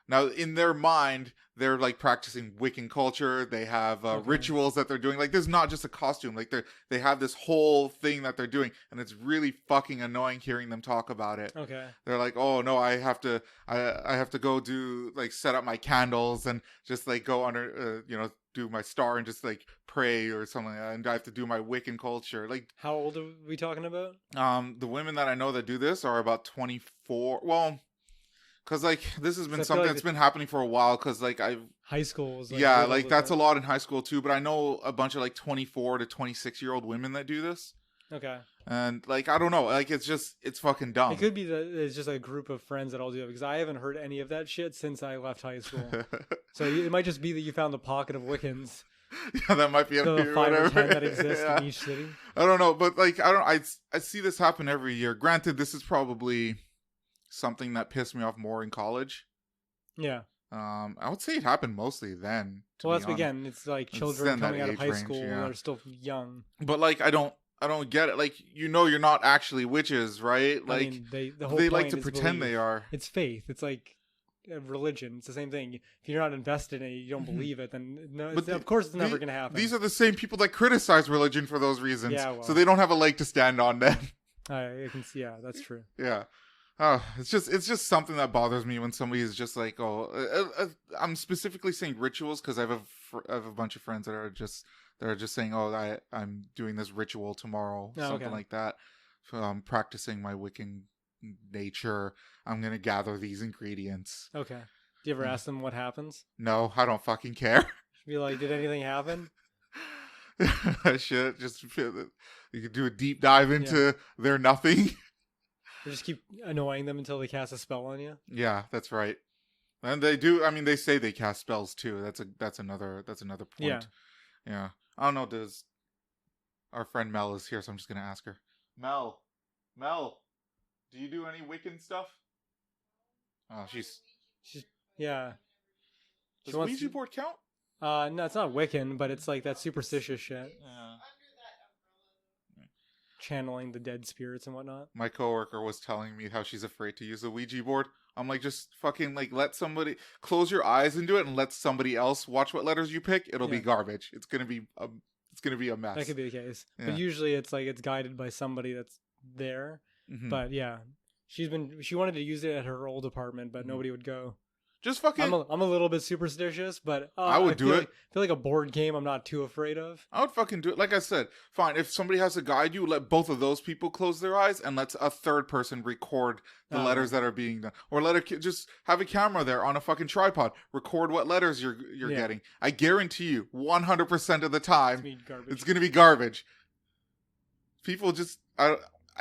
Now, in their mind, they're like practicing Wicken culture. They have rituals that they're doing. Like, there's not just a costume. Like, they have this whole thing that they're doing, and it's really fucking annoying hearing them talk about it. Okay. They're like, oh no, I have to go do like set up my candles and just like go under, do do my star and just like pray or something like that, and I have to do my Wiccan culture. Like, how old are we talking about? The women that I know that do this are about 24. Well, because like this has been something that's been happening for a while. Because like high school was like that's a lot in high school too. But I know a bunch of like 24 to 26-year-old women that do this. Okay. And like I don't know, like it's fucking dumb. It could be that it's just a group of friends that all do it, because I haven't heard any of that shit since I left high school. So it might just be that you found the pocket of Wiccans. Yeah, that might be the 5 or 10 that exist in each city. I don't know, but like I see this happen every year. Granted, this is probably something that pissed me off more in college. Yeah. I would say it happened mostly then. Well, that's again, it's like children coming out of high school and they're still young. But like I don't get it. Like, you're not actually witches, right? Like, I mean, the whole they like to pretend they are. It's faith. It's like a religion. It's the same thing. If you're not invested in it, you don't believe it, then no, of course it's never going to happen. These are the same people that criticize religion for those reasons. Yeah, well, so they don't have a leg to stand on then. I can see. Yeah, that's true. Yeah. It's just something that bothers me when somebody is just like, I'm specifically saying rituals because I have a bunch of friends that are just saying, I'm doing this ritual tomorrow, something like that. I'm practicing my Wiccan nature. I'm going to gather these ingredients. Okay. Do you ever ask them what happens? No, I don't fucking care. Be like, did anything happen? Shit, just you could do a deep dive into their nothing. Or just keep annoying them until they cast a spell on you? Yeah, that's right. And they do, I mean, they say they cast spells too. That's another point. Yeah. I don't know, does our friend Mel is here, so I'm just gonna ask her. Mel, do you do any Wiccan stuff? Oh, she's yeah. Does Ouija board count? No, it's not Wiccan, but it's like that superstitious shit. Yeah. Channeling the dead spirits and whatnot. My coworker was telling me how she's afraid to use a Ouija board. I'm like, just fucking like let somebody close your eyes into it and let somebody else watch what letters you pick. It'll be garbage. It's gonna be a mess. That could be the case, but usually it's like it's guided by somebody that's there. Mm-hmm. But yeah, she wanted to use it at her old apartment, but nobody would go. Just fucking. I'm a little bit superstitious, but I would do it. I feel like a board game I'm not too afraid of. I would fucking do it. Like I said, fine. If somebody has to guide you, let both of those people close their eyes and let a third person record the letters that are being done. Or just have a camera there on a fucking tripod. Record what letters you're getting. I guarantee you, 100% of the time, it's going to be garbage. People just...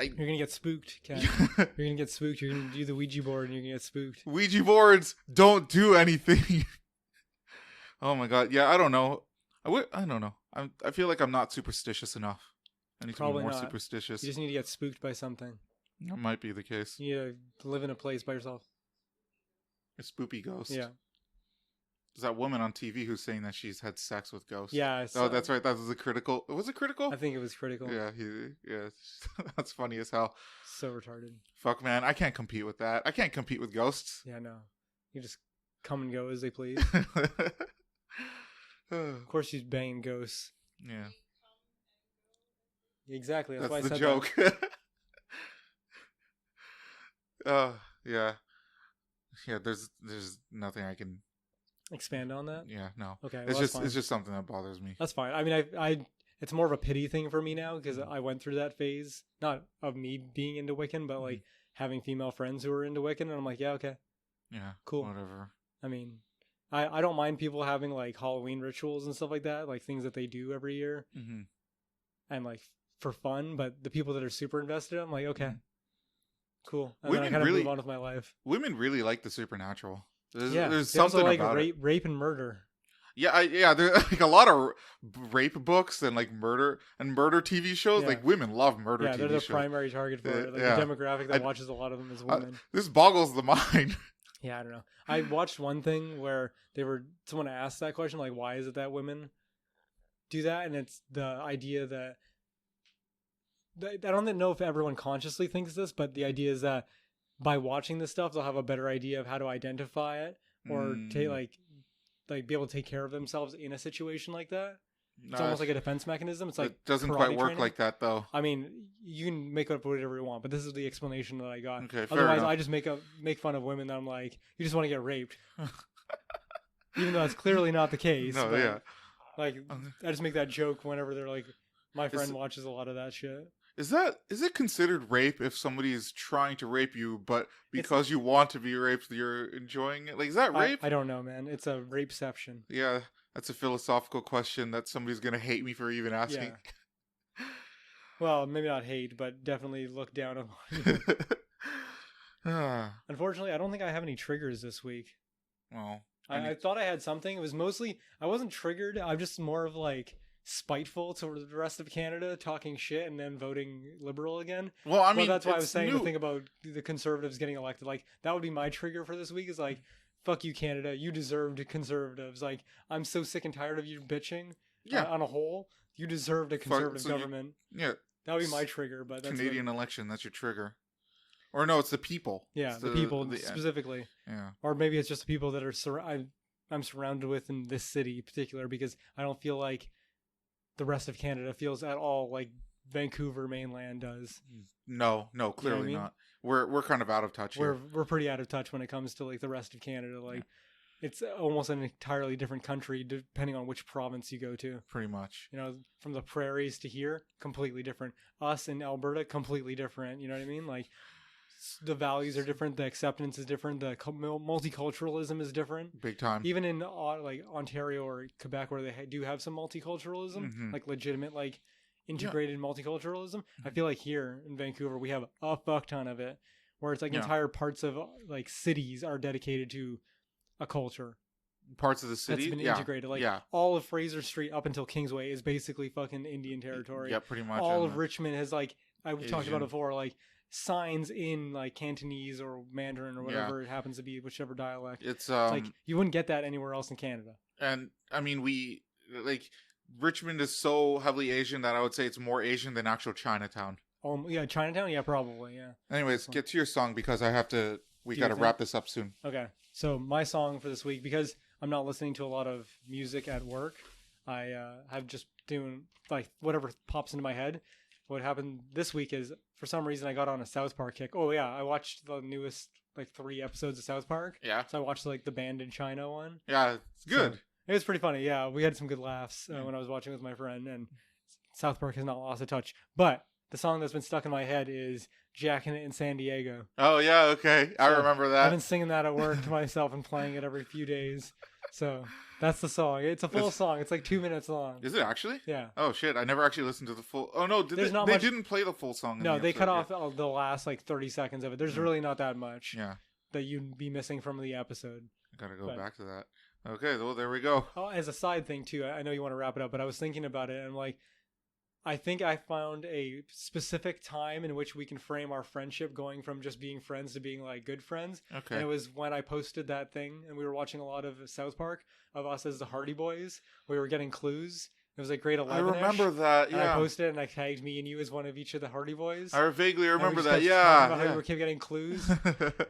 You're going to get spooked, Ken. You're going to get spooked. You're going to do the Ouija board and you're going to get spooked. Ouija boards don't do anything. Oh my god. Yeah, I don't know. I don't know. I feel like I'm not superstitious enough. I need to be more superstitious. You just need to get spooked by something. That might be the case. You need to live in a place by yourself. A spoopy ghost. Yeah. There's that woman on TV who's saying that she's had sex with ghosts. Yeah. Oh, that's right. That was a critical. Was it critical? I think it was critical. Yeah. That's funny as hell. So retarded. Fuck, man. I can't compete with that. I can't compete with ghosts. Yeah, no. You just come and go as they please. Of course she's banging ghosts. Yeah. Exactly. That's why I the said joke. That. Yeah. Yeah, there's nothing I can... expand on that? Yeah, no. Okay, well, it's just something that bothers me. That's fine. I mean, I it's more of a pity thing for me now because I went through that phase, not of me being into Wiccan, but like having female friends who were into Wiccan, and I'm like, yeah, okay, yeah, cool, whatever. I mean, I don't mind people having like Halloween rituals and stuff like that, like things that they do every year, and like for fun. But the people that are super invested, I'm like, okay, cool. And then I kind of move on with my life. Women really like the supernatural. There's something also like about rape and murder. Yeah, there's like a lot of rape books and like murder TV shows. Yeah. Like women love murder TV shows. Yeah, they're the primary target for it. Like the demographic that watches a lot of them is women. This boggles the mind. Yeah, I don't know. I watched one thing where someone asked that question, like, why is it that women do that? And it's the idea that I don't know if everyone consciously thinks this, but the idea is that by watching this stuff, they'll have a better idea of how to identify it or be able to take care of themselves in a situation like that. It's almost like a defense mechanism. It's like it doesn't quite work like that, though. I mean, you can make up whatever you want, but this is the explanation that I got. Okay, otherwise, I just make fun of women that I'm like, you just want to get raped, even though that's clearly not the case. No, yeah. Like, I just make that joke whenever they're like, my friend watches a lot of that shit. Is it considered rape if somebody is trying to rape you, but because you want to be raped, you're enjoying it? Like, is that rape? I don't know, man. It's a rapeception. Yeah, that's a philosophical question that somebody's gonna hate me for even asking. Yeah. Well, maybe not hate, but definitely look down upon you. Unfortunately, I don't think I have any triggers this week. Well, I thought I had something. It was mostly, I wasn't triggered. I'm just more of like spiteful to the rest of Canada, talking shit and then voting Liberal again. Well, I mean, that's why I was saying the thing about the Conservatives getting elected. Like, that would be my trigger for this week, is like, fuck you, Canada. You deserved Conservatives. Like, I'm so sick and tired of you bitching. Yeah. On a whole, you deserved a Conservative government. Yeah. That would be my trigger. But that's Canadian election, that's your trigger. Or no, it's the people. Yeah, the people specifically. Yeah. Or maybe it's just the people that are I'm surrounded with in this city in particular, because I don't feel like the rest of Canada feels at all like Vancouver mainland does. No, clearly not. We're kind of out of touch here. We're pretty out of touch when it comes to like the rest of Canada. Like, it's almost an entirely different country depending on which province you go to. Pretty much. You know, from the prairies to here, completely different. Us in Alberta, completely different. You know what I mean? Like, the values are different, the acceptance is different, the multiculturalism is different. Big time. Even in like Ontario or Quebec, where they do have some multiculturalism, like legitimate, like integrated multiculturalism. I feel like here in Vancouver, we have a fuck ton of it, where it's like entire parts of like cities are dedicated to a culture. Parts of the city that's been integrated. Like, all of Fraser Street up until Kingsway is basically fucking Indian territory. Yeah, pretty much. All of Richmond has, like, we talked about it before, like, signs in like Cantonese or Mandarin or whatever it happens to be, whichever dialect. It's like, you wouldn't get that anywhere else in Canada. And I mean, Richmond is so heavily Asian that I would say it's more Asian than actual Chinatown. Oh yeah, Chinatown, yeah, probably, yeah. Anyways, get to your song, because we got to wrap this up soon. Okay, so my song for this week, because I'm not listening to a lot of music at work, I have just doing like whatever pops into my head. What happened this week is, for some reason, I got on a South Park kick. Oh yeah, I watched the newest like 3 episodes of South Park. Yeah. So I watched like the Band in China one. Yeah, it's good. So it was pretty funny. Yeah, we had some good laughs when I was watching with my friend, and South Park has not lost a touch. But the song that's been stuck in my head is Jackin in San Diego. Oh yeah, okay. I remember that. I've been singing that at work to myself and playing it every few days. So that's the song. It's a full song. It's like 2 minutes long. Is it actually? Yeah. Oh shit! I never actually listened to the full. Oh no! They didn't play the full song. No, they cut off the last like 30 seconds of it. There's really not that much. Yeah. That you'd be missing from the episode. I gotta go back to that. Okay, well there we go. Oh, as a side thing too, I know you want to wrap it up, but I was thinking about it, and I'm like, I think I found a specific time in which we can frame our friendship, going from just being friends to being like good friends. Okay. And it was when I posted that thing, and we were watching a lot of South Park of us as the Hardy Boys. We were getting clues. It was like grade 11. I remember that. Yeah. And I posted it, and I tagged me and you as one of each of the Hardy Boys. I vaguely remember that. Yeah. How we were getting clues.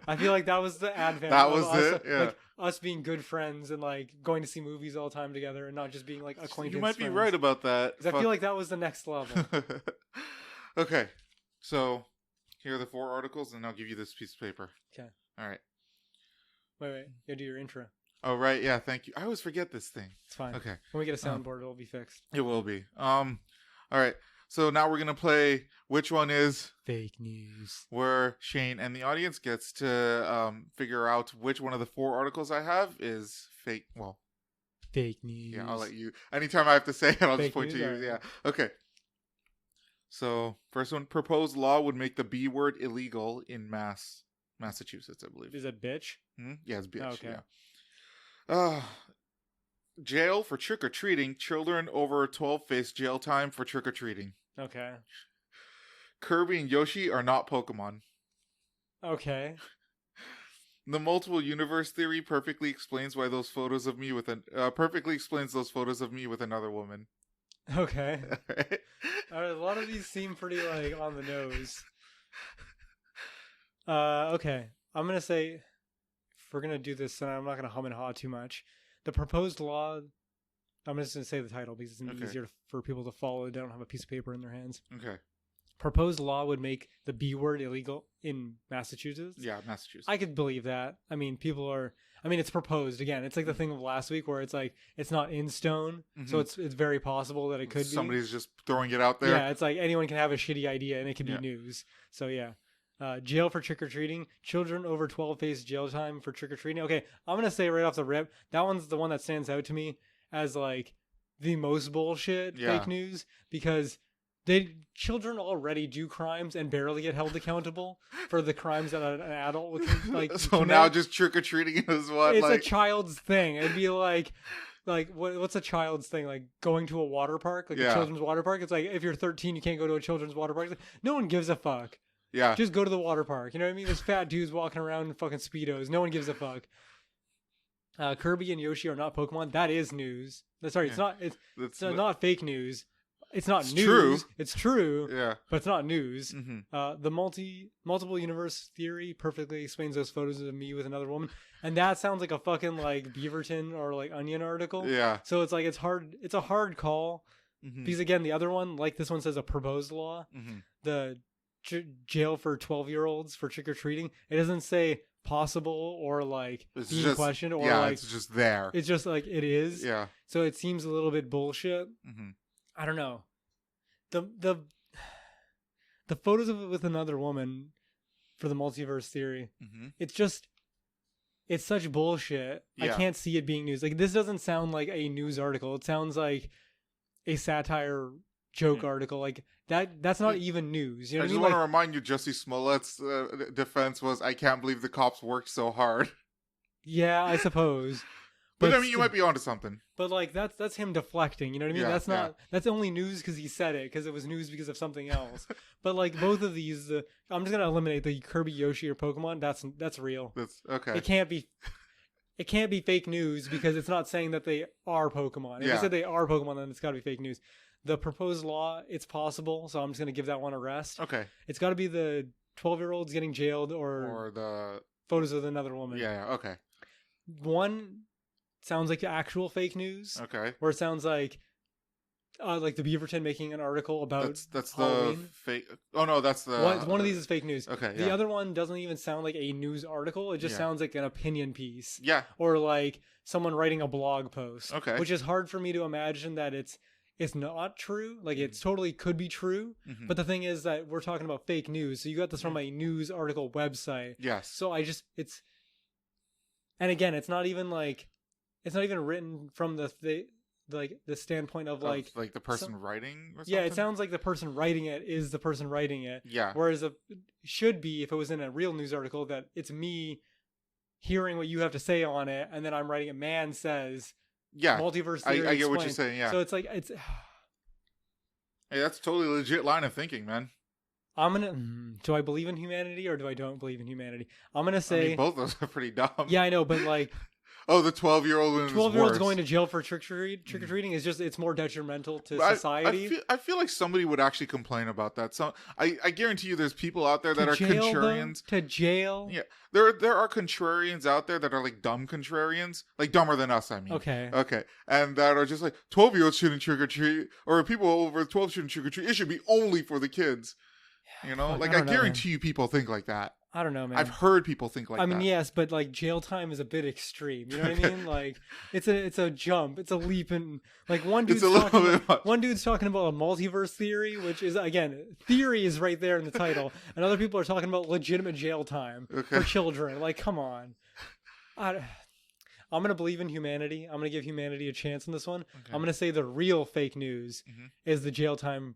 I feel like that was the advent. That was us, it. Yeah. Like, us being good friends and like going to see movies all the time together, and not just being like acquaintance. You might be friends. right about that. Because I feel like that was the next level. Okay, so here are the 4 articles, and I'll give you this piece of paper. Okay. All right. Wait, you gotta do your intro. Oh right, yeah. Thank you. I always forget this thing. It's fine. Okay. When we get a soundboard, it'll be fixed. It will be. All right. So now we're gonna play Which One Is Fake News, where Shane and the audience gets to figure out which one of the 4 articles I have is fake. Well, fake news. Yeah, I'll let you. Anytime I have to say it, I'll fake just point news, to you. Right. Yeah. Okay. So first one: proposed law would make the B word illegal in Massachusetts, I believe. Is it bitch? Yeah, it's bitch. Oh, okay. Yeah. Jail for trick-or-treating. Children over 12 face jail time for trick-or-treating. Okay. Kirby and Yoshi are not Pokemon. Okay. The multiple universe theory perfectly explains why those photos of me with perfectly explains those photos of me with another woman. Okay. A lot of these seem pretty like on the nose. Okay. I'm gonna say, if we're gonna do this, and I'm not gonna hum and haw too much. The proposed law. I'm just gonna say the title because it's easier for people to follow. They don't have a piece of paper in their hands. Okay. proposed law would make the B word illegal in Massachusetts. Yeah, Massachusetts. I could believe that. I mean, it's proposed again. It's like the thing of last week where it's like it's not in stone, so it's very possible that it could Somebody's just throwing it out there. Yeah, it's like anyone can have a shitty idea and it can be news. So yeah. Jail for trick-or-treating. Children over 12 face jail time for trick-or-treating. Okay, I'm going to say right off the rip, that one's the one that stands out to me as like the most bullshit fake news, because children already do crimes and barely get held accountable for the crimes that an adult would like. So now just trick-or-treating is what? It's a child's thing. It'd be like what's a child's thing? Like going to a water park, like a children's water park. It's like if you're 13, you can't go to a children's water park. Like, no one gives a fuck. Yeah. Just go to the water park. You know what I mean? There's fat dudes walking around in fucking Speedos. No one gives a fuck. Kirby and Yoshi are not Pokemon. That is news. Sorry, it's not. It's not fake news. It's not news. True. It's true. Yeah. But it's not news. Mm-hmm. The multiple universe theory perfectly explains those photos of me with another woman. And that sounds like a fucking like Beaverton or like Onion article. Yeah. So it's like it's hard. It's a hard call. Mm-hmm. Because again, the other one, like this one says a proposed law. Mm-hmm. The jail for 12-year-olds for trick-or-treating. It doesn't say possible or like it's being just, questioned or like it's just there. It's just like it is. Yeah. So it seems a little bit bullshit. Mm-hmm. I don't know. The photos of it with another woman for the multiverse theory. Mm-hmm. It's such bullshit. Yeah. I can't see it being news. Like this doesn't sound like a news article. It sounds like a satire joke article. Like that's not even news. You know I what just want to remind you, Jussie Smollett's defense was, "I can't believe the cops worked so hard." Yeah, I suppose. But I mean, you might be onto something. But like that's him deflecting. You know what I mean? That's only news because he said it, because it was news because of something else. But like both of these, I'm just gonna eliminate the Kirby, Yoshi, or Pokemon. That's real. That's okay. It can't be fake news because it's not saying that they are Pokemon. If it said they are Pokemon, then it's got to be fake news. The proposed law, it's possible, so I'm just going to give that one a rest. Okay. It's got to be the 12-year-olds getting jailed or the photos of another woman. Yeah, okay. One sounds like actual fake news. Okay. Where it sounds like the Beaverton making an article about that's Halloween. The fake. Oh no, that's the one of these is fake news. Okay. The other one doesn't even sound like a news article. It just sounds like an opinion piece. Yeah. Or like someone writing a blog post. Okay. Which is hard for me to imagine that it's not true. Like it's totally could be true. Mm-hmm. But the thing is that we're talking about fake news. So you got this from a news article website. Yes. So and again, it's not even written from the standpoint of like the person writing or something? Yeah, it sounds like the person writing it is the person writing it. Yeah. Whereas it should be, if it was in a real news article, that it's me hearing what you have to say on it, and then I'm writing it. Man says, yeah, multiverse theory. I get what you're saying. Yeah. So it's like it's. Hey, that's a totally legit line of thinking, man. I'm gonna. Do I believe in humanity or do I don't believe in humanity? I'm gonna say. I mean, both of those are pretty dumb. Yeah, I know, but like. Oh, the 12-year-old. 12-year-olds going to jail for trick-or-treating is just, it's more detrimental to society. I feel like somebody would actually complain about that. So I guarantee you there's people out there that are contrarians. To jail? Yeah. There are contrarians out there that are like dumb contrarians. Like dumber than us, I mean. Okay. Okay. And that are just like, 12-year-olds shouldn't trick-or-treat. Or people over 12 shouldn't trick-or-treat. It should be only for the kids. You know? Like, I guarantee you people think like that. I don't know, man. I've heard people think like that. I mean, yes, but like jail time is a bit extreme. You know what I mean? Like it's a jump. It's a leap in like one dude's talking about a multiverse theory, which is again, theory is right there in the title. And other people are talking about legitimate jail time for children. Like, come on. I'm going to believe in humanity. I'm going to give humanity a chance on this one. Okay. I'm going to say the real fake news is the jail time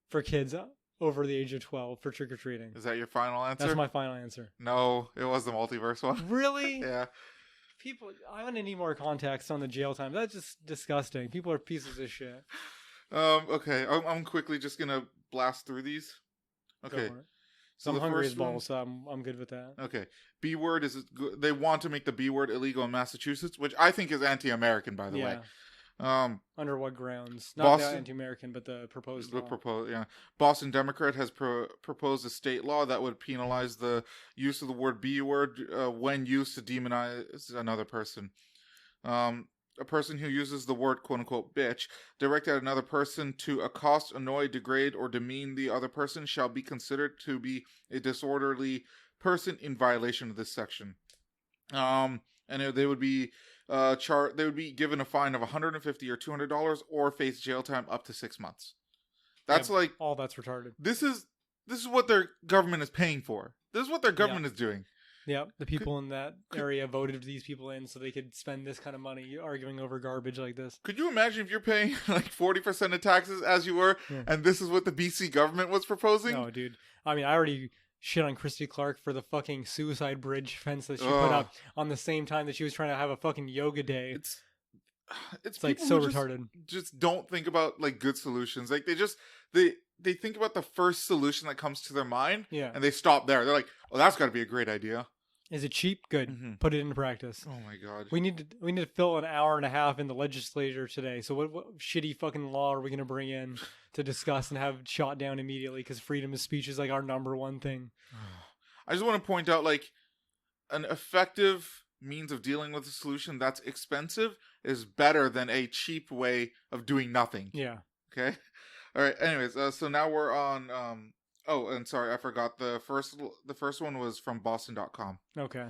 for kids over the age of 12 for trick-or-treating. Is that your final answer? That's my final answer. No, it was the multiverse one. Really? Yeah. I'm going to need more context on the jail time. That's just disgusting. People are pieces of shit. Okay. I'm quickly just going to blast through these. Okay. So I'm hungry as balls, so I'm good with that. Okay. B word they want to make the B word illegal in Massachusetts, which I think is anti-American, by the way. Under what grounds? Not the anti-American, but the proposed law. Boston Democrat has proposed a state law that would penalize the use of the word B word when used to demonize another person. a person who uses the word quote unquote bitch directed at another person to accost, annoy, degrade, or demean the other person shall be considered to be a disorderly person in violation of this section. They would be they would be given a fine of $150 or $200 or face jail time up to 6 months. That's like all that's retarded. This is what their government is paying for. This is what their government is doing. Yep, the people in that area voted these people in so they could spend this kind of money arguing over garbage like this. Could you imagine if you're paying like 40% of taxes as you were, and this is what the BC government was proposing? No, dude. I mean, I already shit on Christy Clark for the fucking suicide bridge fence that she put up on the same time that she was trying to have a fucking yoga day. It's like so retarded. Just don't think about like good solutions. Like they think about the first solution that comes to their mind, and they stop there. They're like, "Oh, that's got to be a great idea." Is it cheap? Good. Mm-hmm. Put it into practice. Oh my god. We need to fill an hour and a half in the legislature today. So what shitty fucking law are we going to bring in to discuss and have shot down immediately? Because freedom of speech is like our number one thing. I just want to point out, like, an effective means of dealing with a solution that's expensive is better than a cheap way of doing nothing. Yeah. Okay. All right. Anyways, so now we're on. Oh, and sorry, I forgot the first one was from Boston.com. Okay.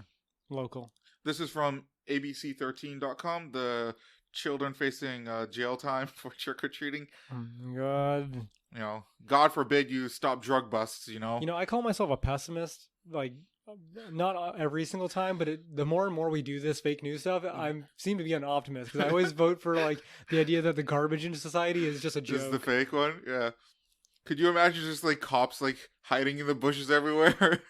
Local. This is from ABC13.com. The children facing jail time for trick-or-treating. Oh my god. You know, God forbid you stop drug busts, you know. You know, I call myself a pessimist, like, not every single time, but the more and more we do this fake news stuff, I seem to be an optimist, because I always vote for, like, the idea that the garbage in society is just a joke. This is the fake one? Yeah. Could you imagine just, like, cops, like, hiding in the bushes everywhere?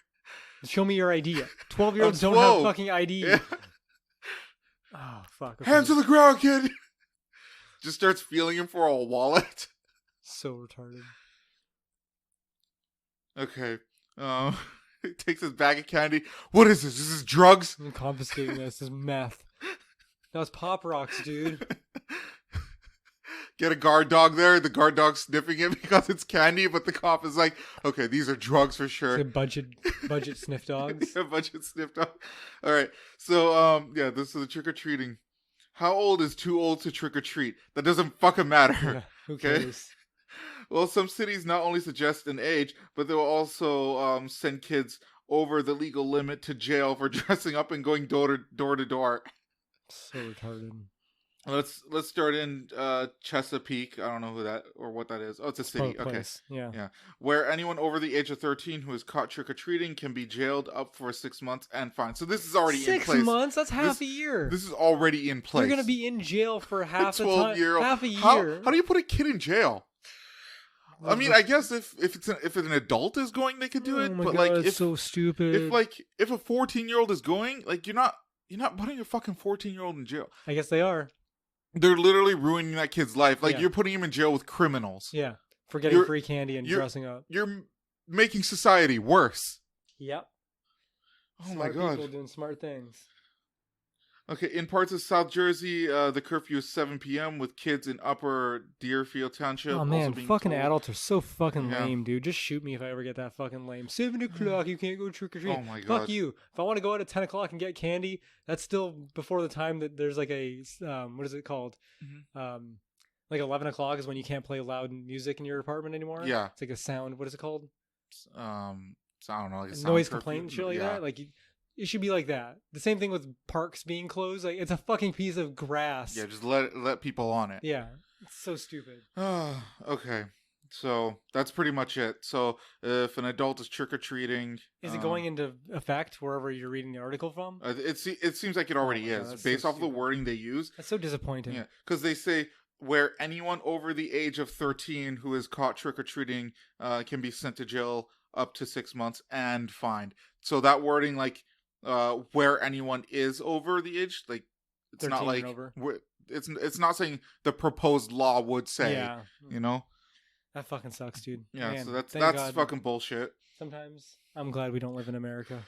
Show me your ID. 12-year-olds don't have fucking ID. Yeah. Oh, fuck. Okay. Hands to the ground, kid! Just starts feeling him for a wallet. So retarded. Okay. He takes his bag of candy. What is this? Is this drugs? I'm confiscating this. This is meth. That was Pop Rocks, dude. Get a guard dog there. The guard dog's sniffing it because it's candy, but the cop is like, okay, these are drugs for sure. Budget sniff dogs. Yeah, budget sniff dog. All right. So, this is the trick-or-treating. How old is too old to trick-or-treat? That doesn't fucking matter. Yeah, who cares? Okay? Well, some cities not only suggest an age, but they will also send kids over the legal limit to jail for dressing up and going door to door. So retarded. Let's start in Chesapeake. I don't know who that or what that is. Oh, it's a city. Okay. Yeah. Where anyone over the age of 13 who is caught trick-or-treating can be jailed up for 6 months and fined. So this is already in place. 6 months? That's half a year. This is already in place. You're going to be in jail for half the time. Half a year. How do you put a kid in jail? I mean, I guess if an adult is going, they could do it. Oh my but God, like, it's so stupid. If a 14-year-old is going, like, you're not putting a fucking 14-year-old in jail. I guess they are. They're literally ruining that kid's life. Like, you're putting him in jail with criminals. Yeah, for getting free candy and dressing up. You're making society worse. Yep. Oh my God. People doing smart things. Okay, in parts of South Jersey, the curfew is 7 p.m. with kids in Upper Deerfield Township. Oh man, fucking adults are so fucking lame, dude. Just shoot me if I ever get that fucking lame. 7 o'clock, you can't go trick or treat. Oh my God. Fuck you. If I want to go out at 10 o'clock and get candy, that's still before the time that there's like a what is it called? Mm-hmm. Like 11 o'clock is when you can't play loud music in your apartment anymore. Yeah, it's like a sound. What is it called? So I don't know, like a noise complaint, shit like that. Like. It should be like that. The same thing with parks being closed. Like, it's a fucking piece of grass. Yeah, just let people on it. Yeah, it's so stupid. Okay, so that's pretty much it. So if an adult is trick or treating, is it going into effect wherever you're reading the article from? It seems like it already is, based off the wording they use. That's so disappointing. Yeah, because they say where anyone over the age of 13 who is caught trick or treating can be sent to jail up to 6 months and fined. So that wording, like. Where anyone is over the age, like it's not like it's not saying the proposed law would say, you know. That fucking sucks, dude. Yeah, man, so that's God. fucking bullshit. Sometimes I'm glad we don't live in America.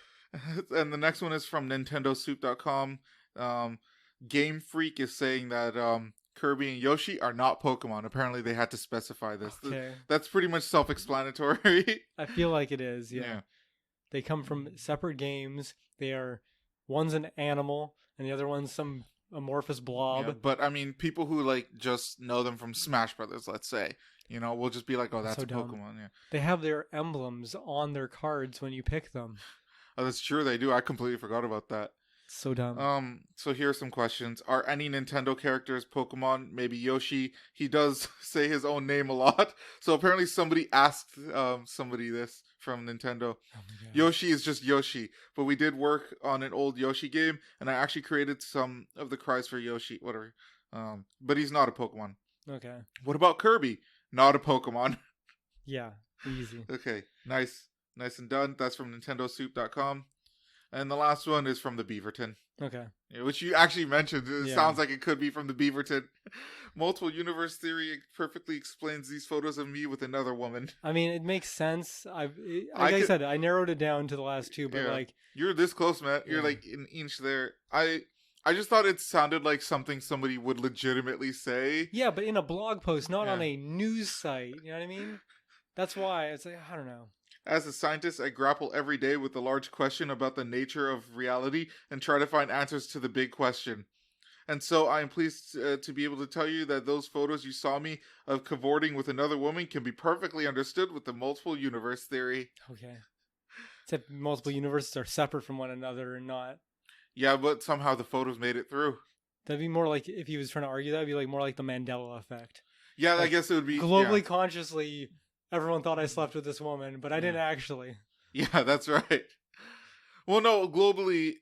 And the next one is from NintendoSoup.com. Game Freak is saying that Kirby and Yoshi are not Pokemon. Apparently, they had to specify this. Okay. That's pretty much self-explanatory. I feel like it is. Yeah. They come from separate games. They are, one's an animal and the other one's some amorphous blob. Yeah, but I mean, people who like just know them from Smash Brothers, let's say, will just be like, oh, that's So a dumb. Pokemon. Yeah. They have their emblems on their cards when you pick them. Oh, that's true. They do. I completely forgot about that. So dumb. So here are some questions. Are any Nintendo characters Pokemon? Maybe Yoshi. He does say his own name a lot. So apparently somebody asked somebody this from Nintendo. Oh my God. Yoshi is just Yoshi. But we did work on an old Yoshi game, and I actually created some of the cries for Yoshi. Whatever. But he's not a Pokemon. Okay. What about Kirby? Not a Pokemon. Yeah. Easy. Okay. Nice and done. That's from NintendoSoup.com. And the last one is from the Beaverton. Okay. Which you actually mentioned. It sounds like it could be from the Beaverton. Multiple universe theory perfectly explains these photos of me with another woman. I mean, it makes sense. Like I said, I narrowed it down to the last two, but like... You're this close, man. You're like an inch there. I just thought it sounded like something somebody would legitimately say. Yeah, but in a blog post, not on a news site. You know what I mean? That's why. It's like, I don't know. As a scientist, I grapple every day with the large question about the nature of reality and try to find answers to the big question. And so I am pleased to be able to tell you that those photos you saw me of cavorting with another woman can be perfectly understood with the multiple universe theory. Okay. Except multiple universes are separate from one another and not... Yeah, but somehow the photos made it through. That'd be more like, if he was trying to argue that, it'd be like more like the Mandela effect. Yeah, like, I guess it would be... Globally consciously... Everyone thought I slept with this woman, but I didn't actually. Yeah, that's right. Well, no, globally...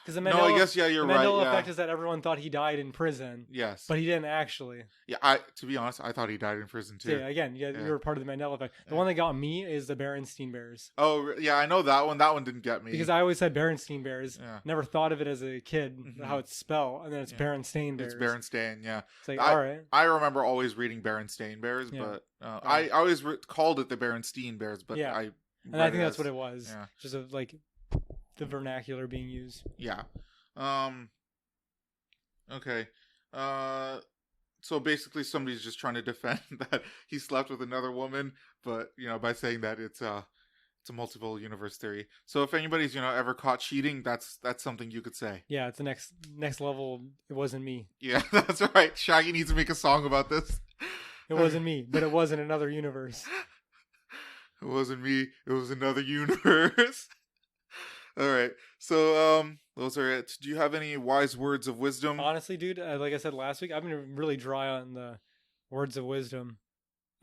Because no, I guess, you're right. The Mandela effect is that everyone thought he died in prison. Yes. But he didn't actually. Yeah, to be honest, I thought he died in prison too. Yeah, again, you were part of the Mandela effect. The one that got me is the Berenstein Bears. Oh, yeah, I know that one. That one didn't get me. Because I always said Berenstein Bears. Yeah. Never thought of it as a kid, how it's spelled. And then it's Berenstain Bears. It's Berenstain, yeah. It's like, all right. I remember always reading Berenstain Bears, but I always called it the Berenstein Bears, but I think that's what it was. Yeah. Just like the vernacular being used. Yeah. Okay. So basically somebody's just trying to defend that he slept with another woman, but by saying that it's a multiple universe theory. So if anybody's ever caught cheating, that's something you could say. Yeah, it's the next level. It wasn't me. Yeah, that's right. Shaggy needs to make a song about this. It wasn't me, but it was in another universe. It wasn't me. It was another universe. All right. So those are it. Do you have any wise words of wisdom? Honestly, dude, like I said last week, I've been really dry on the words of wisdom.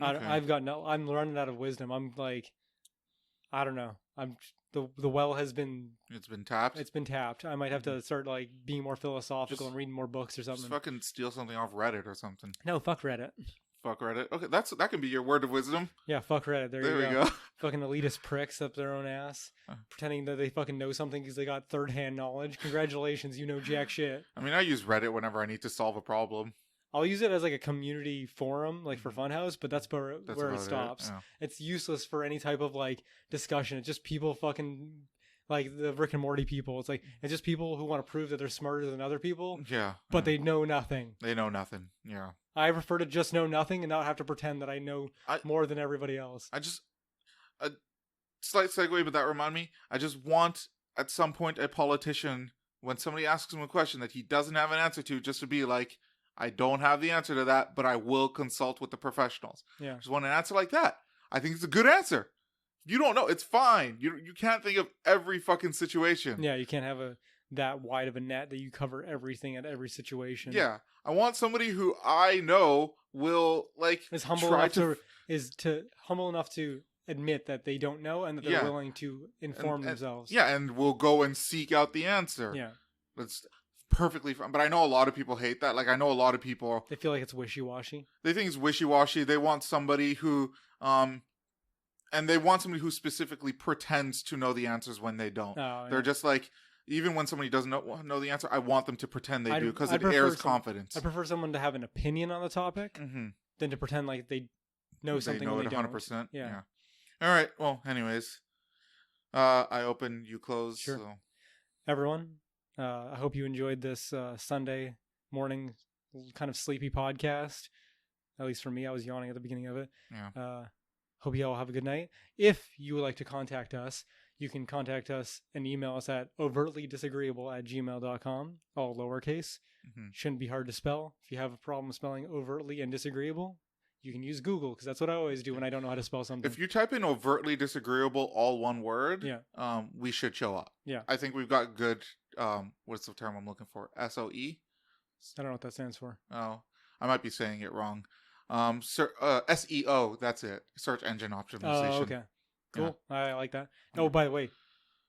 Okay. I'm running out of wisdom. I'm like, I don't know. The well has been... It's been tapped? It's been tapped. I might have to start like being more philosophical and reading more books or something. Just fucking steal something off Reddit or something. No, fuck Reddit. Fuck Reddit. Okay, that can be your word of wisdom. Yeah, fuck Reddit. There we go. Fucking elitist pricks up their own ass, pretending that they fucking know something because they got third-hand knowledge. Congratulations, you know jack shit. I mean, I use Reddit whenever I need to solve a problem. I'll use it as like a community forum, like for Funhouse, but that's where it stops. Yeah. It's useless for any type of like discussion. It's just people fucking like the Rick and Morty people. It's like it's just people who want to prove that they're smarter than other people. Yeah, but they know nothing. They know nothing. Yeah. I prefer to just know nothing and not have to pretend that I know more than everybody else. A slight segue, but that reminded me. I just want at some point a politician, when somebody asks him a question that he doesn't have an answer to, just to be like, I don't have the answer to that, but I will consult with the professionals. Yeah. Just want an answer like that. I think it's a good answer. If you don't know, it's fine. You can't think of every fucking situation. Yeah, you can't have that wide of a net that you cover everything at every situation. Yeah. I want somebody who I know will like is humble enough to admit that they don't know and that they're willing to inform themselves. And will go and seek out the answer. Yeah. That's perfectly fine. But I know a lot of people hate that. Like I know a lot of people, they feel like it's wishy-washy. They think it's wishy-washy. They want somebody who and they want somebody who specifically pretends to know the answers when they don't. Oh, they're just like, even when somebody doesn't know the answer, I want them to pretend they do because it airs confidence. I prefer someone to have an opinion on the topic than to pretend like they know something. They know it 100%. Yeah. All right. Well, anyways, I open, you close. Sure. So. Everyone, I hope you enjoyed this Sunday morning kind of sleepy podcast. At least for me, I was yawning at the beginning of it. Yeah. Hope you all have a good night. If you would like to contact us, You can contact us and email us at overtlydisagreeable@gmail.com, all lowercase. Shouldn't be hard to spell. If you have a problem spelling overtly and disagreeable, you can use Google, because that's what I always do when I don't know how to spell something. If you type in overtly disagreeable, all one word, we should show up. Yeah. I think we've got good, what's the term I'm looking for? SOE? I don't know what that stands for. Oh, I might be saying it wrong. SEO, that's it. Search engine optimization. Oh, okay. Cool. Yeah. I like that. Oh, by the way,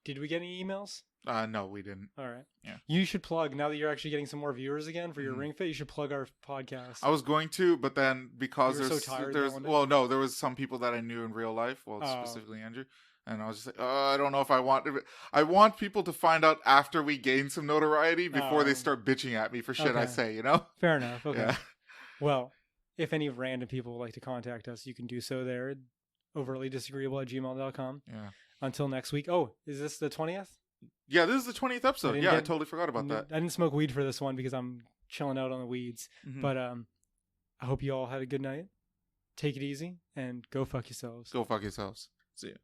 did we get any emails? No, we didn't. All right. Yeah. You should plug, now that you're actually getting some more viewers again for your Ring Fit, you should plug our podcast. I was going to, but then because so tired there was some people that I knew in real life, specifically Andrew, and I was just like, I don't know if I want it. I want people to find out after we gain some notoriety before they start bitching at me for shit I say, you know? Fair enough. Okay. Yeah. Well, if any random people would like to contact us, you can do so there, overtlydisagreeable@gmail.com. Yeah. Until next week. Oh, is this the 20th? Yeah, this is the 20th episode. I totally forgot about that. I didn't smoke weed for this one because I'm chilling out on the weeds. But I hope you all had a good night. Take it easy and go fuck yourselves. Go fuck yourselves. See ya.